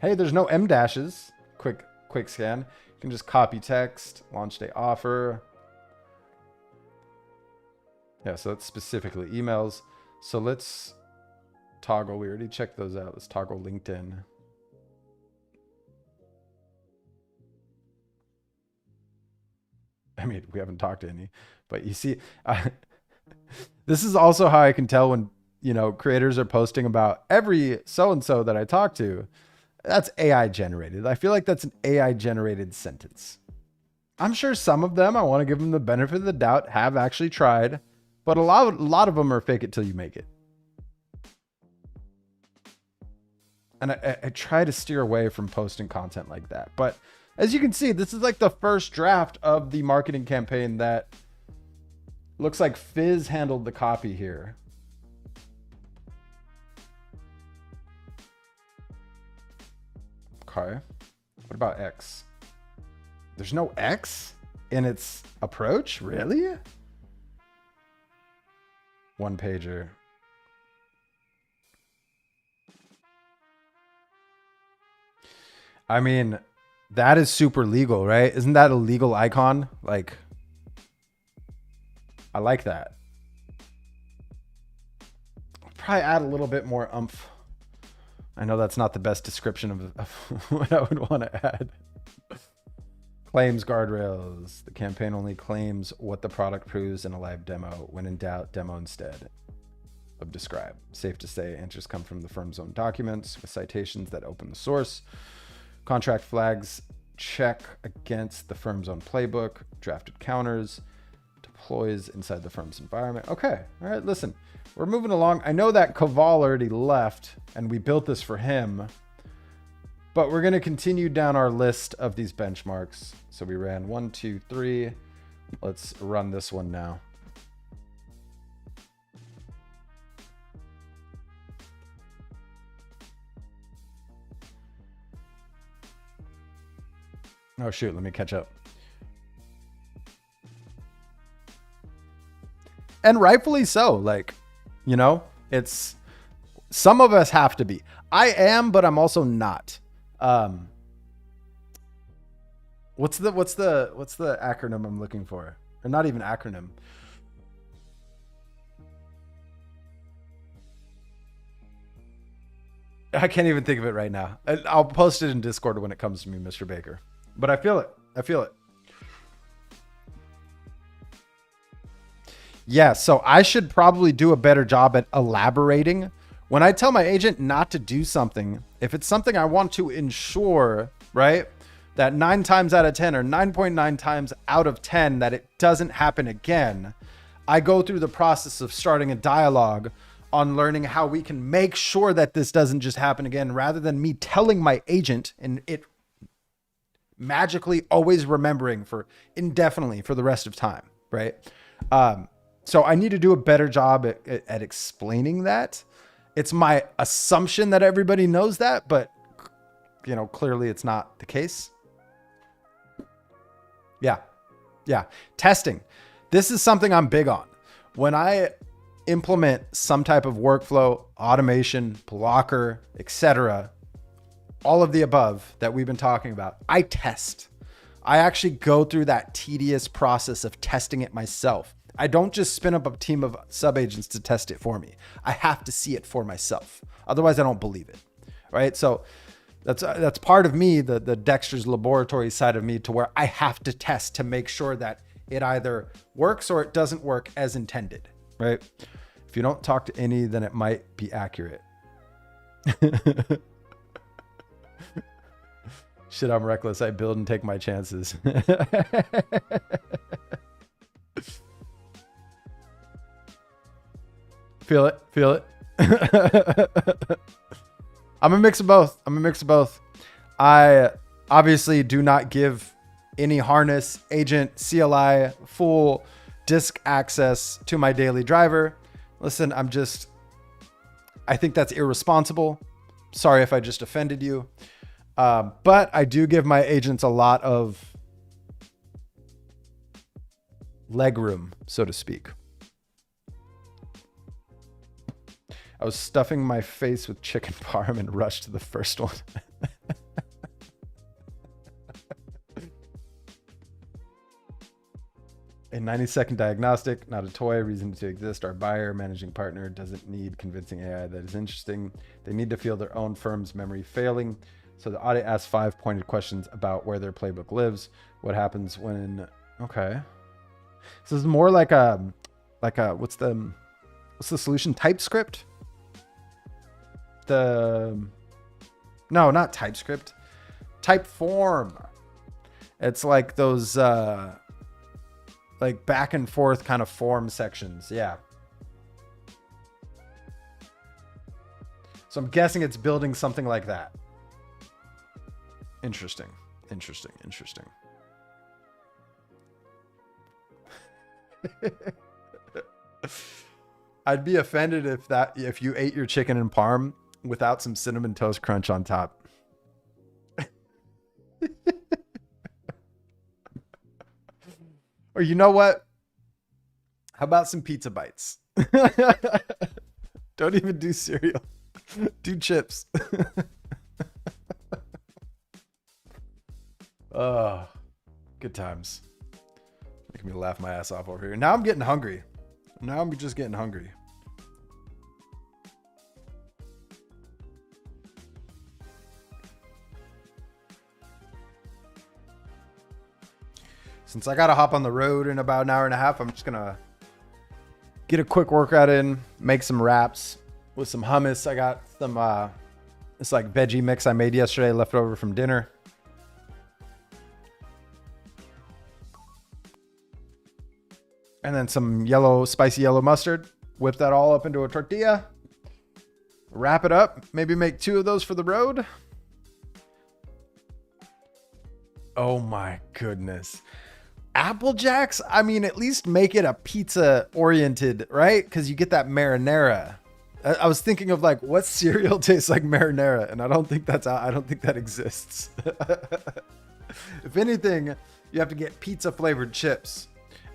Hey, there's no M dashes. Quick scan. You can just copy text, launch day offer. Yeah, so that's specifically emails. So let's toggle. We already checked those out. Let's toggle LinkedIn. I mean, we haven't talked to any, but you see, this is also how I can tell when, you know, creators are posting about every so-and-so that I talk to. That's AI generated. I feel like that's an AI generated sentence. I'm sure some of them, I want to give them the benefit of the doubt, have actually tried, but a lot of them are fake it till you make it. And I try to steer away from posting content like that. But as you can see, this is like the first draft of the marketing campaign that looks like Fizz handled the copy here. Okay. What about X? There's no X in its approach? Really? One pager. I mean, that is super legal, right? Isn't that a legal icon? Like, I like that. I'll probably add a little bit more oomph. I know that's not the best description of what I would want to add. Claims guardrails. The campaign only claims what the product proves in a live demo. When in doubt, demo instead of describe. Safe to say, answers come from the firm's own documents with citations that open the source. Contract flags check against the firm's own playbook. Drafted counters. Deploys inside the firm's environment. Okay. All right. Listen, we're moving along. I know that Kaval already left and we built this for him, but we're going to continue down our list of these benchmarks. So we ran 1, 2, 3. Let's run this one now. Oh shoot, let me catch up. And rightfully so. Like, you know, it's, some of us have to be. I am, but I'm also not. What's the acronym I'm looking for? Or not even acronym. I can't even think of it right now. I'll post it in Discord when it comes to me, Mr. Baker. But I feel it. I feel it. Yeah, so I should probably do a better job at elaborating. When I tell my agent not to do something, if it's something I want to ensure, right, that 9 times out of 10 or 9.9 times out of 10 that it doesn't happen again, I go through the process of starting a dialogue on learning how we can make sure that this doesn't just happen again, rather than me telling my agent and it magically always remembering for indefinitely for the rest of time, right? So I need to do a better job at explaining that. It's my assumption that everybody knows that, but you know, clearly it's not the case. Yeah. Testing. This is something I'm big on. When I implement some type of workflow, automation, blocker, etc., all of the above that we've been talking about, I test. I actually go through that tedious process of testing it myself. I don't just spin up a team of sub-agents to test it for me. I have to see it for myself. Otherwise, I don't believe it, right? So that's part of me, the Dexter's laboratory side of me, to where I have to test to make sure that it either works or it doesn't work as intended, right? If you don't talk to any, then it might be accurate. Shit, I'm reckless. I build and take my chances. Feel it. Feel it. I'm a mix of both. I obviously do not give any harness, agent, CLI, full disk access to my daily driver. Listen, I think that's irresponsible. Sorry if I just offended you. But I do give my agents a lot of leg room, so to speak. I was stuffing my face with chicken parm and rushed to the first one. A 90-second diagnostic, not a toy, reason to exist. Our buyer, managing partner, doesn't need convincing AI that is interesting. They need to feel their own firm's memory failing. So the audit asks 5 pointed questions about where their playbook lives. What happens when... Okay. So this is more like a what's the solution? TypeScript? No, not TypeScript. Typeform. It's like those like back and forth kind of form sections. Yeah. So I'm guessing it's building something like that. Interesting. Interesting. Interesting. I'd be offended if you ate your chicken and parm without some cinnamon toast crunch on top. Or you know what? How about some pizza bites? Don't even do cereal. Do chips. Oh, good times. Making me laugh my ass off over here. Now I'm getting hungry. Now I'm just getting hungry. Since I gotta hop on the road in about an hour and a half, I'm just gonna get a quick workout in, make some wraps with some hummus. I got some it's like veggie mix I made yesterday, left over from dinner. And then some spicy yellow mustard. Whip that all up into a tortilla. Wrap it up. Maybe make 2 of those for the road. Oh my goodness. Apple Jacks? I mean, at least make it a pizza oriented, right? Because you get that marinara. I was thinking of like what cereal tastes like marinara, and I don't think that exists. If anything, you have to get pizza flavored chips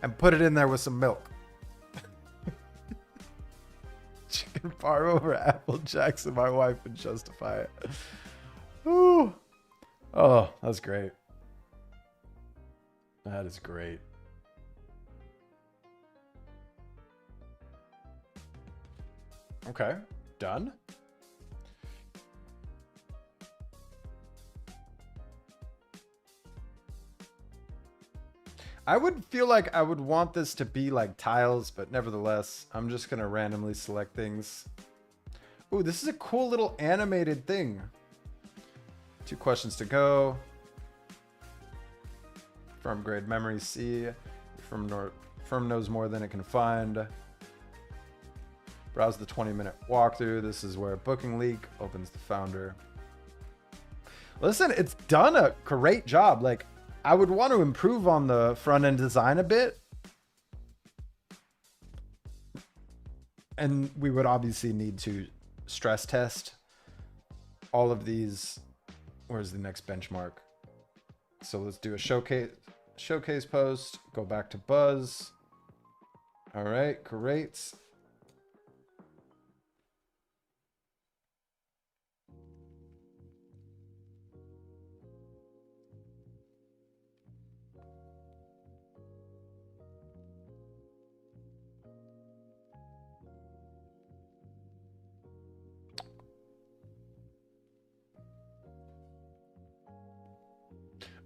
and put it in there with some milk. Chicken parm over Apple Jacks, and my wife would justify it. Ooh. Oh, that's great. That is great. Okay, done. I would feel like I would want this to be like tiles, but nevertheless, I'm just going to randomly select things. Ooh, this is a cool little animated thing. 2 questions to go. Firm grade memory C. Firm knows more than it can find. Browse the 20-minute walkthrough. This is where booking leak opens the founder. Listen, it's done a great job. Like, I would want to improve on the front end design a bit. And we would obviously need to stress test all of these. Where's the next benchmark? So let's do a showcase post. Go back to Buzz. All right, great.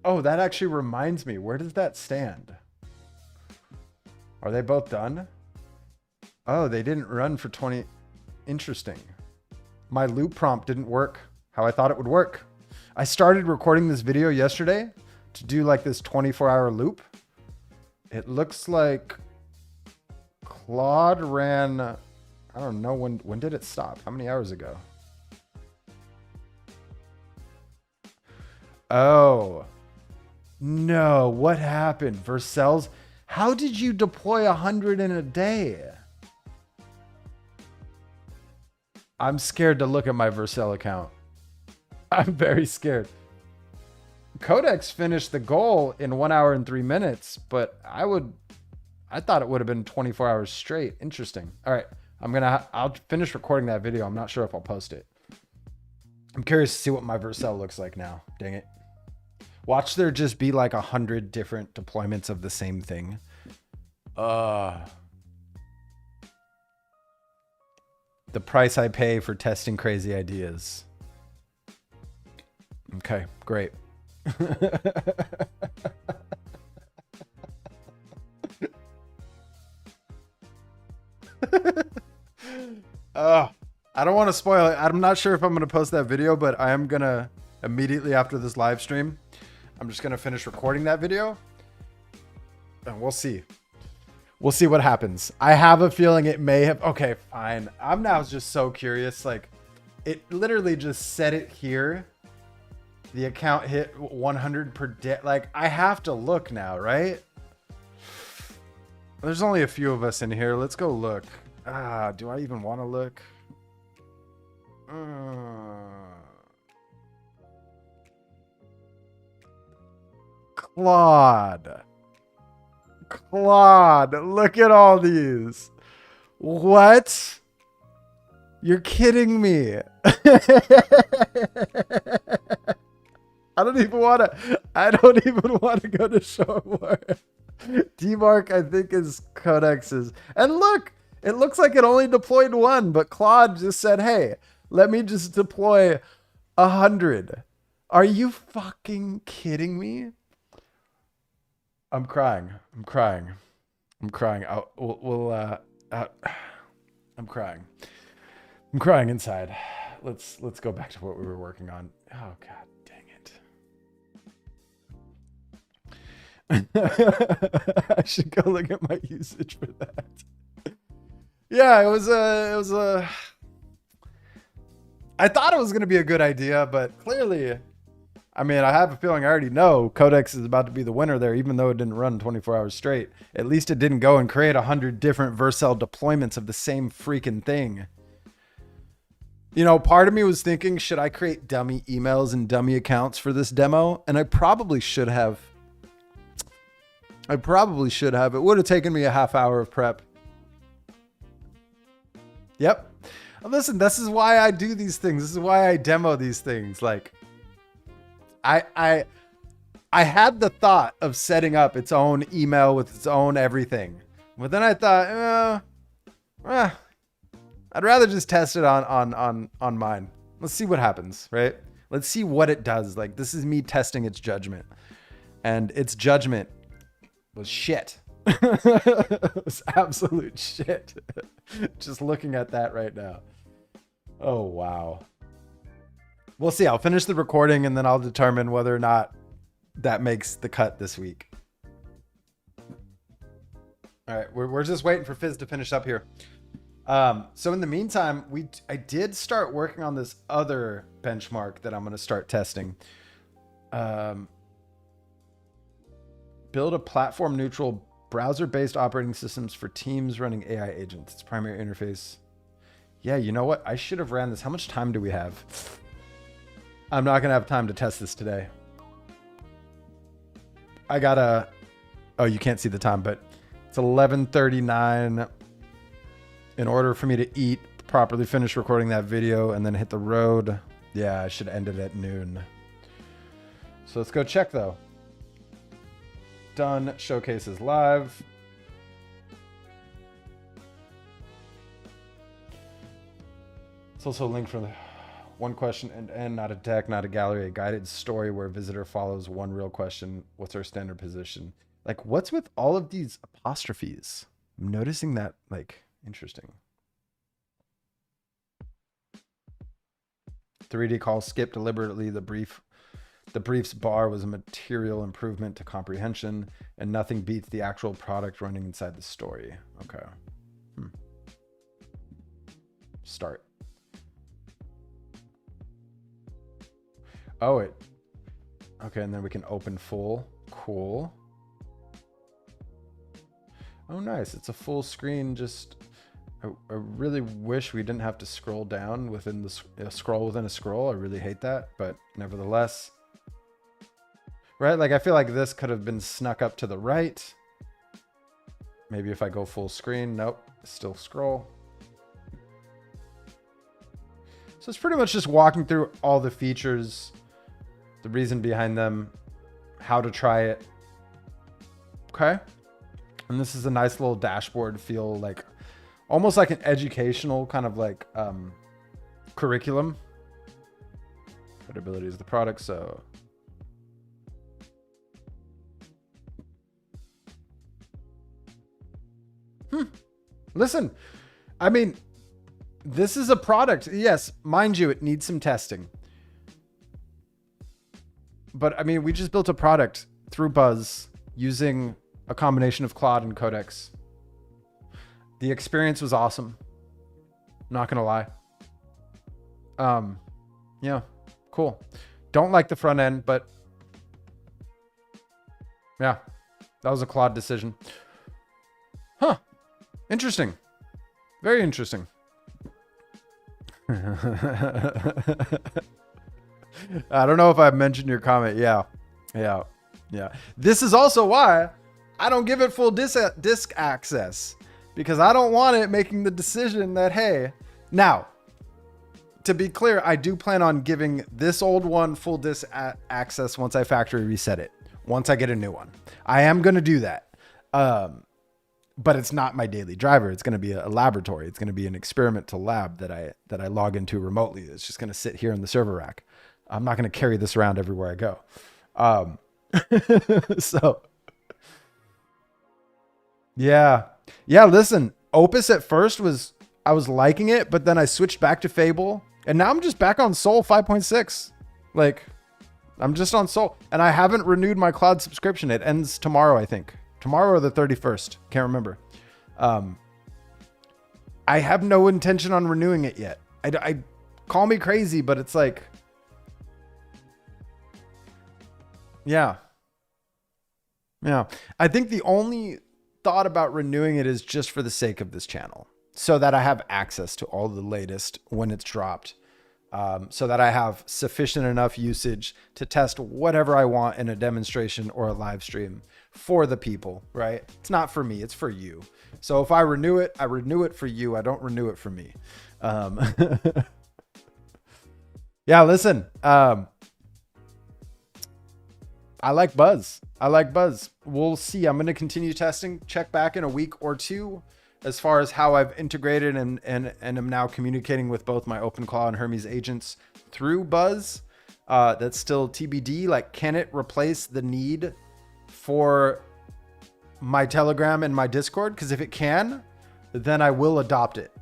Oh, that actually reminds me. Where does that stand? Are they both done? Oh, they didn't run for 20. Interesting. My loop prompt didn't work how I thought it would work. I started recording this video yesterday to do like this 24-hour loop. It looks like Claude ran, I don't know, when did it stop? How many hours ago? Oh. No, what happened? Vercel's? How did you deploy 100 in a day? I'm scared to look at my Vercel account. I'm very scared. Codex finished the goal in 1 hour and 3 minutes, but I thought it would have been 24 hours straight. Interesting. All right. I'll finish recording that video. I'm not sure if I'll post it. I'm curious to see what my Vercel looks like now. Dang it. Watch there just be like 100 different deployments of the same thing. The price I pay for testing crazy ideas. Okay, great. I don't want to spoil it. I'm not sure if I'm going to post that video, but I am going to immediately after this live stream. I'm just going to finish recording that video and we'll see. We'll see what happens. I have a feeling it may have. Okay, fine. I'm now just so curious. Like, it literally just said it here. The account hit 100 per day. Like, I have to look now, right? There's only a few of us in here. Let's go look. Do I even want to look? Claude, look at all these. What? You're kidding me. I don't even want to go to show more. DMark, I think, is Codex's. And look, it looks like it only deployed one, but Claude just said, hey, let me just deploy 100. Are you fucking kidding me? I'm crying. I'm crying inside. Let's go back to what we were working on. Oh god dang it. I should go look at my usage for that. Yeah, it was a I thought it was going to be a good idea, but clearly, I mean, I have a feeling I already know Codex is about to be the winner there, even though it didn't run 24 hours straight. At least it didn't go and create 100 different Vercel deployments of the same freaking thing. You know, part of me was thinking, should I create dummy emails and dummy accounts for this demo? And I probably should have. It would have taken me a half hour of prep. Yep. Listen, this is why I do these things. This is why I demo these things. Like, I had the thought of setting up its own email with its own everything, but then I thought, I'd rather just test it on mine. Let's see what happens, right? Let's see what it does. Like, this is me testing its judgment, and its judgment was shit. It was absolute shit. Just looking at that right now. Oh, wow. We'll see. I'll finish the recording and then I'll determine whether or not that makes the cut this week. All right. We're just waiting for Fizz to finish up here. So in the meantime, I did start working on this other benchmark that I'm going to start testing. Build a platform neutral browser-based operating systems for teams running AI agents. Its primary interface. Yeah, you know what? I should have ran this. How much time do we have? I'm not going to have time to test this today. I gotta... Oh, you can't see the time, but it's 11:39. In order for me to eat, properly finish recording that video, and then hit the road. Yeah, I should end it at noon. So let's go check, though. Done. Showcases live. It's also a link from the one question and not a deck, not a gallery, a guided story where a visitor follows one real question. What's our standard position? Like, what's with all of these apostrophes? I'm noticing that, like, interesting. 3D call skipped deliberately. The brief's bar was a material improvement to comprehension, and nothing beats the actual product running inside the story. Okay. Start. Oh, okay, and then we can open full. Cool. Oh, nice. It's a full screen, just I really wish we didn't have to scroll down within the scroll within a scroll. I really hate that, but nevertheless, right? Like I feel like this could have been snuck up to the right. Maybe if I go full screen, nope, still scroll. So it's pretty much just walking through all the features, the reason behind them, how to try it. Okay. And this is a nice little dashboard feel, like almost like an educational kind of like curriculum. Credibility is the product. So listen, I mean, this is a product. Yes, mind you, it needs some testing. But I mean, we just built a product through Buzz using a combination of Claude and Codex. The experience was awesome. Not gonna lie. Yeah, cool. Don't like the front end, but yeah, that was a Claude decision. Huh. Interesting. Very interesting. I don't know if I've mentioned your comment. Yeah. This is also why I don't give it full disk access, because I don't want it making the decision that, hey, now, to be clear, I do plan on giving this old one full disk access once I factory reset it, once I get a new one. I am going to do that. But it's not my daily driver. It's going to be a laboratory. It's going to be an experimental lab that I log into remotely. It's just going to sit here in the server rack. I'm not going to carry this around everywhere I go. So yeah. Listen, Opus at first I was liking it, but then I switched back to Fable, and now I'm just back on Sol 5.6. Like, I'm just on Sol, and I haven't renewed my cloud subscription. It ends tomorrow, I think. Tomorrow or the 31st. Can't remember. I have no intention on renewing it yet. I call me crazy, but it's like, yeah. I think the only thought about renewing it is just for the sake of this channel, so that I have access to all the latest when it's dropped. So that I have sufficient enough usage to test whatever I want in a demonstration or a live stream for the people, right? It's not for me, it's for you. So if I renew it for you. I don't renew it for me. Yeah, listen, I like Buzz. We'll see. I'm going to continue testing, check back in a week or two as far as how I've integrated and am now communicating with both my OpenClaw and Hermes agents through Buzz. That's still TBD. Like, can it replace the need for my Telegram and my Discord? Because if it can, then I will adopt it.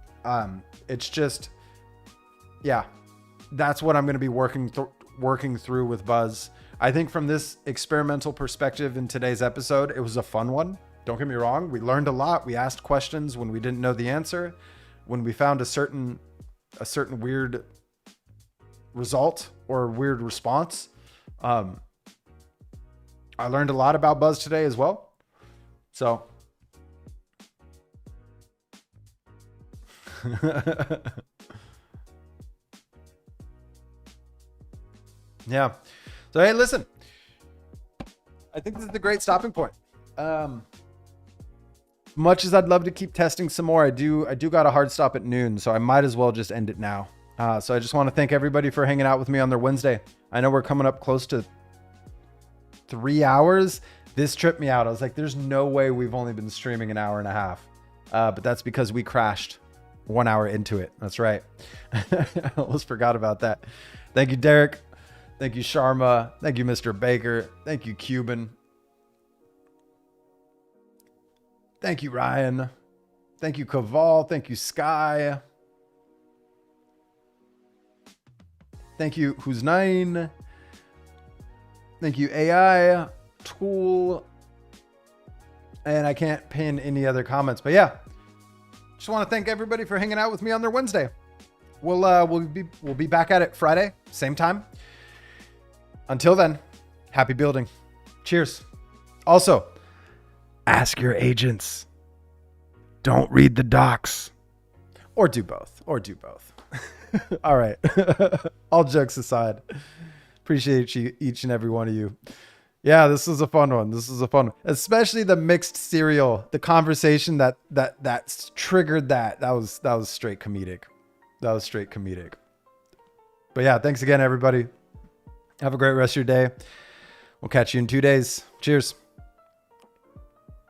It's just, yeah, that's what I'm going to be working through with Buzz. I think from this experimental perspective in today's episode, it was a fun one. Don't get me wrong. We learned a lot. We asked questions when we didn't know the answer. When we found a certain weird result or weird response. I learned a lot about Buzz today as well. So yeah. So, hey, listen, I think this is a great stopping point. Much as I'd love to keep testing some more, I do got a hard stop at noon, so I might as well just end it now. So I just want to thank everybody for hanging out with me on their Wednesday. I know we're coming up close to 3 hours. This tripped me out. I was like, there's no way we've only been streaming an hour and a half. But that's because we crashed 1 hour into it. That's right. I almost forgot about that. Thank you, Derek. Thank you, Sharma. Thank you, Mr. Baker. Thank you, Cuban. Thank you, Ryan. Thank you, Kaval. Thank you, Sky. Thank you, Who's Nine. Thank you, AI, Tool. And I can't pin any other comments, but yeah. Just want to thank everybody for hanging out with me on their Wednesday. We'll be back at it Friday, same time. Until then, happy building. Cheers. Also, ask your agents. Don't read the docs. Or do both. Or do both. All right. All jokes aside, appreciate you, each and every one of you. Yeah, this was a fun one. This is a fun one. Especially the mixed cereal, the conversation that triggered that. That was straight comedic. That was straight comedic. But yeah, thanks again, everybody. Have a great rest of your day. We'll catch you in 2 days. Cheers.